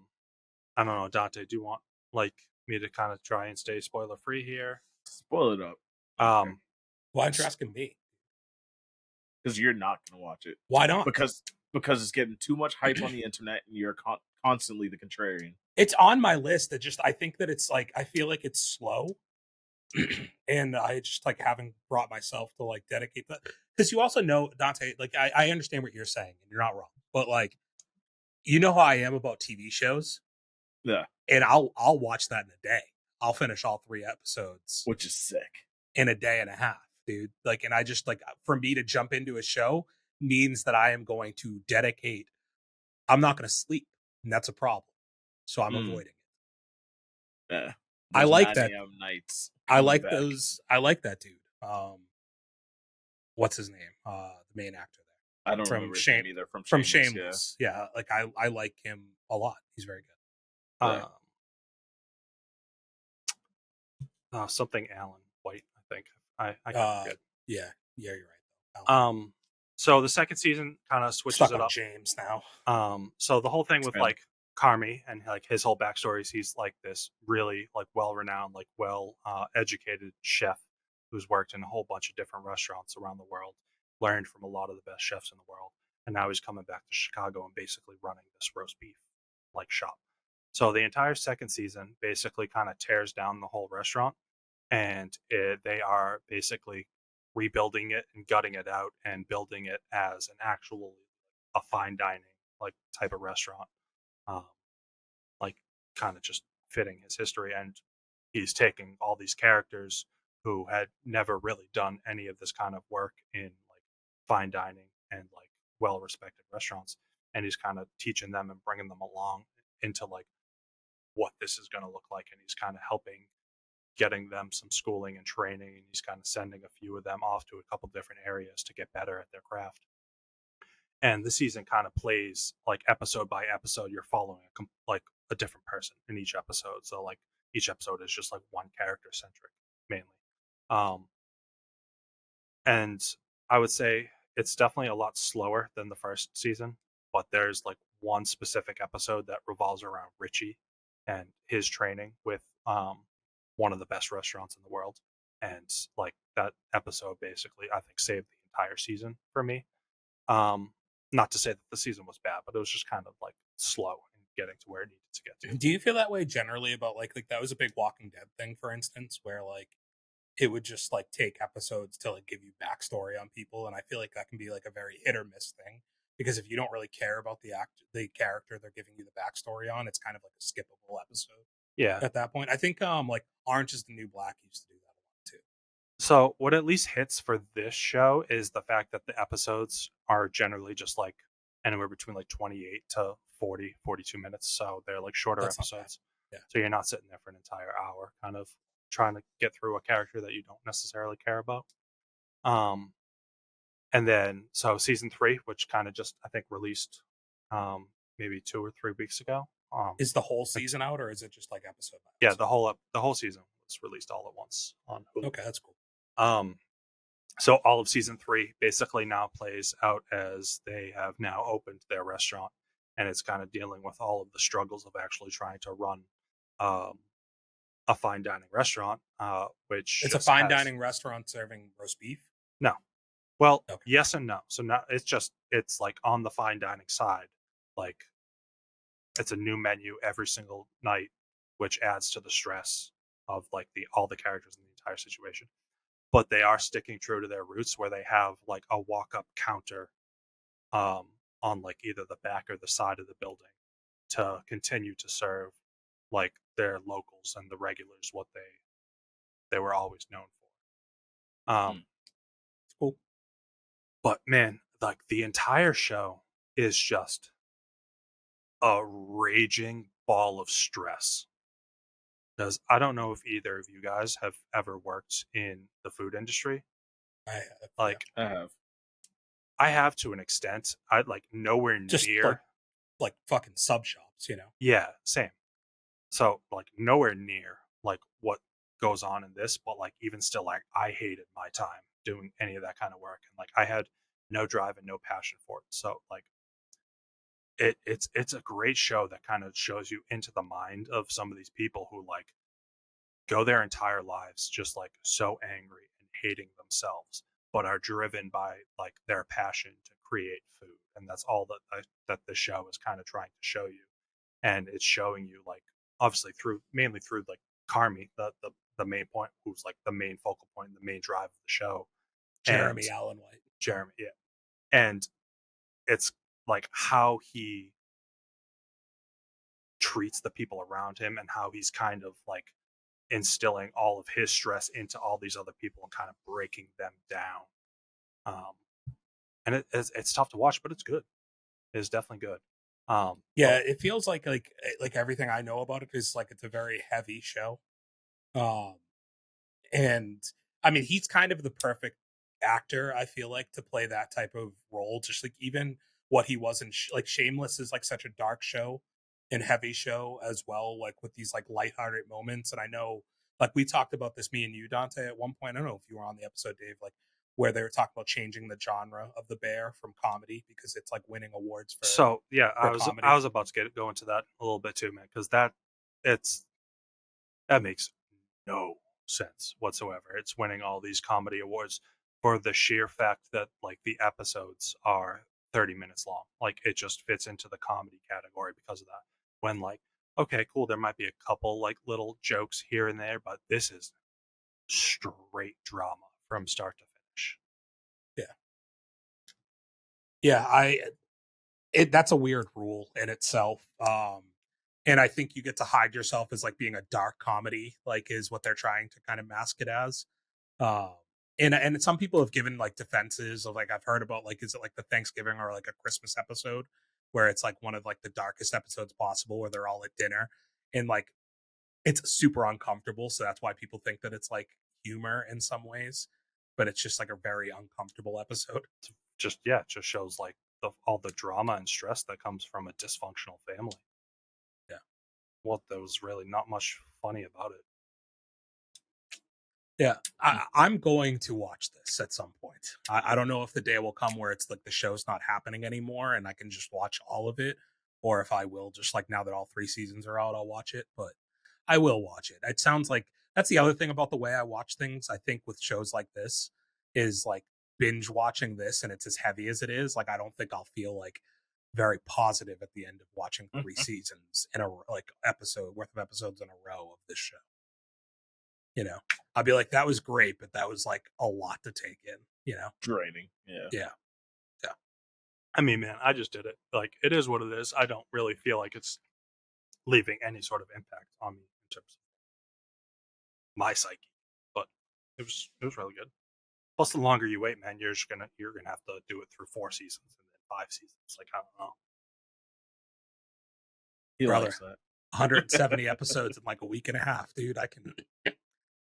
don't know, Dante, do you want like me to kind of try and stay spoiler free here? Spoil it up. Um Why aren't you asking me? Because you're not going to watch it. Why not? Because it's getting too much hype on the internet, and you're constantly the contrarian. It's on my list. I think that it's like I feel like it's slow, and I just like haven't brought myself to like dedicate that because you also know Dante. Like I understand what you're saying, and you're not wrong. But like you know how I am about TV shows, Yeah, and I'll watch that in a day. I'll finish all 3 episodes which is sick. in a day and a half, dude. Like, and I just like for me to jump into a show means that I am going to dedicate. I'm not going to sleep, and that's a problem. So I'm avoiding it. Yeah, I those like 9 that. a.m. nights. I Coming like back. those. I like that dude. What's his name? The main actor there I don't from remember his Shame name either. From from Shameless, Shameless. Yeah, like I like him a lot. He's very good. Yeah. Something Alan White, I think. I forget. Yeah, you're right. So the second season kind of switches Stuck it on up. James now. So the whole thing with Explain. like Carmi and like his whole backstory is he's like this really like well-renowned, like educated chef who's worked in a whole bunch of different restaurants around the world, learned from a lot of the best chefs in the world, and now he's coming back to Chicago and basically running this roast beef like shop. So the entire second season basically kind of tears down the whole restaurant, and they are basically rebuilding it and gutting it out and building it as an actual a fine dining like type of restaurant, um, like kind of just fitting his history. And he's taking all these characters who had never really done any of this kind of work in like fine dining and like well respected restaurants, and he's kind of teaching them and bringing them along into like what this is going to look like, and he's kind of helping getting them some schooling and training, and he's kind of sending a few of them off to a couple different areas to get better at their craft. And the season kind of plays like episode by episode. You're following like a different person in each episode, so like each episode is just like one character centric mainly. And I would say it's definitely a lot slower than the first season, but there's like one specific episode that revolves around Richie and his training with one of the best restaurants in the world. And like that episode basically I think saved the entire season for me. Not to say that the season was bad, but it was just kind of like slow in getting to where it needed to get to. Do you feel that way generally about like that was a big Walking Dead thing, for instance, where like it would just like take episodes to like give you backstory on people, and I feel like that can be like a very hit or miss thing because if you don't really care about the character they're giving you the backstory on, it's kind of like a skippable episode. Yeah. At that point, I think like Orange is the New Black used to do that a lot too. So what at least hits for this show is the fact that the episodes are generally just like anywhere between like 28 to 40, 42 minutes. So they're like shorter That's not bad. episodes. Yeah. So you're not sitting there for an entire hour kind of trying to get through a character that you don't necessarily care about. And then so season 3, which kind of just I think released maybe 2 or 3 weeks ago. Is the whole season out or is it just like episode by Yeah, episode? the whole season was released all at once on Hulu. Okay, that's cool. So all of season 3 basically now plays out as they have now opened their restaurant, and it's kind of dealing with all of the struggles of actually trying to run a fine dining restaurant, which it's a fine dining restaurant serving roast beef. No, well, okay. Yes and no. So now it's like on the fine dining side, like it's a new menu every single night, which adds to the stress of like all the characters in the entire situation. But they are sticking true to their roots where they have like a walk-up counter on like either the back or the side of the building to continue to serve like their locals and the regulars what they were always known for. It's cool. But man, like the entire show is just a raging ball of stress. Because I don't know if either of you guys have ever worked in the food industry. I have, Like, I have. I have to an extent. I like nowhere just near. like fucking sub shops, you know. Yeah, same. So like nowhere near like what goes on in this, but like even still, like I hated my time doing any of that kind of work, and like I had no drive and no passion for it. So like it's a great show that kind of shows you into the mind of some of these people who like go their entire lives just like so angry and hating themselves, but are driven by like their passion to create food, and that's all that the show is kind of trying to show you. And it's showing you like obviously through mainly through like Carmi, the main point, who's like the main focal point, the main drive of the show, and Jeremy Allen White. Jeremy, yeah, and it's like how he treats the people around him and how he's kind of like instilling all of his stress into all these other people and kind of breaking them down. And it's tough to watch, but it's good. It's definitely good. Yeah, it feels like everything I know about it is like it's a very heavy show. And I mean, he's kind of the perfect actor, I feel like, to play that type of role. Just like even what he was in like Shameless is like such a dark show and heavy show as well, like with these like lighthearted moments. And I know like we talked about this, me and you, Dante, at one point. I don't know if you were on the episode, Dave, like where they were talking about changing the genre of the Bear from comedy because it's like winning awards for so yeah, comedy. I was about to go into that a little bit too, man, because that makes no sense whatsoever. It's winning all these comedy awards for the sheer fact that like the episodes are 30 minutes long. Like it just fits into the comedy category because of that. When like, okay, cool, there might be a couple like little jokes here and there, but this is straight drama from start to finish. Yeah. That's a weird rule in itself. And I think you get to hide yourself as like being a dark comedy, like is what they're trying to kind of mask it as. Um, and some people have given like defenses of like I've heard about like is it like the Thanksgiving or like a Christmas episode where it's like one of like the darkest episodes possible where they're all at dinner and like it's super uncomfortable, so that's why people think that it's like humor in some ways, but it's just like a very uncomfortable episode. It just shows like all the drama and stress that comes from a dysfunctional family. Yeah. Well, there was really not much funny about it. Yeah, I'm going to watch this at some point. I don't know if the day will come where it's like the show's not happening anymore and I can just watch all of it, or if I will just like now that all 3 seasons are out, I'll watch it. But I will watch it. It sounds like that's the other thing about the way I watch things. I think with shows like this is like binge watching this and it's as heavy as it is. Like I don't think I'll feel like very positive at the end of watching 3 seasons in a like episode worth of episodes in a row of this show. You know, I'll be like, that was great, but that was like a lot to take in, you know? Draining. Yeah. Yeah. I mean, man, I just did it. Like, it is what it is. I don't really feel like it's leaving any sort of impact on me in terms of my psyche, but it was really good. Plus, the longer you wait, man, you're gonna have to do it through 4 seasons and then 5 seasons. Like, I don't know. He Brother, likes that. 170 episodes in like a week and a half, dude. I can,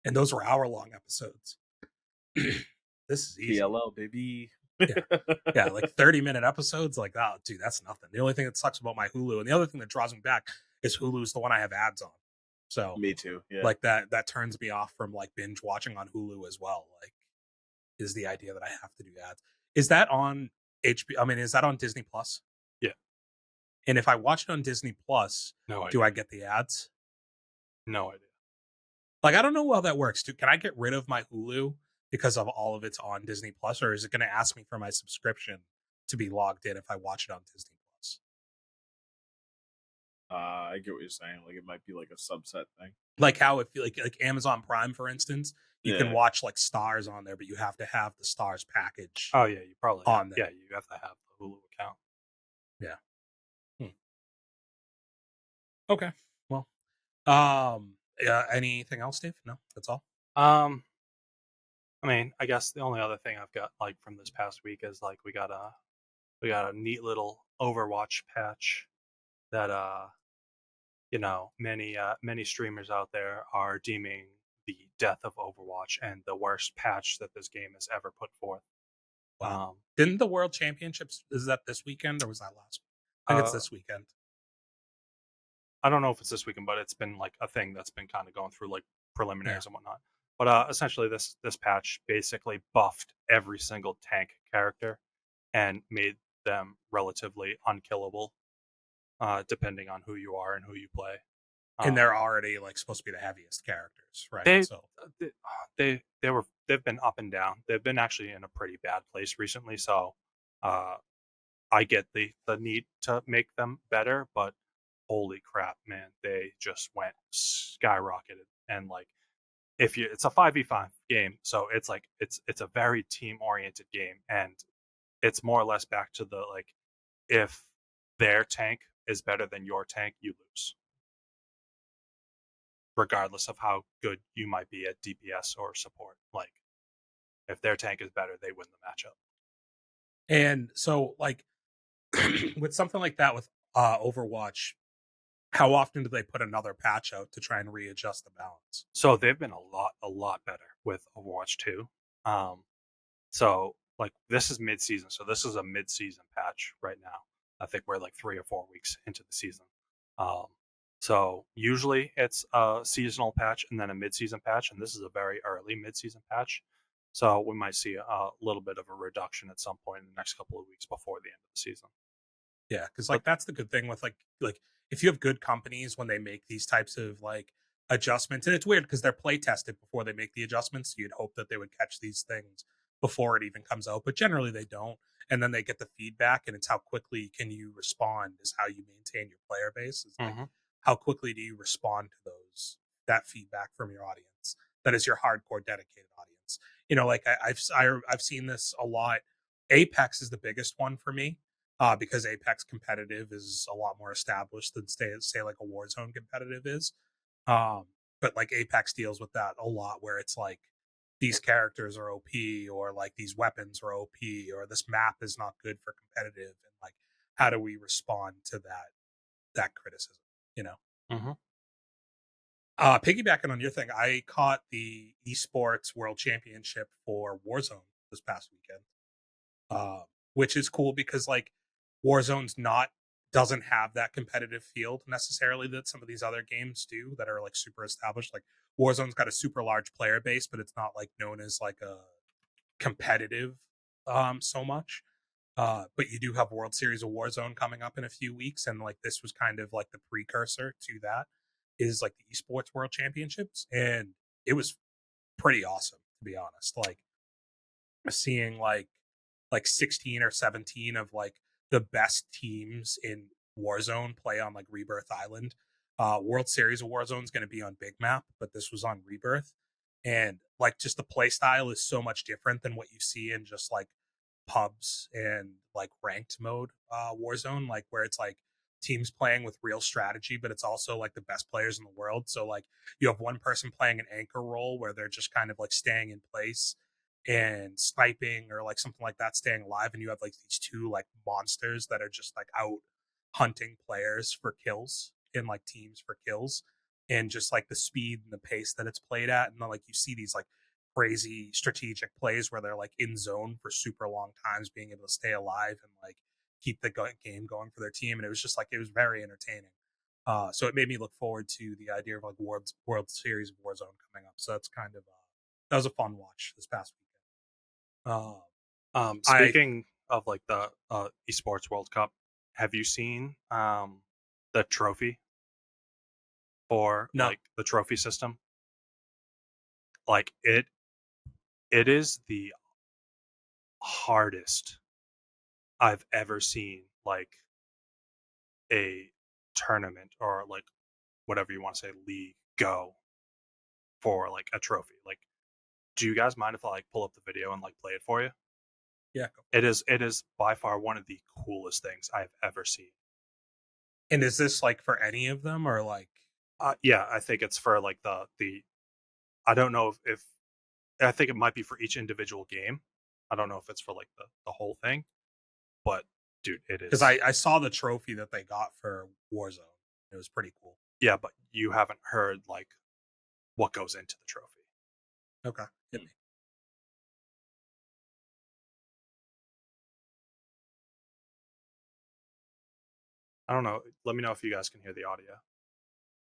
and those were hour-long episodes. This is easy. PLL, baby. Yeah, like 30-minute episodes. Like, oh, dude, that's nothing. The only thing that sucks about my Hulu, and the other thing that draws me back is Hulu's the one I have ads on. So Me too. Yeah. like that turns me off from like binge watching on Hulu as well. Like, is the idea that I have to do ads. Is that on HBO? I mean, is that on Disney Plus? Yeah. And if I watch it on Disney Plus, No idea. do I get the ads? No idea. Like, I don't know how that works. Can I get rid of my Hulu because of all of it's on Disney Plus, or is it going to ask me for my subscription to be logged in if I watch it on Disney Plus? I get what you're saying. Like it might be like a subset thing. Like how if like Amazon Prime, for instance, you can Yeah. watch like Stars on there, but you have to have the Stars package. Oh yeah, you probably On there. yeah, you have to have the Hulu account. Yeah. Okay. Well, anything else, Dave? No, that's all. I mean, I guess the only other thing I've got like from this past week is like we got a neat little Overwatch patch that many streamers out there are deeming the death of Overwatch and the worst patch that this game has ever put forth. Wow. Didn't the World Championships, is that this weekend or was that last week? I think it's this weekend. I don't know if it's this weekend, but it's been like a thing that's been kind of going through like preliminaries and whatnot. But essentially, this patch basically buffed every single tank character and made them relatively unkillable, depending on who you are and who you play. And they're already like supposed to be the heaviest characters, right? They've been up and down. They've been actually in a pretty bad place recently. So I get the need to make them better, but holy crap, man, they just went skyrocketed. And like, it's a 5v5 game, so it's like it's a very team oriented game, and it's more or less back to the like, if their tank is better than your tank, you lose, regardless of how good you might be at DPS or support. Like, if their tank is better, they win the matchup. And so, like, with something like that, with Overwatch, how often do they put another patch out to try and readjust the balance? So they've been a lot better with Overwatch 2. So like, this is mid-season, so this is a mid-season patch right now. I think we're like 3 or 4 weeks into the season. So usually it's a seasonal patch and then a mid-season patch, and this is a very early mid-season patch. So we might see a little bit of a reduction at some point in the next couple of weeks before the end of the season. Yeah, because like that's the good thing with like if you have good companies when they make these types of like adjustments, and it's weird because they're play tested before they make the adjustments. So you'd hope that they would catch these things before it even comes out, but generally they don't. And then they get the feedback, and it's how quickly can you respond is how you maintain your player base. It's like how quickly do you respond to that feedback from your audience? That is your hardcore dedicated audience. You know, like I've seen this a lot. Apex is the biggest one for me. Because Apex competitive is a lot more established than say like a Warzone competitive is. But like Apex deals with that a lot, where it's like these characters are OP, or like these weapons are OP, or this map is not good for competitive, and like how do we respond to that criticism? You know. Piggybacking on your thing, I caught the esports world championship for Warzone this past weekend, which is cool because like Warzone's doesn't have that competitive field necessarily that some of these other games do that are like super established. Like Warzone's got a super large player base, but it's not like known as like a competitive so much. But you do have World Series of Warzone coming up in a few weeks, and like this was kind of like the precursor to that, is like the esports world championships, and it was pretty awesome, to be honest. Like seeing like 16 or 17 of like the best teams in Warzone play on like Rebirth Island. World Series of Warzone is going to be on Big Map, but this was on Rebirth, and like just the play style is so much different than what you see in just like pubs and like ranked mode Warzone, like where it's like teams playing with real strategy, but it's also like the best players in the world. So like you have one person playing an anchor role where they're just kind of like staying in place and sniping or like something like that, staying alive, and you have like these two like monsters that are just like out hunting players for kills in like teams for kills, and just like the speed and the pace that it's played at. And then like you see these like crazy strategic plays where they're like in zone for super long times, being able to stay alive and like keep the game going for their team. And it was just like, it was very entertaining. So it made me look forward to the idea of like World Series of Warzone coming up. So that's kind of that was a fun watch this past weekend. Speaking of like the esports World Cup, have you seen the trophy for like the trophy system? Like it is the hardest I've ever seen like a tournament or like whatever you want to say league go for like a trophy. Like, do you guys mind if I like pull up the video and like play it for you? Yeah. It is by far one of the coolest things I've ever seen. And is this like for any of them or like yeah, I think it's for like the I don't know if I think it might be for each individual game. I don't know if it's for like the whole thing, but Dude, it Because is. I saw the trophy that they got for Warzone. It was pretty cool. Yeah, but you haven't heard like what goes into the trophy. Okay, hit me. I don't know. Let me know if you guys can hear the audio.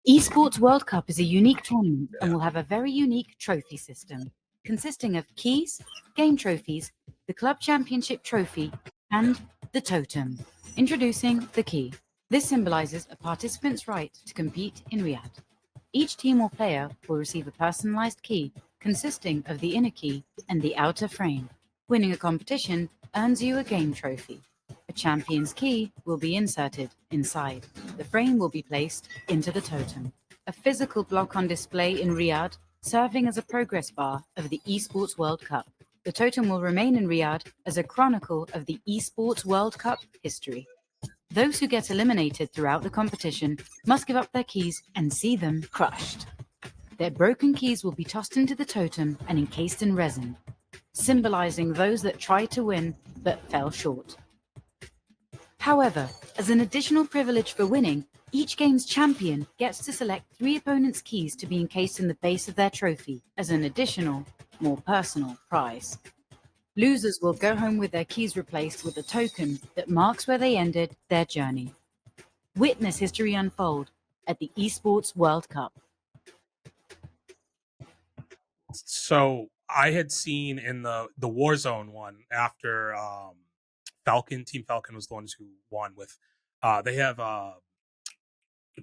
Esports World Cup is a unique tournament and will have a very unique trophy system consisting of keys, game trophies, the club championship trophy, and the totem. Introducing the key. This symbolizes a participant's right to compete in Riyadh. Each team or player will receive a personalized key consisting of the inner key and the outer frame. Winning a competition earns you a game trophy. A champion's key will be inserted inside. The frame will be placed into the totem. A physical block on display in Riyadh, serving as a progress bar of the Esports World Cup. The totem will remain in Riyadh as a chronicle of the Esports World Cup history. Those who get eliminated throughout the competition must give up their keys and see them crushed. Their broken keys will be tossed into the totem and encased in resin, symbolizing those that tried to win but fell short. However, as an additional privilege for winning, each game's champion gets to select 3 opponents' keys to be encased in the base of their trophy as an additional, more personal prize. Losers will go home with their keys replaced with a token that marks where they ended their journey. Witness history unfold at the Esports World Cup. So I had seen in the Warzone one after Team Falcon was the ones who won with they have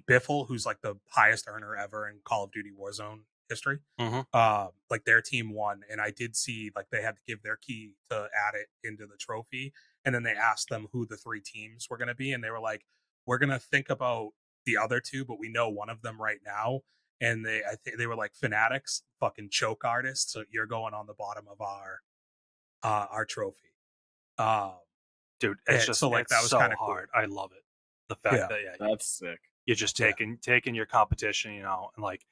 Biffle, who's like the highest earner ever in Call of Duty Warzone history. Like their team won, and I did see like they had to give their key to add it into the trophy, and then they asked them who the 3 teams were going to be, and they were like, "We're going to think about the other 2, but we know one of them right now." And I think they were like fanatics, fucking choke artists. So you're going on the bottom of our trophy. Dude, it's just so like it's that was so kind of hard. cool. I love it. The fact that That's sick. you're just taking your competition, you know, and like,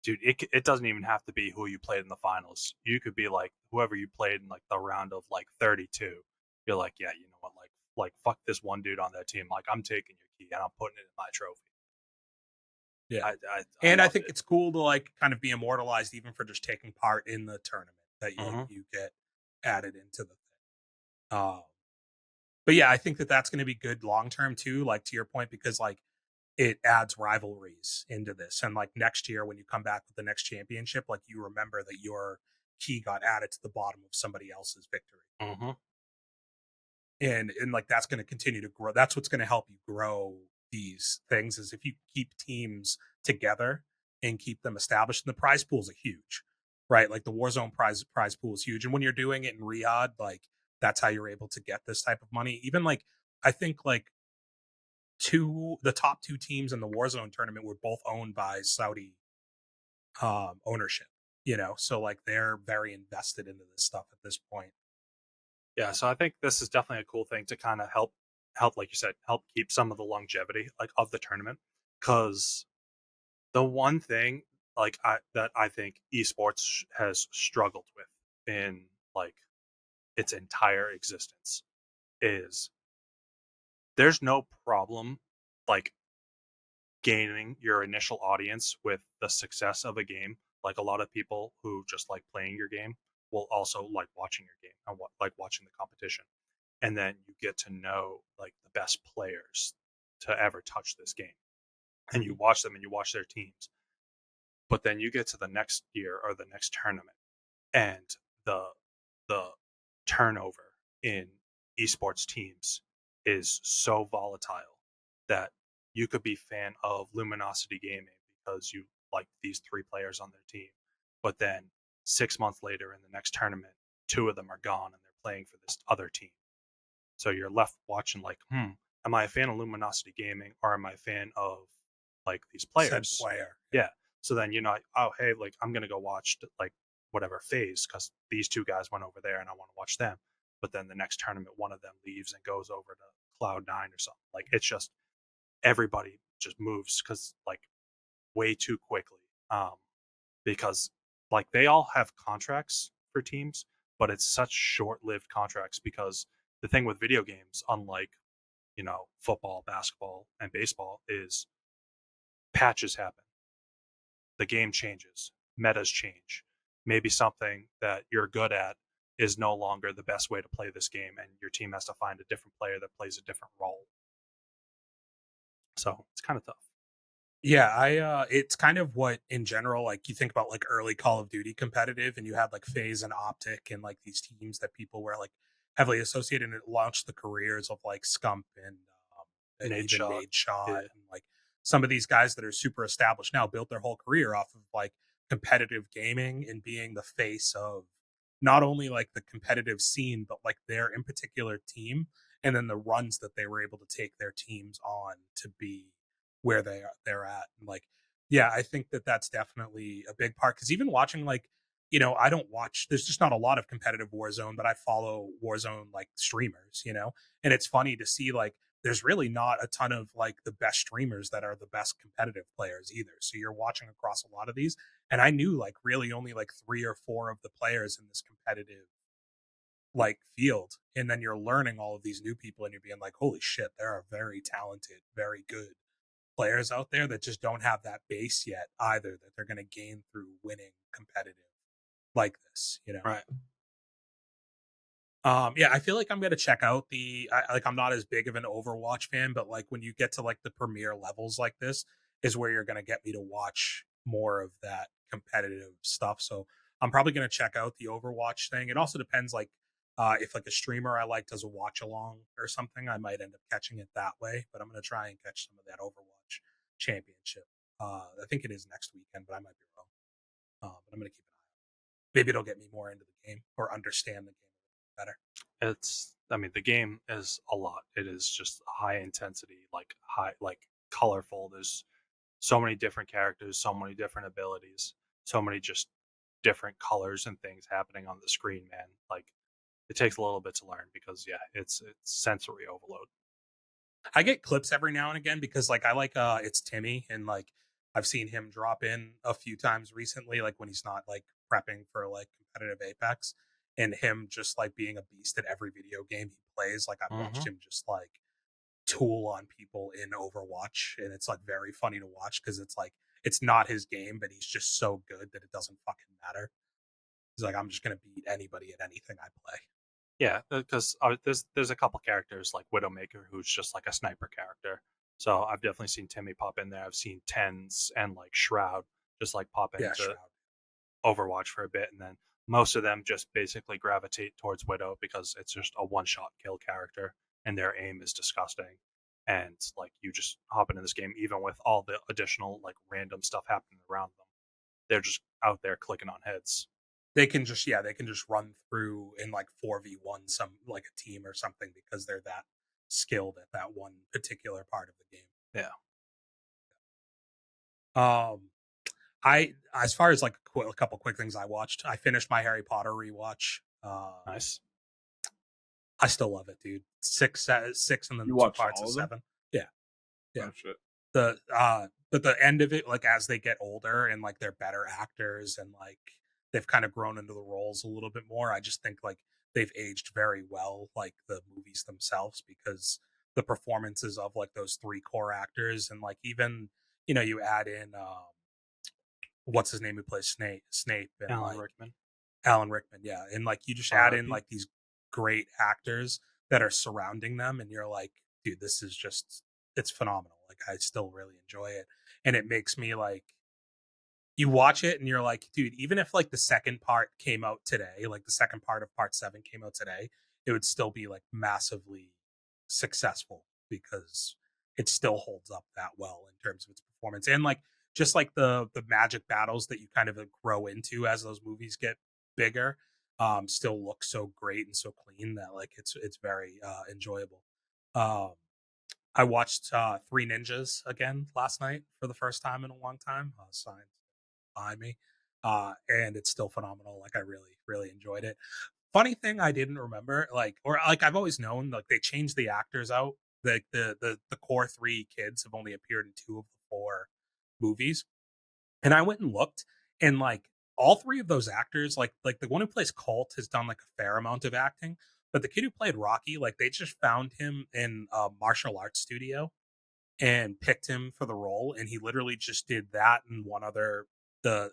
dude, it doesn't even have to be who you played in the finals. You could be like whoever you played in like the round of like 32. You're like, yeah, you know what, like fuck this one dude on that team. Like I'm taking your key and I'm putting it in my trophy. Yeah, I I think it's cool to like kind of be immortalized even for just taking part in the tournament that you get added into the thing. But yeah, I think that's going to be good long term too. Like to your point, because like it adds rivalries into this, and like next year when you come back with the next championship, like you remember that your key got added to the bottom of somebody else's victory. And like that's going to continue to grow. That's what's going to help you grow these things is if you keep teams together and keep them established. And the prize pools are huge, right? Like the Warzone prize pool is huge, and when you're doing it in Riyadh, like that's how you're able to get this type of money. Even like I think like the top 2 teams in the Warzone tournament were both owned by Saudi ownership, you know, so like they're very invested into this stuff at this point. Yeah, so I think this is definitely a cool thing to kind of help, like you said, help keep some of the longevity like of the tournament. Because the one thing like that I think esports has struggled with in like its entire existence is there's no problem like gaining your initial audience with the success of a game. Like a lot of people who just like playing your game will also like watching your game and like watching the competition. And then you get to know like the best players to ever touch this game. And you watch them and you watch their teams. But then you get to the next year or the next tournament and the turnover in esports teams is so volatile that you could be fan of Luminosity Gaming because you like these 3 players on their team, but then 6 months later in the next tournament 2 of them are gone and they're playing for this other team. So you're left watching like, am I a fan of Luminosity Gaming or am I a fan of like these players? Said player. Yeah. So then, you know, oh, hey, like I'm going to go watch like whatever phase because these 2 guys went over there and I want to watch them. But then the next tournament, one of them leaves and goes over to Cloud9 or something. Like it's just everybody just moves because like way too quickly. Because like they all have contracts for teams, but it's such short-lived contracts because the thing with video games, unlike football, basketball, and baseball is patches happen. The game changes, metas change. Maybe something that you're good at is no longer the best way to play this game, and your team has to find a different player that plays a different role. So it's kind of tough. Yeah, it's kind of what in general, like you think about like early Call of Duty competitive, and you had like FaZe and Optic and like these teams that people were like heavily associated, and it launched the careers of like Scump and Nade even Shot. Nade Shot, Yeah. and like some of these guys that are super established now built their whole career off of like competitive gaming and being the face of not only like the competitive scene, but like their in particular team, and then the runs that they were able to take their teams on to be where they're at. And like, yeah, I think that that's definitely a big part, because even watching like, I don't watch, there's just not a lot of competitive Warzone, but I follow Warzone like streamers, and it's funny to see like there's really not a ton of like the best streamers that are the best competitive players either. So you're watching across a lot of these, and I knew like really only like 3 or 4 of the players in this competitive like field, and then you're learning all of these new people, and you're being like, holy shit, there are very talented, very good players out there that just don't have that base yet either, that they're going to gain through winning competitive like this, Right. Yeah, I feel like I'm gonna check out like I'm not as big of an Overwatch fan, but like when you get to like the premier levels like this is where you're gonna get me to watch more of that competitive stuff. So I'm probably gonna check out the Overwatch thing. It also depends, like if like a streamer I like does a watch along or something, I might end up catching it that way. But I'm gonna try and catch some of that Overwatch championship. I think it is next weekend, but I might be wrong. But I'm gonna keep an eye on it. Maybe it'll get me more into the game or understand the game better. The game is a lot. It is just high intensity, like colorful. There's so many different characters, so many different abilities, so many just different colors and things happening on the screen, man. Like, it takes a little bit to learn because it's sensory overload. I get clips every now and again because like I like it's Timmy, and like I've seen him drop in a few times recently, like when he's not like prepping for like competitive Apex, and him just like being a beast at every video game he plays. Like I've watched him just like tool on people in Overwatch, and it's like very funny to watch because it's like it's not his game, but he's just so good that it doesn't fucking matter. He's like, I'm just gonna beat anybody at anything I play. Yeah, because there's a couple characters like Widowmaker who's just like a sniper character. So I've definitely seen Timmy pop in there. I've seen Tens and like Shroud just like pop into Shroud. Overwatch for a bit, and then most of them just basically gravitate towards Widow because it's just a one-shot kill character, and their aim is disgusting. And like you just hop into this game, even with all the additional like random stuff happening around them, they're just out there clicking on heads. They can just run through in like 4v1 some like a team or something because they're that skilled at that one particular part of the game. Yeah. I as far as like a couple quick things I watched, I finished my Harry Potter rewatch. Nice. I still love it, dude. Six and then You 2 watched parts all of of them? 7. Yeah. Oh, shit. But the end of it, like as they get older and like they're better actors and like they've kind of grown into the roles a little bit more, I just think like they've aged very well, like the movies themselves, because the performances of like those 3 core actors, and like even you add in what's his name who plays Snape and Alan like Rickman. Alan Rickman, yeah, and like you just add in R.I.P. like these great actors that are surrounding them, and you're like, dude, this is just, it's phenomenal. Like I still really enjoy it, and it makes me like, you watch it and you're like, dude, even if like the second part came out today, like the second part of part 7 came out today, it would still be like massively successful because it still holds up that well in terms of its performance, and like just like the magic battles that you kind of grow into as those movies get bigger still look so great and so clean that like it's very enjoyable. I watched 3 Ninjas again last night for the first time in a long time, signed by me, and it's still phenomenal. Like I really really enjoyed it. Funny thing I didn't remember, like, or like I've always known, like they changed the actors out. Like the core 3 kids have only appeared in 2 of the 4 movies, and I went and looked, and like all 3 of those actors, like the one who plays Colt has done like a fair amount of acting, But the kid who played Rocky, like they just found him in a martial arts studio and picked him for the role, and he literally just did that and one other.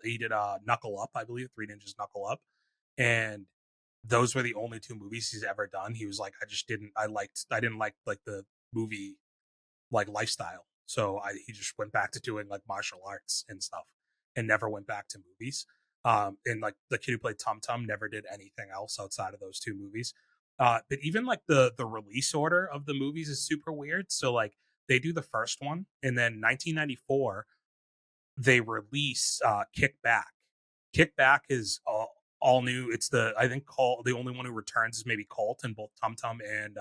He did Knuckle Up, I believe, Three Ninjas Knuckle Up, and those were the only two movies he's ever done. He was like, I didn't like the movie like lifestyle, so he just went back to doing like martial arts and stuff, and never went back to movies. And like the kid who played Tum Tum never did anything else outside of those two movies. But even like the release order of the movies is super weird. So like they do the first one, and then 1994 they release Kick Back. Kick Back is all new. It's I think Colt, the only one who returns is maybe Colt, and both Tum Tum and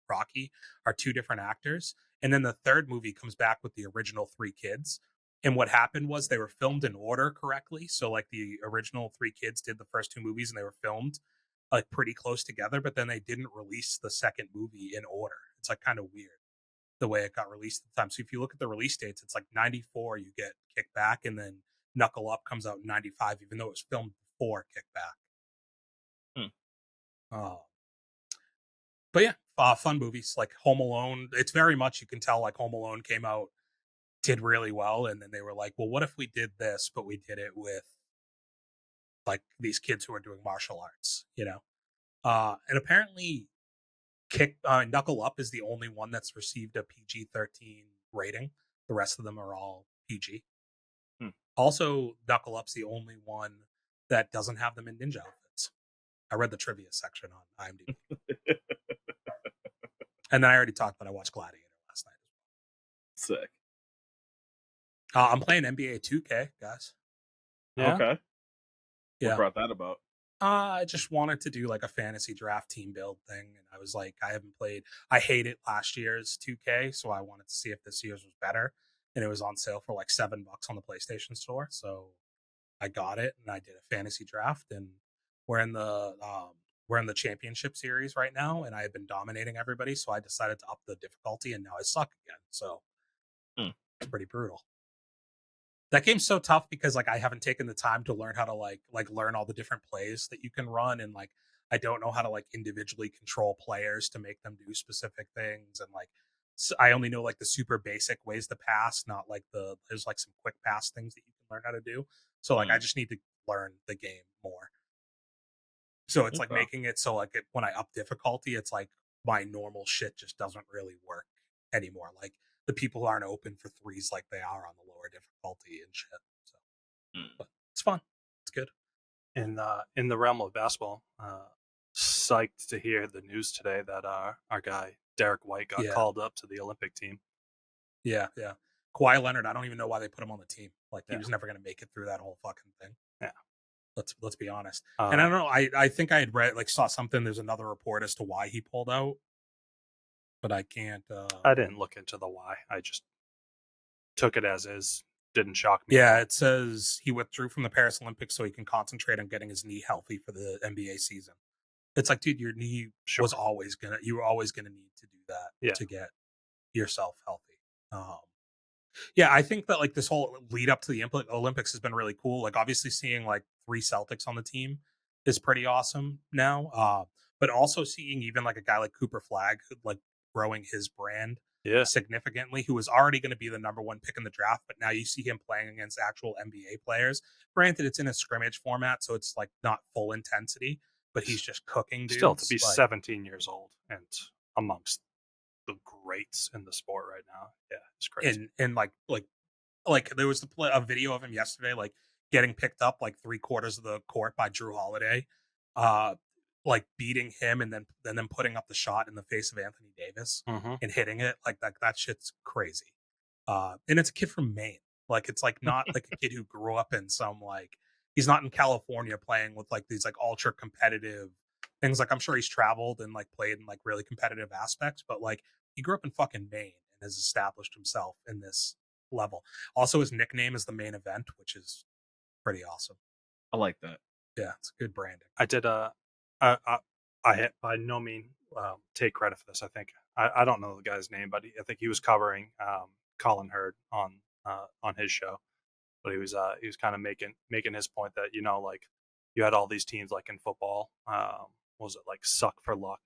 Rocky are two different actors. And then the third movie comes back with the original three kids. And what happened was they were filmed in order correctly. So like the original three kids did the first two movies and they were filmed like pretty close together, but then they didn't release the second movie in order. It's like kind of weird the way it got released at the time. So if you look at the release dates, it's like 94 you get Kick Back, and then Knuckle Up comes out in 95, even though it was filmed before Kick Back. But yeah, fun movies like Home Alone. It's very much, you can tell like Home Alone came out, did really well, and then they were like, well, what if we did this, but we did it with like these kids who are doing martial arts, you know? And apparently Knuckle Up is the only one that's received a PG-13 rating. The rest of them are all PG. Also, Knuckle Up's the only one that doesn't have them in ninja outfits. I read the trivia section on IMDb. And then I already talked about I watched Gladiator last night as Sick. well. I'm playing NBA 2K, guys. Yeah. Okay. Yeah. What brought that about? I just wanted to do like a fantasy draft team build thing, and I was like, I haven't played. I hated last year's 2K, so I wanted to see if this year's was better. And it was on sale for like $7 on the PlayStation Store, so I got it and I did a fantasy draft. And we're in the championship series right now, and I have been dominating everybody, so I decided to up the difficulty, and now I suck again. So it's pretty brutal. That game's so tough because like I haven't taken the time to learn how to like learn all the different plays that you can run, and like I don't know how to like individually control players to make them do specific things, and like I only know like the super basic ways to pass, not like there's like some quick pass things that you can learn how to do. So like I just need to learn the game more. So it's like making it so like when I up difficulty, it's like my normal shit just doesn't really work anymore. Like the people aren't open for threes like they are on the lower difficulty and shit. So, but it's fun. It's good. In the realm of basketball, psyched to hear the news today that our guy Derek White got called up to the Olympic team. Yeah. Kawhi Leonard, I don't even know why they put him on the team. Like he was never going to make it through that whole fucking thing. Yeah. Let's be honest. And I don't know. I think I had read saw something. There's another report as to why he pulled out, but I can't. I didn't look into the why. I just took it as is. Didn't shock me. Yeah, it says he withdrew from the Paris Olympics so he can concentrate on getting his knee healthy for the NBA season. It's like, dude, your knee was always you were always gonna need to do that to get yourself healthy. Yeah, I think that like this whole lead up to the Olympics has been really cool. Like obviously seeing like 3 Celtics on the team is pretty awesome now. But also seeing even like a guy like Cooper Flag like growing his brand significantly, who was already going to be the number 1 pick in the draft, but now you see him playing against actual NBA players. Granted, it's in a scrimmage format, so it's like not full intensity, but he's just cooking dudes. Still, to be 17 years old and amongst the greats in the sport right now, it's crazy. And like there was a video of him yesterday, like getting picked up like 3/4 of the court by Drew Holiday, like beating him, and then putting up the shot in the face of Anthony Davis and hitting it like that shit's crazy. And it's a kid from Maine. Like it's like not like a kid who grew up in some like he's not in California playing with like these like ultra competitive things. Like I'm sure he's traveled and like played in like really competitive aspects, but like he grew up in fucking Maine and has established himself in this level. Also, his nickname is the Main Event, which is pretty awesome. I like that. Yeah, it's good branding. I did I by no means take credit for this. I think I don't know the guy's name, but I think he was covering Colin Hurd on his show. But he was kind of making his point that like you had all these teams like in football, what was it like Suck for Luck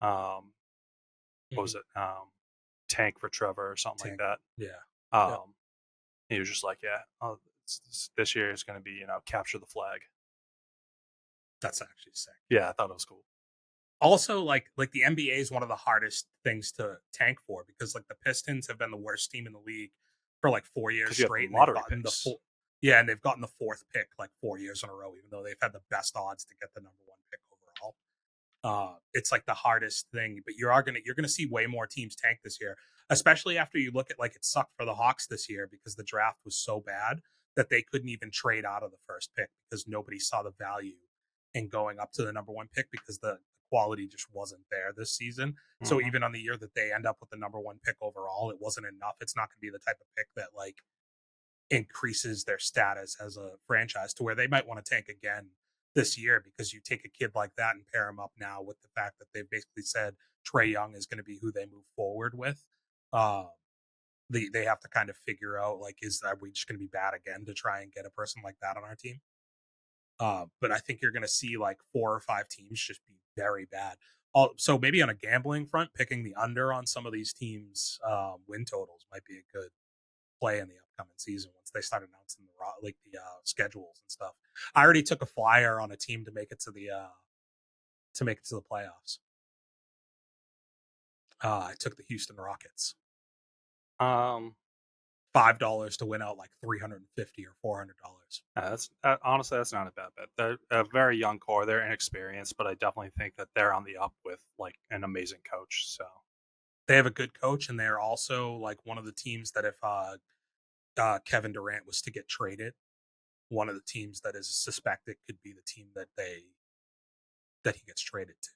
What was it? Tank for Trevor or something Tank. like that. Yeah. He was just like, yeah, this year is going to be, capture the flag. That's actually sick. Yeah, I thought it was cool. Also, like the NBA is one of the hardest things to tank for because like the Pistons have been the worst team in the league for like 4 years straight. And and they've gotten the 4th pick like 4 years in a row, even though they've had the best odds to get the number 1 pick overall. It's like the hardest thing, but you're gonna see way more teams tank this year, especially after you look at like it sucked for the Hawks this year because the draft was so bad that they couldn't even trade out of the first pick because nobody saw the value in going up to the number 1 pick because the quality just wasn't there this season. Mm-hmm. So even on the year that they end up with the number 1 pick overall, it wasn't enough. It's not going to be the type of pick that like increases their status as a franchise to where they might want to tank again this year because you take a kid like that and pair him up now with the fact that they've basically said Trae Young is going to be who they move forward with. They have to kind of figure out like, are we just going to be bad again to try and get a person like that on our team? But I think you're going to see like 4 or 5 teams just be very bad. So maybe on a gambling front, picking the under on some of these teams' win totals might be a good play in the upcoming season once they start announcing the schedules and stuff. I already took a flyer on a team to make it to the playoffs. I took the Houston Rockets. $5 to win out like $350 or $400. That's honestly, that's not a bad bet. They're a very young core. They're inexperienced, but I definitely think that they're on the up with like an amazing coach. So they have a good coach, and they're also like one of the teams that if Kevin Durant was to get traded, one of the teams that is suspected could be the team that he gets traded to.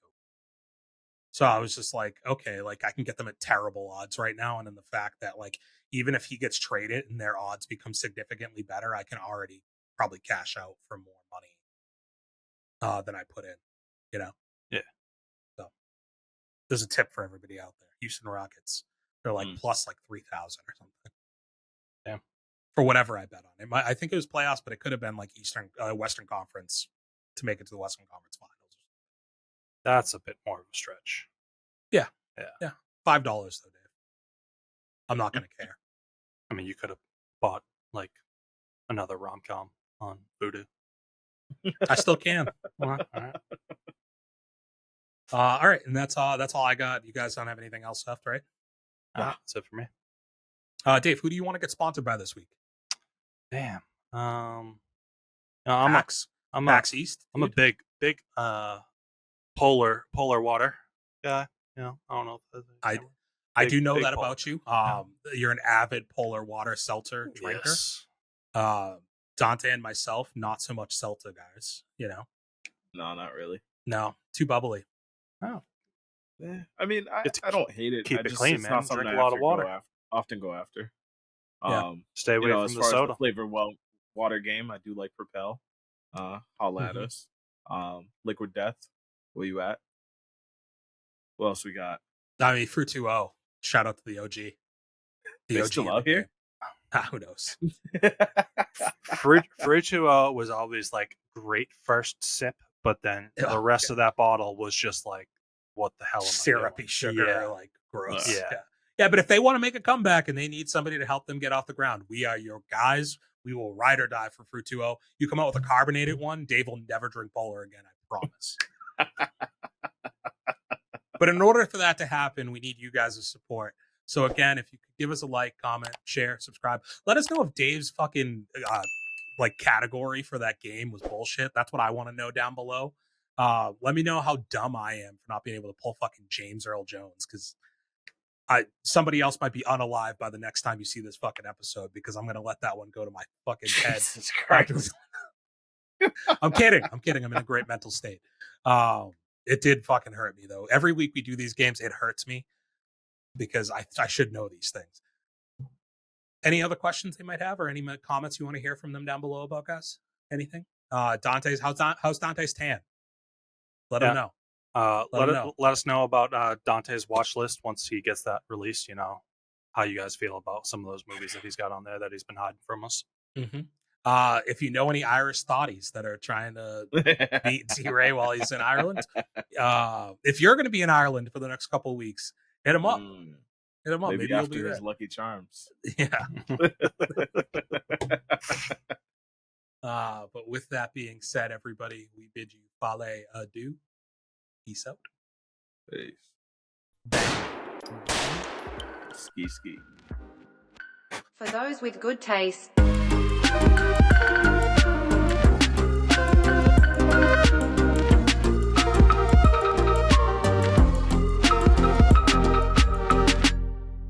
So I was just like, okay, like I can get them at terrible odds right now. And in the fact that like, even if he gets traded and their odds become significantly better, I can already probably cash out for more money than I put in, Yeah. So there's a tip for everybody out there. Houston Rockets, they're like plus like 3,000 or something. Yeah. For whatever I bet on it. I think it was playoffs, but it could have been like Western Conference to make it to the Western Conference Finals. That's a bit more of a stretch. Yeah. $5 though, Dave. I'm not going to care. I mean, you could have bought like another rom-com on Voodoo. I still can. All right. All right, and that's all I got. You guys don't have anything else left, right? That's it for me. Dave, who do you want to get sponsored by this week? Damn. Max East. I'm a big polar water guy. I don't know if I do know that about you. You're an avid polar water seltzer drinker. Yes. Dante and myself, not so much seltzer guys. No, not really. No, too bubbly. Oh. Yeah. I mean, I don't hate it. Keep it clean, man. Drink a lot of water. Often go after. Stay away from the soda. As the flavor water game, I do like Propel. Holla at us. Liquid Death. Where you at? What else we got? I mean, Fruit 2.0. Shout out to the OG. The OG still out here? Who knows? Fruit 2.0 was always like great first sip, but then the rest of that bottle was just like, what the hell am syrupy I doing? sugar, like gross. Yeah, but if they want to make a comeback and they need somebody to help them get off the ground, we are your guys. We will ride or die for Fruit 2.0. You come out with a carbonated one, Dave will never drink Polar again, I promise. But in order for that to happen, we need you guys' support. So again, if you could give us a like, comment, share, subscribe. Let us know if Dave's fucking category for that game was bullshit. That's what I want to know down below. Let me know how dumb I am for not being able to pull fucking James Earl Jones, because somebody else might be unalive by the next time you see this fucking episode, because I'm gonna let that one go to my fucking head. Jesus Christ. I'm kidding. I'm in a great mental state. It did fucking hurt me though. Every week we do these games, it hurts me because I should know these things. Any other questions they might have, or any comments you want to hear from them down below about guys? Anything? Dante's how's Dante's tan? Let him know. Let us know about Dante's watch list once he gets that released. How you guys feel about some of those movies that he's got on there that he's been hiding from us. Mm-hmm. If you know any Irish thotties that are trying to beat T-Ray while he's in Ireland, if you're going to be in Ireland for the next couple of weeks, hit him up. Hit him up. Maybe you'll after be his there. Lucky Charms. Yeah. But with that being said, everybody, we bid you fale adieu. Peace out. Peace. Bang. Ski ski. For those with good taste.